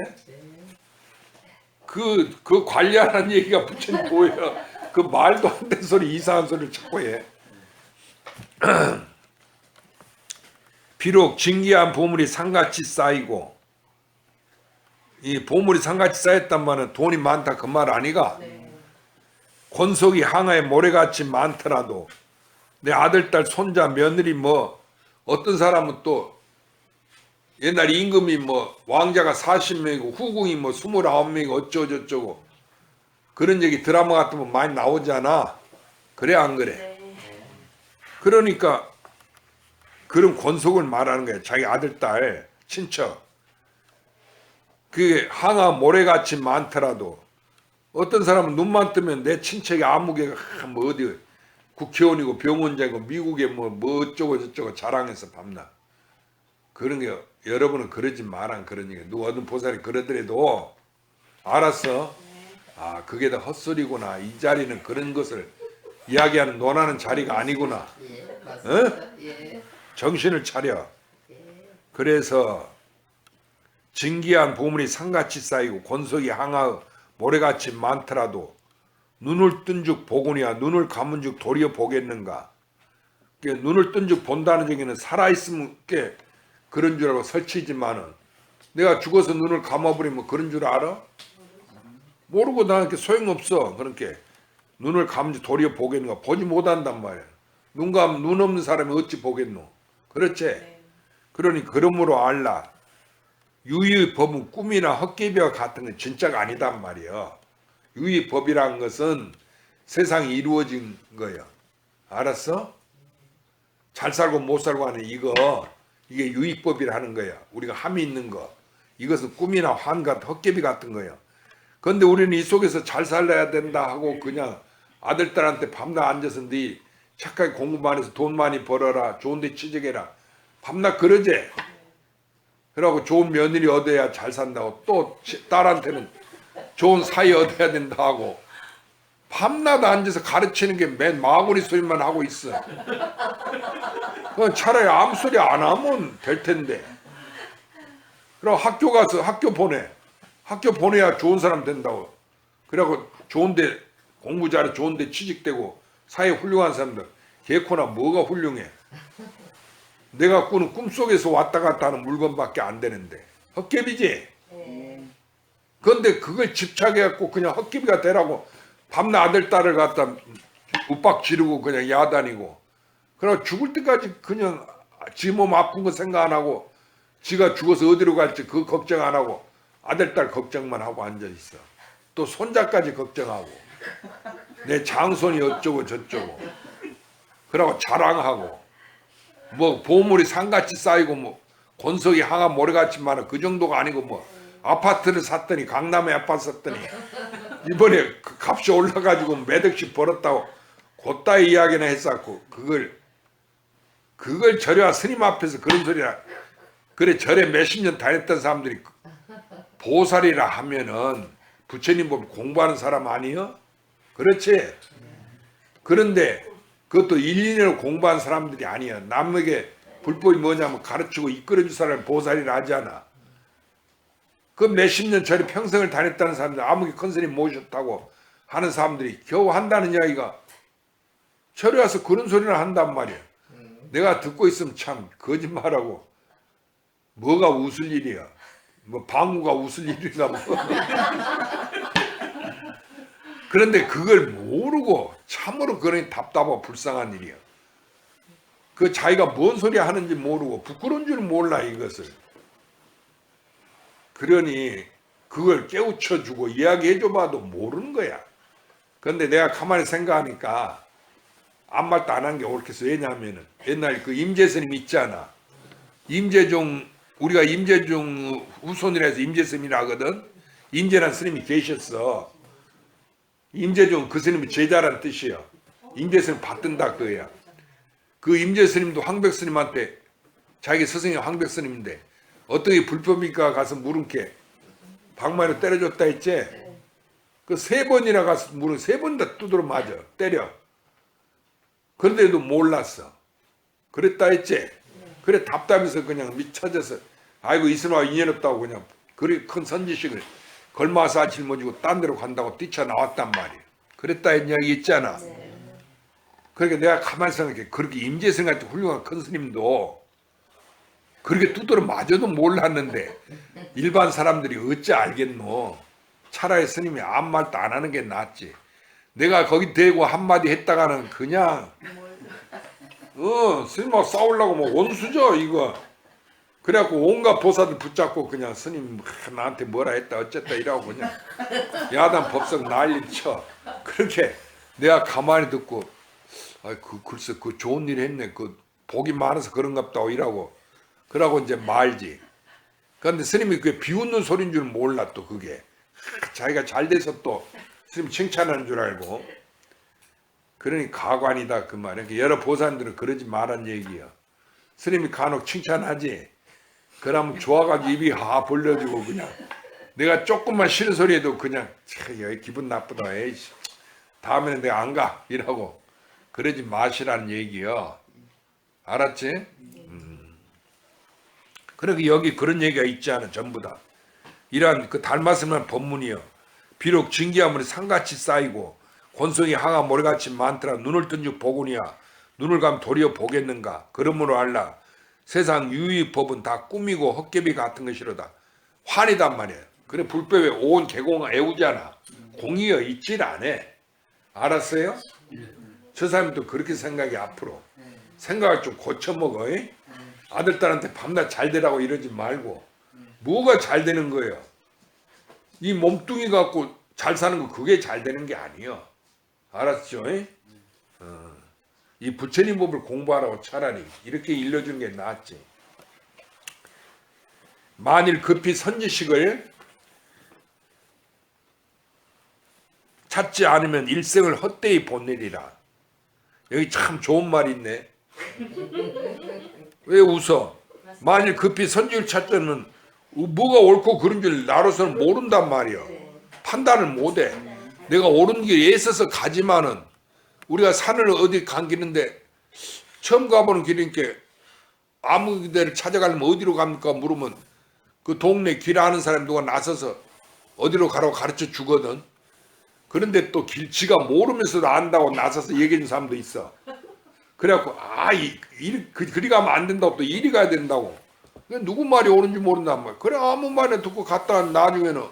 그 관리하라는 얘기가 부처님 보여. 그 말도 안 되는 소리 이상한 소리를 자꾸 해. 비록 진귀한 보물이 산같이 쌓이고 이 보물이 산같이 쌓였단 말은 돈이 많다 그 말 아니가? 권속이 항아에 모래같이 많더라도 내 아들, 딸, 손자, 며느리 뭐 어떤 사람은 또 옛날 임금이 뭐 왕자가 40명이고 후궁이 뭐 29명이고 어쩌고저쩌고 그런 얘기 드라마 같은 거 많이 나오잖아. 그래 안 그래? 그러니까 그런 권속을 말하는 거야. 자기 아들, 딸, 친척. 그게 항아 모래같이 많더라도 어떤 사람은 눈만 뜨면 내 친척이 아무개가 뭐 어디 국회의원이고 병원장이고 미국에 뭐 어쩌고 저쩌고 자랑해서 밤낮. 그런 게 여러분은 그러지 마란 그런 얘기. 누가 어떤 보살이 그러더라도 알았어. 아 그게 다 헛소리구나. 이 자리는 그런 것을 이야기하는 논하는 자리가 아니구나. 예, 맞습니다. 예. 정신을 차려. 그래서 진귀한 보물이 산같이 쌓이고 권속이 항아 모래같이 많더라도 눈을 뜬 즉 보거니와 눈을 감은 즉 도리어 보겠는가. 눈을 뜬 즉 본다는 얘기는 살아있으면 그런 줄 알고 설치지만은 내가 죽어서 눈을 감아버리면 그런 줄 알아? 모르고 나한테 소용없어. 그렇게 눈을 감은 즉 도리어 보겠는가. 보지 못한단 말이야. 눈 없는 사람이 어찌 보겠노. 그렇지? 그러니 그러므로 알라. 유의 법은 꿈이나 헛개비와 같은 건 진짜가 아니단 말이야. 유의 법이란 것은 세상이 이루어진 거야. 알았어? 잘 살고 못 살고 하는 이게 유의법이라 하는 거야. 우리가 함이 있는 거. 이것은 꿈이나 환 같은 헛개비 같은 거야. 그런데 우리는 이 속에서 잘 살아야 된다 하고 그냥 아들딸한테 밤낮 앉아서 네 착하게 공부만 해서 돈 많이 벌어라. 좋은 데 취직해라. 밤낮 그러지? 그러고 좋은 며느리 얻어야 잘 산다고 또 딸한테는 좋은 사이 얻어야 된다 하고 밤낮 앉아서 가르치는 게 맨 마구니 소리만 하고 있어. 그건 차라리 아무 소리 안 하면 될 텐데. 그럼 학교 가서 학교 보내야 좋은 사람 된다고. 그래갖고 좋은데 공부 잘해 좋은데 취직되고 사회 훌륭한 사람들 개코나 뭐가 훌륭해. 내가 꾸는 꿈속에서 왔다 갔다 하는 물건밖에 안 되는데 헛개비지. 네. 그런데 그걸 집착해갖고 그냥 헛개비가 되라고 밤낮 아들 딸을 갖다 윽박 지르고 그냥 야단이고 그러고 죽을 때까지 그냥 지 몸 아픈 거 생각 안 하고 지가 죽어서 어디로 갈지 그 걱정 안 하고 아들 딸 걱정만 하고 앉아있어. 또 손자까지 걱정하고 내 장손이 어쩌고 저쩌고 그러고 자랑하고 뭐 보물이 산같이 쌓이고 뭐 권속이 항아 모래같이 많아 그 정도가 아니고 뭐 아파트를 샀더니 강남에 아파트 샀더니 이번에 그 값이 올라가지고 몇 억씩 벌었다고 그따위 이야기나 했었고 그걸 절에와 스님 앞에서 그런 소리라 그래 절에 몇십 년 다녔던 사람들이 보살이라 하면은 부처님 보면 공부하는 사람 아니요? 그렇지? 그런데 그것도 1, 2년을 공부한 사람들이 아니야. 남에게 불법이 뭐냐면 가르치고 이끌어줄 사람을 보살이라 하잖아. 그 몇십 년 전에 평생을 다녔다는 사람들 아무개 큰 스님 모셨다고 하는 사람들이 겨우 한다는 이야기가 절에 와서 그런 소리를 한단 말이야. 내가 듣고 있으면 참 거짓말하고 뭐가 웃을 일이야. 뭐 방구가 웃을 일인가 뭐. 그런데 그걸 모르고 참으로 그러니 답답하고 불쌍한 일이야. 그 자기가 뭔 소리 하는지 모르고 부끄러운 줄 몰라 이것을. 그러니 그걸 깨우쳐주고 이야기해줘봐도 모르는 거야. 그런데 내가 가만히 생각하니까 아무 말도 안 한 게 옳겠어. 왜냐하면 옛날 그 임재스님 있잖아. 임재종 우리가 임재종 후손이라서 임재스님이라 하거든. 임재란 스님이 계셨어. 임재종 그 스님이 제자란 뜻이야. 임재스님 받든다 그거야. 그 임재스님도 황백스님한테 자기 스승이 황백스님인데 어떻게 불법이니까 가서 물은게 방망이로 때려줬다 했지. 그 3번이나 가서 물은 3번 다 두드려 맞아 때려. 그런데도 몰랐어. 그랬다 했지. 그래 답답해서 그냥 미쳐져서 아이고 이스마 인연 없다고 그냥 그리 큰 선지식을 걸마사 짊어지고 딴 데로 간다고 뛰쳐나왔단 말이야. 그랬다 했냐 있잖아. 그러니까 내가 가만히 생각해. 그렇게 임재승 같은 훌륭한 큰 스님도 그렇게 두드려 맞아도 몰랐는데 일반 사람들이 어찌 알겠노. 차라리 스님이 아무 말도 안 하는 게 낫지. 내가 거기 대고 한마디 했다가는 그냥 스님하고 싸우려고 뭐 원수죠 이거. 그래갖고 온갖 보살들 붙잡고 그냥 스님 나한테 뭐라 했다 어쨌다 이러고 그냥 야단 법석 난리 쳐. 그렇게 내가 가만히 듣고 글쎄 그 좋은 일 했네. 그 복이 많아서 그런갑다 이러고 그러고 이제 말지. 그런데 스님이 그게 비웃는 소리인 줄 몰라. 또 그게 자기가 잘 돼서 또 스님 칭찬하는 줄 알고. 그러니 가관이다 그 말이야. 여러 보살들은 그러지 말란 얘기야. 스님이 간혹 칭찬하지. 그러면 좋아가지고 입이 하 벌려지고 그냥 내가 조금만 싫은 소리 해도 그냥 기분 나쁘다. 에이씨 다음에는 내가 안 가 이러고 그러지 마시라는 얘기야. 알았지? 그러니까 여기 그런 얘기가 있지 않아. 전부 다 이러한 그 닮았으면 법문이요. 비록 징기하물이 산같이 쌓이고 권성이 항아 모래같이 많더라. 눈을 뜬 즉 보구니야. 눈을 감면 도리어 보겠는가. 그러므로 알라. 세상 유의 법은 다 꿈이고 헛개비 같은 것이로다. 환이단 말이야. 그래 불법에 온 개공 애우잖아. 공이여 있질 않아. 알았어요? 저 사람도 그렇게 생각이 앞으로. 생각을 좀 고쳐먹어. 아들딸한테 밤낮 잘 되라고 이러지 말고. 뭐가 잘 되는 거예요? 이 몸뚱이 갖고 잘 사는 거 그게 잘 되는 게 아니에요. 알았죠? 이 부처님 법을 공부하라고 차라리 이렇게 일러주는 게 낫지. 만일 급히 선지식을 찾지 않으면 일생을 헛되이 보내리라. 여기 참 좋은 말이 있네. 왜 웃어? 만일 급히 선지식을 찾자면 뭐가 옳고 그른 줄 나로서는 모른단 말이야. 판단을 못해. 내가 옳은 길에 애써서 가지만은 우리가 산을 어디 감기는데 처음 가보는 길이니까 아무 데를 찾아가려면 어디로 갑니까 물으면 그 동네 길 아는 사람 누가 나서서 어디로 가라고 가르쳐 주거든. 그런데 또 길치가 모르면서도 안다고 나서서 얘기해 준 사람도 있어. 그래갖고 그리 가면 안 된다고 또 이리 가야 된다고. 누구 말이 옳은지 모른단 말이야. 그래 아무 말이나 듣고 갔다가 나중에는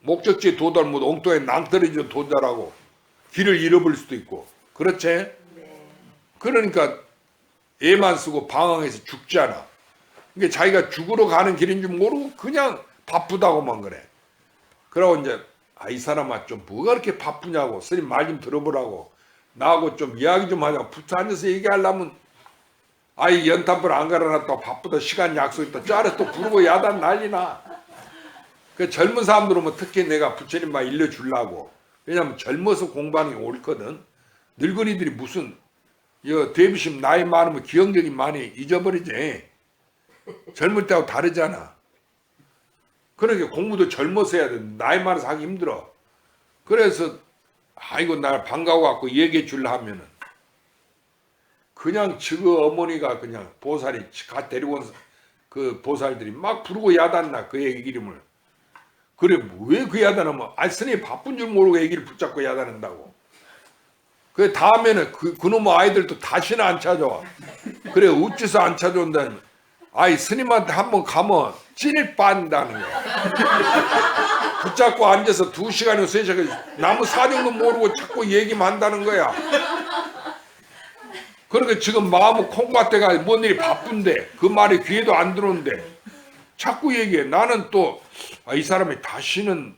목적지에 도달 못 엉뚱하게 낭떠러지로 도달하고 길을 잃어버릴 수도 있고. 그렇지? 네. 그러니까 애만 쓰고 방황해서 죽잖아. 그러니까 자기가 죽으러 가는 길인 줄 모르고 그냥 바쁘다고만 그래. 그러고 이제 이 사람아 좀 뭐가 그렇게 바쁘냐고 스님 말 좀 들어보라고 나하고 좀 이야기 좀 하자고 붙어 앉아서 얘기하려면 아이 연탄불 안 갈아놨다고 바쁘다 시간 약속 있다 짜려 또 부르고 야단 난리나. 그 젊은 사람들 오면 특히 내가 부처님 말 일러주려고. 왜냐면 젊어서 공부하는 게 옳거든. 늙은이들이 무슨 대비심 나이 많으면 기억력이 많이 잊어버리지. 젊을 때하고 다르잖아. 그러니까 공부도 젊어서 해야 돼. 나이 많아서 하기 힘들어. 그래서 아이고 날 반가워 갖고 얘기해 줄라 하면은 그냥 저 어머니가 그냥 보살이 가 데리고 온 그 보살들이 막 부르고 야단나 그 얘기 이름을. 그래 왜 그 야단하면 스님 바쁜 줄 모르고 얘기를 붙잡고 야단한다고. 그 다음에는 그놈의 아이들도 다시는 안 찾아와. 그래 어째서 안 찾아온다면 스님한테 한번 가면 찐일 빠진다는 거야. 붙잡고 앉아서 2시간이나 3시간 나무 사정도 모르고 자꾸 얘기만 한다는 거야. 그러니까 지금 마음은 콩밭대가 뭔 일이 바쁜데 그 말이 귀에도 안 들어오는데 자꾸 얘기해. 나는 또 이 사람이 다시는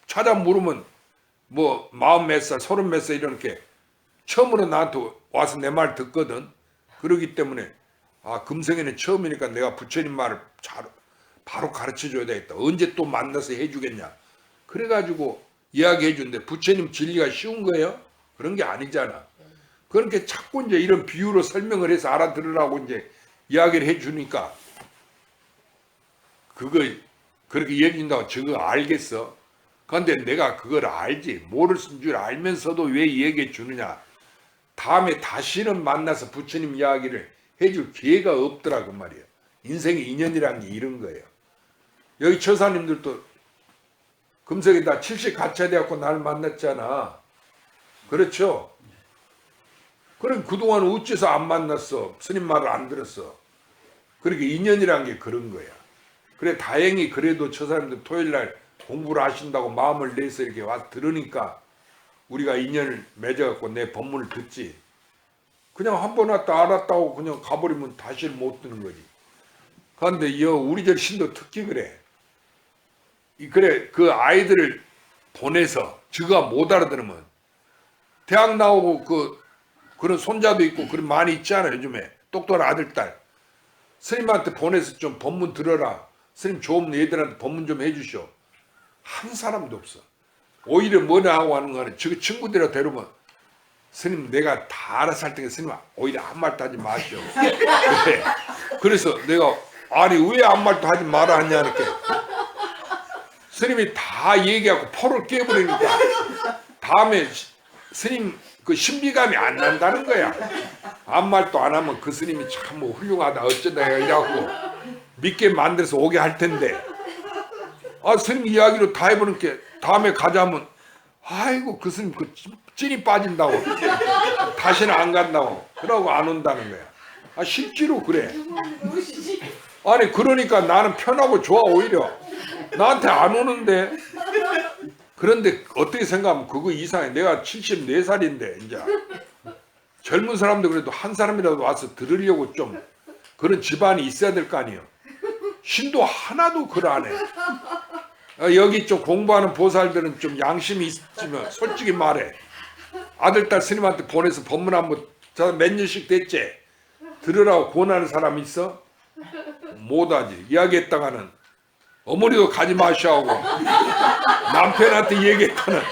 찾아 물으면 뭐 40몇 살 30몇 살 이렇게 처음으로 나한테 와서 내 말 듣거든. 그러기 때문에 금생에는 처음이니까 내가 부처님 말을 바로 가르쳐줘야 되겠다. 언제 또 만나서 해주겠냐. 그래가지고 이야기해 주는데 부처님 진리가 쉬운 거예요? 그런 게 아니잖아. 그렇게 자꾸 이제 이런 비유로 설명을 해서 알아들으라고 이제 이야기를 해주니까 그렇게 얘기한다고 저거 알겠어. 그런데 내가 그걸 알지. 모를 줄 알면서도 왜 얘기해 주느냐. 다음에 다시는 만나서 부처님 이야기를 해줄 기회가 없더라고 말이야. 인생의 인연이라는 게 이런 거예요. 여기 처사님들도 금석이 다 70 가차야 돼갖고 나를 만났잖아. 그렇죠? 그럼 그동안 어째서 안 만났어? 스님 말을 안 들었어. 그러니까 인연이라는 게 그런 거야. 그래 다행히 그래도 처사님들 토요일날 공부를 하신다고 마음을 내서 이렇게 와서 들으니까 우리가 인연을 맺어갖고 내 법문을 듣지. 그냥 한 번 왔다 알았다고 그냥 가버리면 다시 못 듣는 거지. 그런데 우리 절 신도 특히 그래. 그래 그 아이들을 보내서 저가 못 알아들으면 대학 나오고 그런 손자도 있고 그런 많이 있지 않아 요즘에 똑똑한 아들 딸 스님한테 보내서 좀 법문 들어라. 스님 좋은 애들한테 법문 좀 해주시오. 한 사람도 없어. 오히려 뭐냐 하고 하는 거는 저 친구들을 데려오면 스님 내가 다 알아서 할 테니까 스님 오히려 아무 말도 하지 마시오. 그래. 그래서 내가 아니 왜 아무 말도 하지 마라 하냐 이렇게 스님이 다 얘기하고 포를 깨버리니까 다음에 스님 그 신비감이 안 난다는 거야. 아무 말도 안 하면 그 스님이 참 뭐 훌륭하다 어쩌다 이라고 믿게 만들어서 오게 할 텐데 스님 이야기로 다 해보니까 다음에 가자면 아이고 그 스님 찐이 빠진다고 다시는 안 간다고 그러고 안 온다는 거야. 실제로 그래. 아니 그러니까 나는 편하고 좋아 오히려 나한테 안 오는데. 그런데 어떻게 생각하면 그거 이상해. 내가 74살인데 이제 젊은 사람도 그래도 한 사람이라도 와서 들으려고 좀 그런 집안이 있어야 될 거 아니에요. 신도 하나도 그걸 안 해. 여기 좀 공부하는 보살들은 좀 양심이 있으면 솔직히 말해. 아들 딸 스님한테 보내서 법문 한번 몇 년씩 됐지 들으라고 권하는 사람 있어? 못하지. 이야기했다가는 어머니도 가지 마시오 하고 남편한테 얘기했다는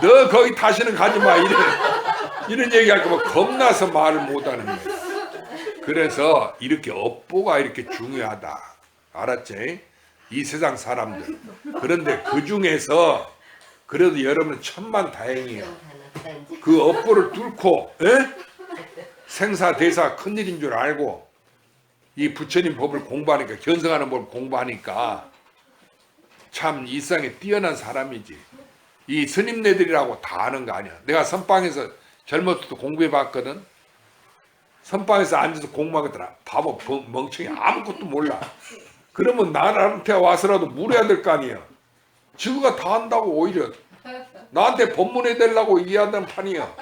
너 거기 다시는 가지 마 이런 얘기할까 봐 겁나서 말을 못하는 거예요. 그래서 이렇게 업보가 이렇게 중요하다. 알았지? 이 세상 사람들. 그런데 그 중에서 그래도 여러분 천만다행이에요. 그 업보를 뚫고 생사대사 큰일인 줄 알고 이 부처님 법을 공부하니까 견성하는 법을 공부하니까 참 이상에 뛰어난 사람이지. 이 스님네들이라고 다 아는 거 아니야. 내가 선방에서 젊었을 때 공부해 봤거든. 선방에서 앉아서 공부하거더라. 바보 멍청이 아무것도 몰라. 그러면 나한테 와서라도 물어야 될 거 아니야. 지구가 다 한다고 오히려 나한테 법문해 달라고 이해한다는 판이야.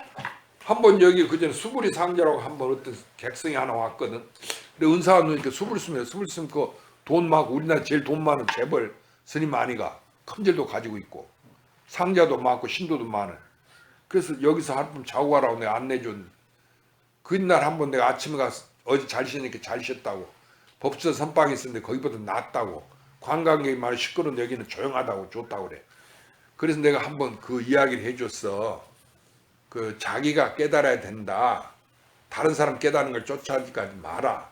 한번 여기 그전에 수불이 상자라고 한번 어떤 객성이 하나 왔거든. 근데 은사가 누니까 수불 쓰면 그 돈 많고 우리나라 제일 돈 많은 재벌 스님 아니가 큰절도 가지고 있고 상자도 많고 신도도 많은. 그래서 여기서 하룻밤 자고 가라고 내가 안내준. 그날 한번 내가 아침에 가서 어제 잘 쉬니까 잘 쉬었다고. 법서 선방이 있었는데 거기보다 낫다고. 관광객이 많이 시끄러운데 여기는 조용하다고 좋다고 그래. 그래서 내가 한번 그 이야기를 해줬어. 그 자기가 깨달아야 된다. 다른 사람 깨달는 걸 쫓아가지 마라.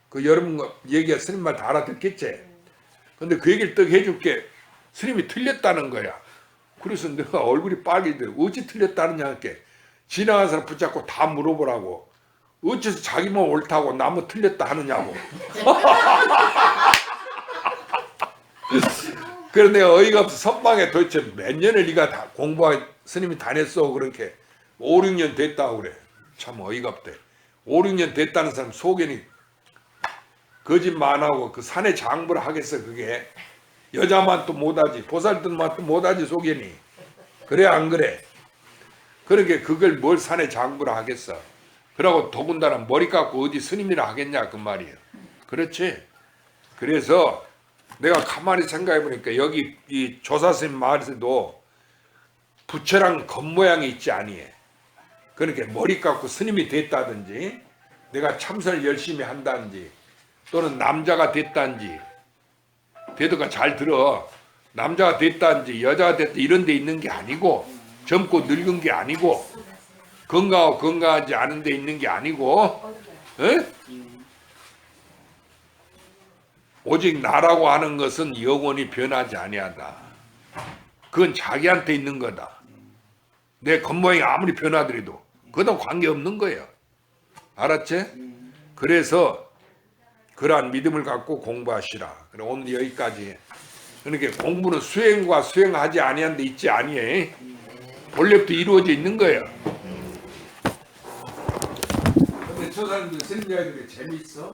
그 여러분 얘기가 스님 말 다 알아듣겠지? 근데 그 얘기를 딱 해줄게. 스님이 틀렸다는 거야. 그래서 내가 얼굴이 빨개지더래. 어찌 틀렸다느냐 할게. 지나간 사람 붙잡고 다 물어보라고. 어째서 자기만 옳다고 나무 틀렸다 하느냐고. 그래서 내가 어이가 없어. 선방에 도대체 몇 년을 네가 다 공부하 스님이 다녔어. 그렇게 5, 6년 됐다고 그래. 참 어이가 없대. 5, 6년 됐다는 사람 속에는 거짓말 안 하고 그 산에 장부를 하겠어. 그게 여자만 또 못하지 보살들만 또 못하지 속에니. 그래 안 그래? 그러게 그걸 뭘 산에 장부를 하겠어. 그러고 더군다나 머리 깎고 어디 스님이라 하겠냐 그 말이에요. 그렇지? 그래서 내가 가만히 생각해 보니까 여기 이 조사스님 마을에서도 부처랑 겉모양이 있지 아니에. 그러니까 머리 깎고 스님이 됐다든지 내가 참선을 열심히 한다든지 또는 남자가 됐다든지 대도가 잘 들어. 남자가 됐다든지 여자가 됐다 이런 데 있는 게 아니고 젊고 늙은 게 아니고 건강하고 건강하지 않은 데 있는 게 아니고 에? 오직 나라고 하는 것은 영원히 변하지 아니하다. 그건 자기한테 있는 거다. 내 겉모양이 아무리 변하더라도 그거랑 관계없는 거예요. 알았지? 그래서 그러한 믿음을 갖고 공부하시라. 그래 오늘 여기까지. 그러니까 공부는 수행과 수행하지 아니한 데 있지 아니에. 본래부터 이루어져 있는 거예요. 근데 저 사람들 스님 이야기가 재미있어?